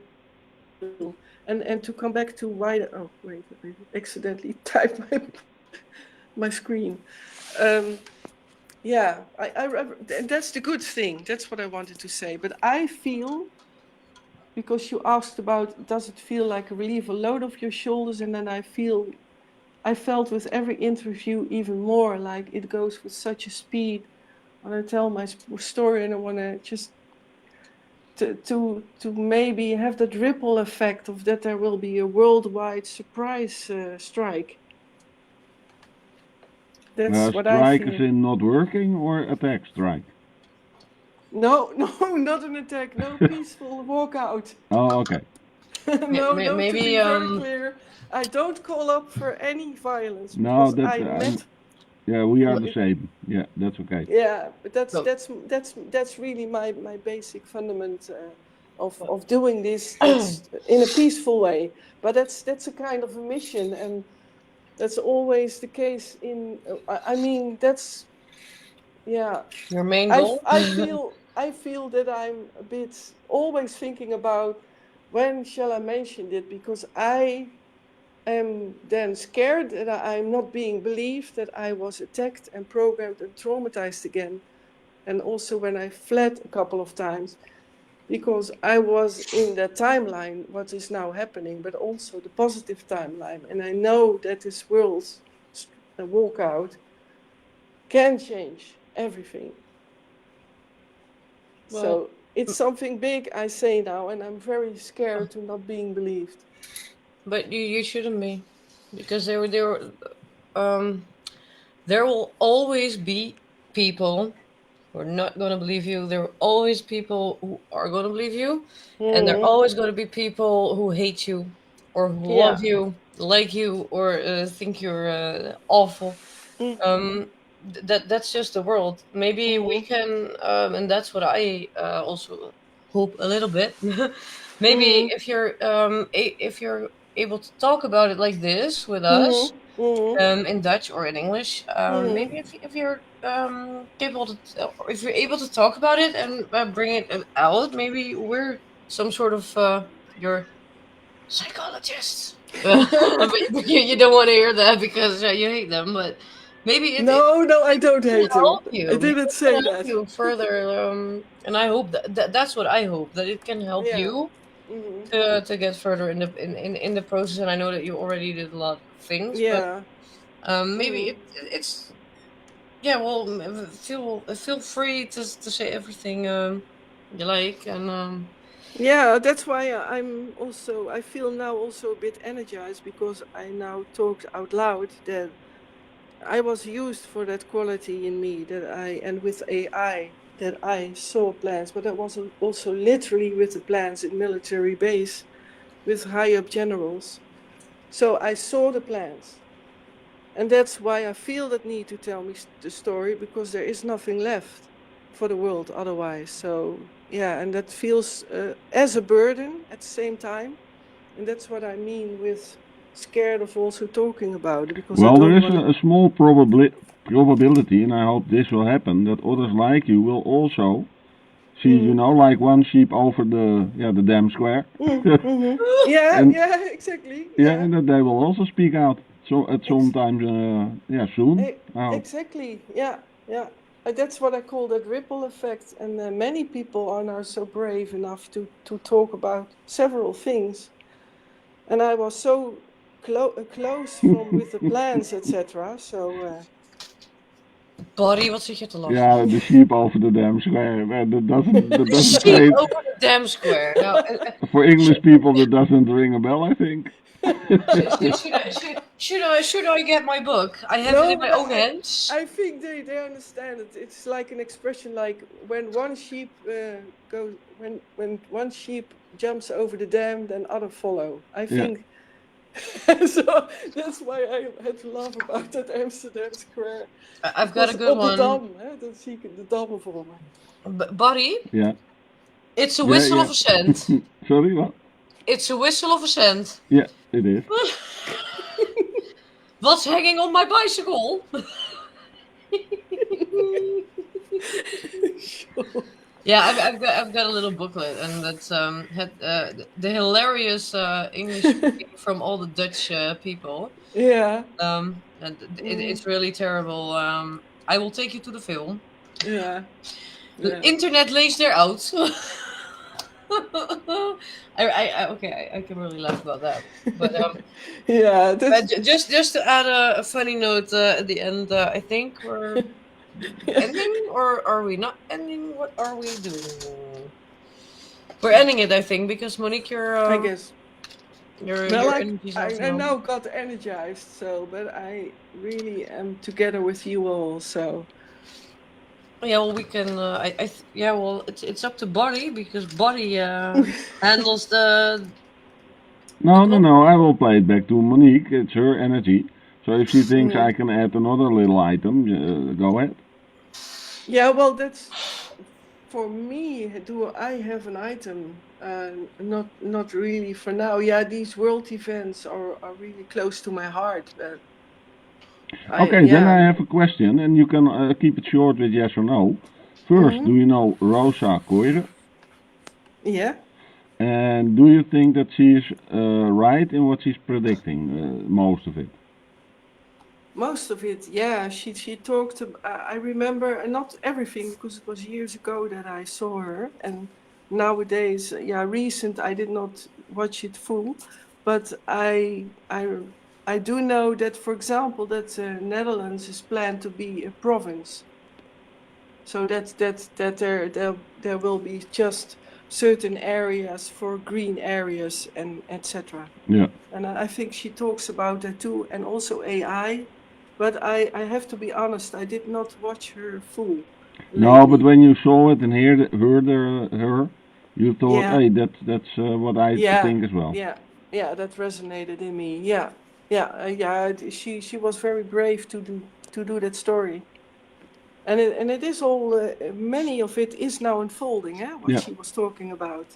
And to come back to why oh wait, I accidentally typed my screen. Um, yeah, and that's the good thing. That's what I wanted to say. But I feel because you asked about does it feel like a relief, a load off your shoulders, and then I felt with every interview even more like it goes with such a speed when I tell my story, and I want to just to maybe have that ripple effect of that there will be a worldwide surprise strike. That's what I
Strike is
feel.
in not working or attack strike?
No, no, not an attack. No peaceful walkout.
Oh, okay.
No, no. To be
Maybe
very clear, I don't call up for any violence
No,
because
that
I met.
yeah, we are the same. Yeah, that's okay.
Yeah, but that's
no.
that's that's really my basic fundament of doing this. That's in a peaceful way. But that's a kind of a mission, and that's always the case. I mean, that's yeah.
Your main goal.
I feel that I'm a bit always thinking about when shall I mention it because I am then scared that I'm not being believed, that I was attacked and programmed and traumatized again. And also when I fled a couple of times because I was in the timeline, what is now happening, but also the positive timeline. And I know that this world's walkout can change everything.
Well,
So it's something big I say now, and I'm very scared to not being believed.
but you shouldn't be, because um there will always be people who are not going to believe you. There are always people who are going to believe you, and there are
Hmm.
always going to be people who hate you or who love
Yeah.
you, like you, or think you're awful. That's just the world. Maybe we
Mm-hmm.
can, and that's what I also hope a little bit. Maybe
Mm-hmm.
if you're able to talk about it like this with us,
Mm-hmm. Mm-hmm.
in Dutch or in English.
Mm-hmm.
Maybe if you're capable to, or if you're able to talk about it and bring it out, maybe we're some sort of your psychologist. But you don't want to hear that because you hate them. But maybe it
No, no, I don't
can
hate him.
help
I
you. Maybe
didn't
it can
say
help
that.
you further. And I hope that's what I hope, that it can help
Yeah.
you
Mm-hmm.
to get further in the process. And I know that you already did a lot of things, but
Yeah.
maybe
Mm-hmm.
it's yeah. Well, feel free to say everything you like, and
Yeah, that's why I feel now also a bit energized because I now talked out loud that I was used for that quality in me and with AI, that I saw plans, but that was also literally with the plans in military base with high up generals. So I saw the plans And that's why I feel that need to tell me the story, because there is nothing left for the world otherwise. So yeah, and that feels as a burden at the same time. And that's what I mean with scared of also talking about it, because I
Well, there
don't
is
want to.
a small probability, and I hope this will happen, that others like you will also see, you know, like one sheep over the dam square,
Yeah,
and
yeah, exactly.
yeah,
Yeah.
and that they will also speak out. So at some time, soon. I hope.
Exactly. Yeah, yeah. That's what I call that ripple effect. And many people are now so brave enough to talk about several things. And I was so close from with the plans, etc. So
Buddy, wat zit je te lachen?
Yeah, the sheep over the dam square. That doesn't
Sheep
say
over the damn square. Nou,
for English people. That doesn't ring a bell, I think.
should I get my book? I have it
no,
in my
but
own hands.
I think they understand it. It's like an expression, like when one sheep goes when one sheep jumps over the dam, then other follow. I
Yeah.
think. So that's why I had to laugh about that Amsterdam Square.
I've got a
Because
good
op de
one.
dam, hè, dan zie ik de dammen voor me.
Buddy,
Yeah.
it's a
Yeah.
whistle
Yeah.
of a cent.
Sorry, what?
It's a whistle of a cent.
Yeah, it is.
What's hanging on my bicycle? Yeah, I've got a little booklet, and that's had the hilarious English speaking from all the Dutch people.
Yeah,
And it's really terrible. I will take you to the film.
yeah.
The
Yeah.
internet lays there out. I can really laugh about that. But
Yeah, that's
just to add a funny note at the end, I think we're ending, or are we not ending? What are we doing? We're ending it, I think, because Monique,
I guess.
your
Well,
energy's off
I
now.
now got energized, so but I really am together with you all. So
Yeah, well, we can. Yeah, well, it's up to Buddy, because Buddy handles the.
No. I will play it back to Monique. It's her energy. So if she thinks I can add another little item, go ahead.
yeah, well, that's for me. Do I have an item? Not really for now. Yeah, these world events are really close to my heart. But
Okay, then I have a question, and you can keep it short with yes or no. First, do you know Rosa Koire?
Yeah.
And do you think that she is right in what she's predicting, most of it?
Most of it, yeah. She talked. I remember not everything, because it was years ago that I saw her, and nowadays, yeah, recent. I did not watch it full, but I do know that, for example, that Netherlands is planned to be a province. So that there will be just certain areas for green areas and etc.
Yeah.
And I think she talks about that too, and also AI. But I have to be honest, I did not watch her full.
No, but when you saw it and heard her, you thought,
Yeah.
hey, that's what I think as well.
Yeah, that resonated in me. Yeah. She was very brave to do that story. And it is all, many of it is now unfolding, what she was talking about.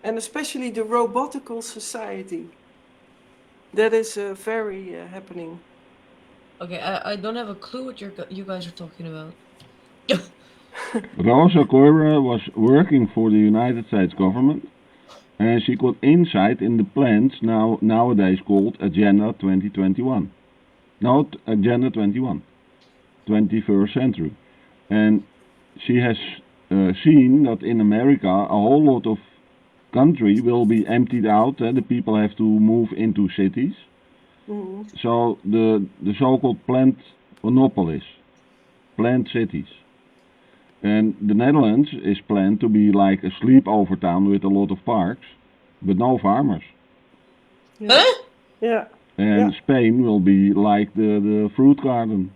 And especially the robotical society. That is very happening.
Okay, I don't have a clue what you guys are talking about.
Rosa Koire was working for the United States government, and she got insight in the plans nowadays called Agenda 2021. No, Agenda 21, 21st century. And she has seen that in America a whole lot of country will be emptied out, and the people have to move into cities. So the so-called planned monopolies, planned cities. And the Netherlands is planned to be like a sleepover town with a lot of parks, but no farmers.
Huh?
Yeah.
And Spain will be like the fruit garden.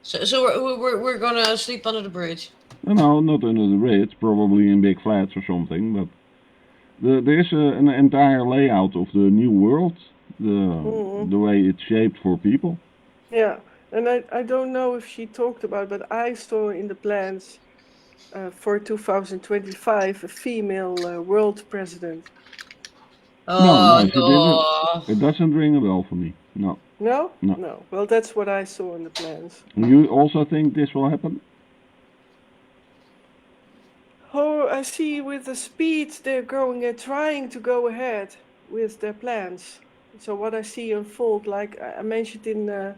So we're gonna sleep under the bridge.
No, not under the bridge, probably in big flats or something, but there is an entire layout of the new world, the way it's shaped for people.
Yeah, and I don't know if she talked about, but I saw in the plans for 2025 a female world president.
No,
Oh
no, she didn't.
no.
It doesn't ring a bell for me. No,
No?
no.
No. Well, that's what I saw in the plans.
You also think this will happen?
Oh, I see with the speed they're going and trying to go ahead with their plans. So what I see unfold, like I mentioned in the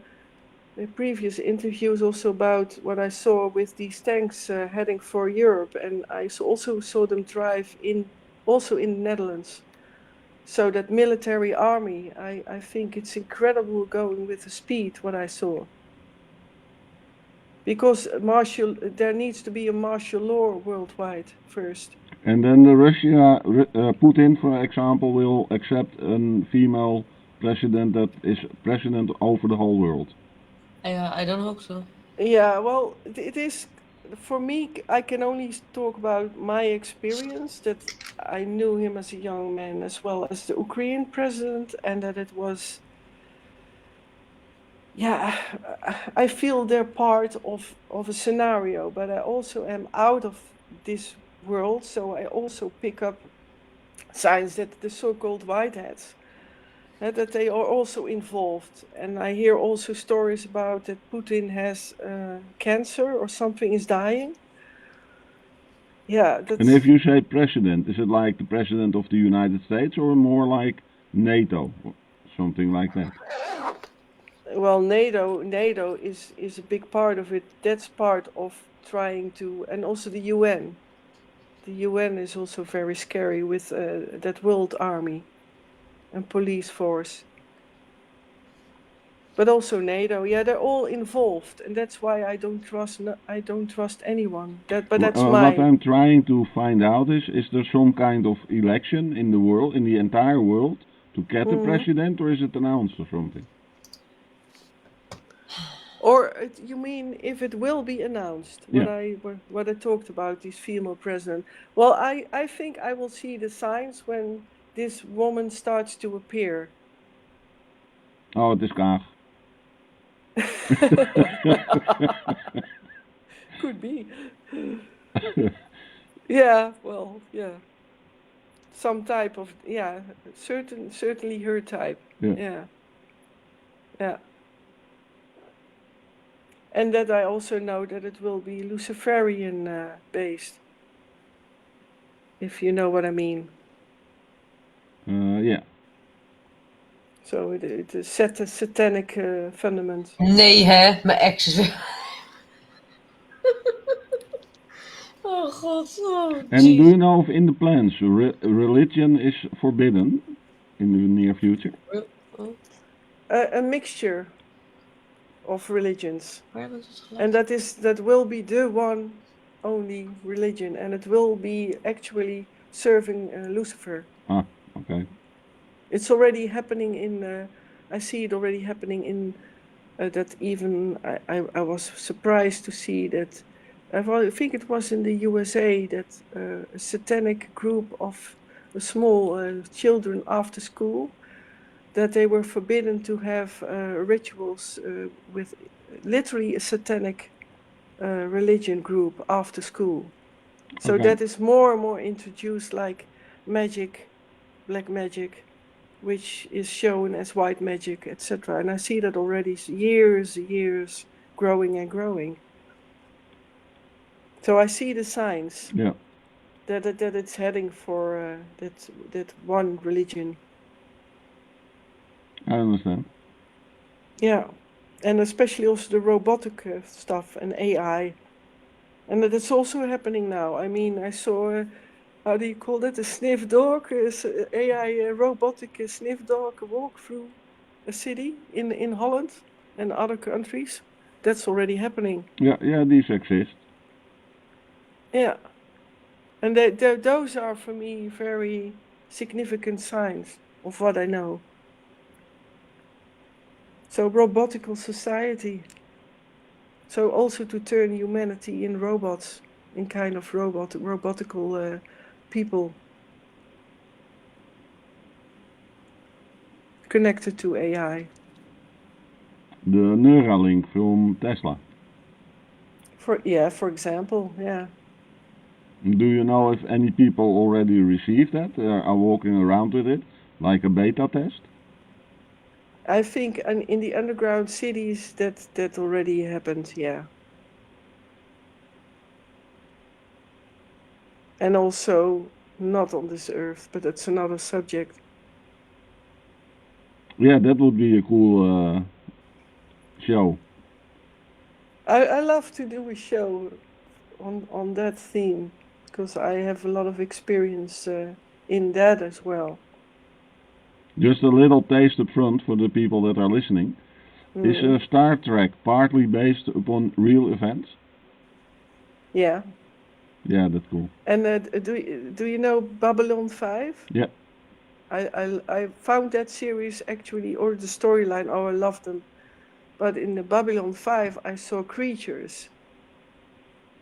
previous interviews also about what I saw with these tanks heading for Europe, and also saw them drive in also in the Netherlands. So that military army, I think it's incredible going with the speed what I saw. Because there needs to be a martial law worldwide first.
And then the Russia, Putin, for example, will accept a female president that is president over the whole world.
I don't hope so.
Yeah, well, it is for me. I can only talk about my experience that I knew him as a young man as well as the Ukrainian president, and that it was, yeah, I feel they're part of a scenario, but I also am out of this world, so I also pick up signs that the so-called whiteheads that they are also involved. And I hear also stories about that Putin has cancer or something is dying. Yeah,
And if
that's
you say president, is it like the president of the United States or more like NATO or something like that?
well, NATO is a big part of it. That's part of trying to, and also the UN. The UN is also very scary with that world army and police force. But also NATO, yeah, they're all involved, and that's why I don't trust anyone. But that's
What
my
I'm trying to find out is there some kind of election in the world, in the entire world, to get a
Mhm.
president, or is it announced or something?
Or you mean if it will be announced?
Yeah.
What I talked about this female president. Well, I think I will see the signs when this woman starts to appear.
Oh, het is Kaag.
Could be. Yeah, well, yeah. Some type of, yeah, certainly her type.
Yeah.
Yeah. Yeah. And that I also know that it will be Luciferian based, if you know what I mean.
Yeah.
So it is satanic fundament.
Nee hè, mijn ex is weer. Oh god, oh
And do you
jeez.
know if in the plans religion is forbidden in the near future?
A mixture of religions,
Waar hebben we het
and
geluid?
that will be the one only religion, and it will be actually serving Lucifer.
Ah, okay.
It's already happening in. I see it already happening in. That even I was surprised to see that. I think it was in the USA that a satanic group of small children after school that they were forbidden to have rituals with literally a satanic religion group after school. So
Okay.
that is more and more introduced like magic, black magic, which is shown as white magic, etc. And I see that already years growing and growing. So I see the signs
Yeah.
that it's heading for that one religion.
I understand.
Yeah, and especially also the robotic stuff and AI, and that it's also happening now. I mean, I saw how do you call that? A sniff dog, AI robotic sniff dog walk through a city in Holland and other countries. That's already happening.
Yeah, yeah, these exist.
Yeah, and those are for me very significant signs of what I know. So robotical society. So also to turn humanity in robots, in kind of robotical people connected to AI.
the Neuralink from Tesla.
For example, yeah.
Do you know if any people already received that, are walking around with it, like a beta test?
I think in the underground cities that already happened, yeah. And also not on this earth, but that's another subject.
Yeah, that would be a cool show.
I love to do a show on that theme because I have a lot of experience in that as well.
Just a little taste up front for the people that are listening. Is Star Trek partly based upon real events?
Yeah.
Yeah, that's cool.
And do you know Babylon 5?
Yeah.
I found that series actually, or the storyline, oh, I loved them. But in the Babylon 5, I saw creatures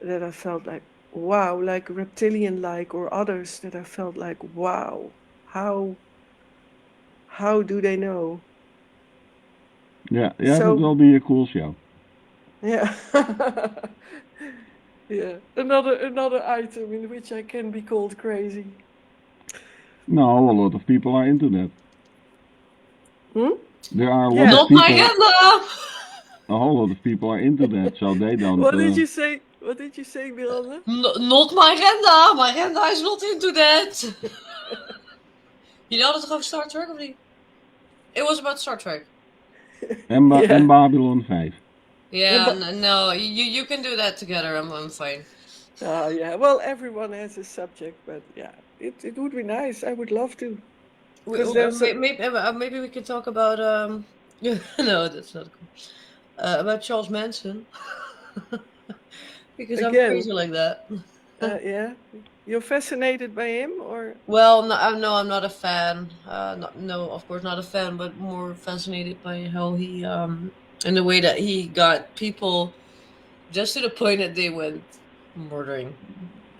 that I felt like, wow, like reptilian-like, or others that I felt like, wow, how do they know?
Yeah,
So,
that will be a cool show.
yeah. Yeah, another item in which I can be called crazy.
No, a lot of people are into that. There are a lot
Not
of people.
my agenda.
A whole lot of people are into that, so they don't.
What did you say? What did you say, Miranda?
Not my agenda. My agenda is not into that. You know dat over Star Trek of niet? It was about Star Trek.
En Babylon 5.
Yeah, no, you can do that together. I'm fine.
Oh yeah, well, everyone has a subject, but yeah, it would be nice. I would love to.
Maybe we could talk about no, that's not cool. About Charles Manson. Because I'm crazy like that.
Yeah, you're fascinated by him, or?
Well, no, I'm not a fan. No, of course not a fan, but more fascinated by how he, in the way that he got people just to the point that they went murdering,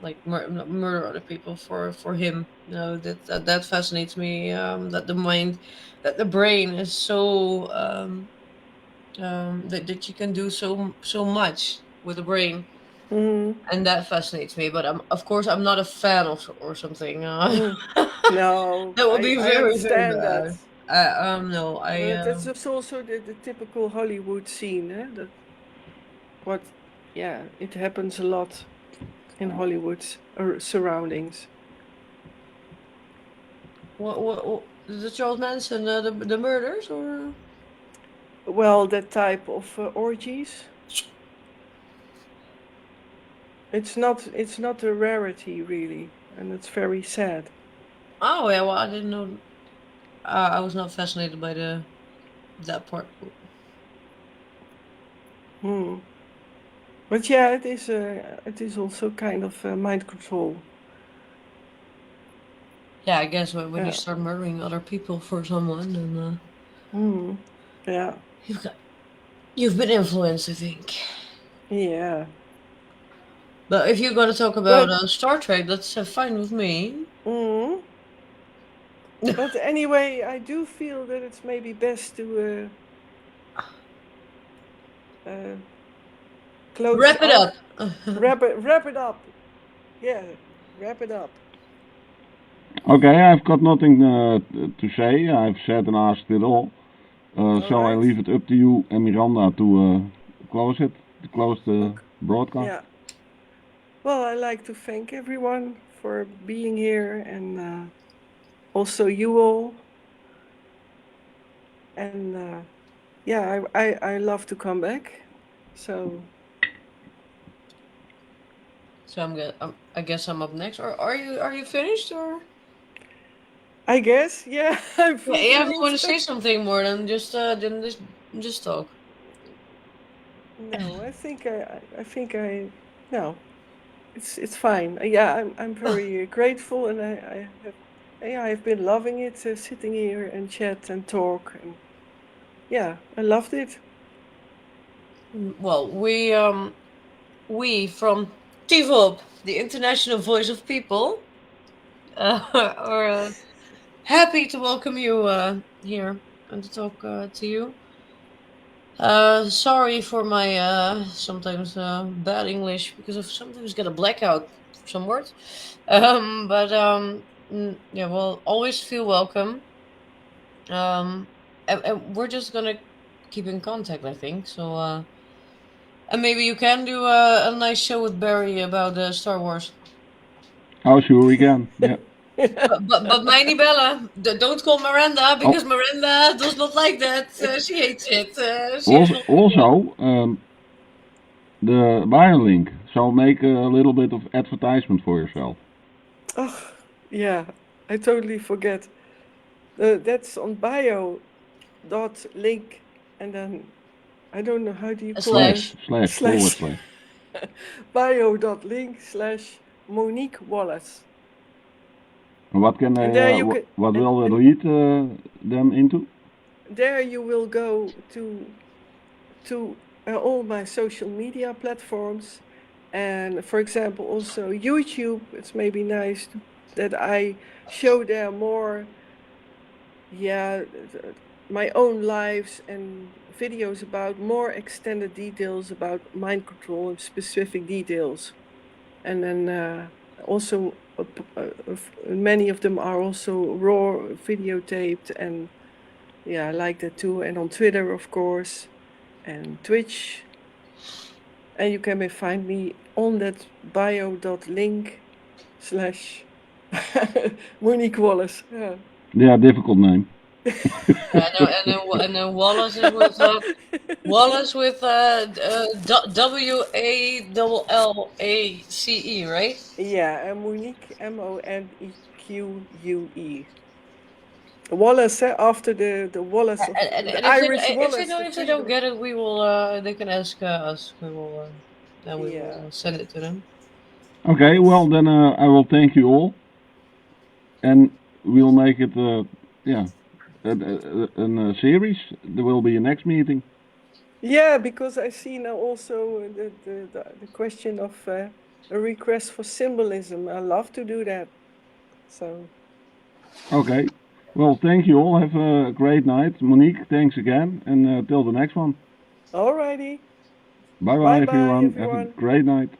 like murder other people for him. You know, that fascinates me. That the mind, that the brain is so that you can do so much with the brain. And that fascinates me, but of course I'm not a fan or something.
No,
That would be
I
very
understand
bad.
that.
No,
That's also the typical Hollywood scene, eh? Yeah, it happens a lot in Hollywood's surroundings.
What the Charles Manson, the murders, or?
Well, that type of orgies. It's not a rarity really, and it's very sad.
Oh yeah, well I didn't know. I was not fascinated by that part.
But yeah, it is also kind of mind control.
Yeah, I guess when you start murdering other people for someone, then
yeah,
you've been influenced, I think.
Yeah.
But if you're gonna talk about Star Trek, that's fine with me.
But anyway, I do feel that it's maybe best to close
Wrap it up.
Wrap it up. Yeah, wrap it up.
Okay, I've got nothing to say. I've said and asked it all. So I leave it up to you and Miranda to close the broadcast.
Yeah. Well, I'd like to thank everyone for being here, and also you all. And yeah, I love to come back. So
I guess I'm up next. Or are you finished, or?
I guess, yeah.
Yeah, if you want to say something more, then just talk.
No, I think I no. It's fine. Yeah, I'm very grateful, and I've been loving it, sitting here and chat and talk, and yeah, I loved it.
Well, we from Tivop, the international voice of people, are happy to welcome you here and to talk to you. Sorry for my sometimes bad English because I sometimes get a blackout for some words. Yeah, well, always feel welcome. And we're just gonna keep in contact, I think. So, and maybe you can do a nice show with Barry about Star Wars.
Oh, sure we can. Yeah.
But Miney Bella, don't call Miranda because
Oh,
Miranda does not like that. She hates it. She is
also,
not.
also the bio link. So make a little bit of advertisement for yourself.
Oh, yeah, I totally forget. That's on bio.link, and then I don't know how do you
A
call it.
slash.
Forward
Slash
slash.
bio.link/Monique Wallace.
And what can
And
they?
there you can,
What
and,
will they
and
lead them into?
there you will go to all my social media platforms, and for example also YouTube. It's maybe nice that I show there more, yeah, my own lives and videos about more extended details about mind control and specific details. And then also many of them are also raw videotaped, and yeah, I like that too. And on Twitter, of course, and Twitch. And you can find me on that bio.link slash Monique Wallace. Yeah.
Yeah, difficult name.
And then Wallace is with WALLACE, right?
Yeah, and Monique, Moneque. Wallace, after the Wallace of the Irish Wallace, the
If they don't
freedom.
get it, we will. They can ask us. We will. Then we will
Yeah.
send it to them.
Okay, well
Yes.
then I will thank you all, and we'll make it. Yeah, a series. There will be a next meeting.
Yeah, because I see now also the question of a request for symbolism. I love to do that. So,
Okay. Well, thank you all. Have a great night, Monique. Thanks again, and till the next one.
alrighty.
Bye
Bye
bye,
bye,
everyone. Have a
everyone.
great night.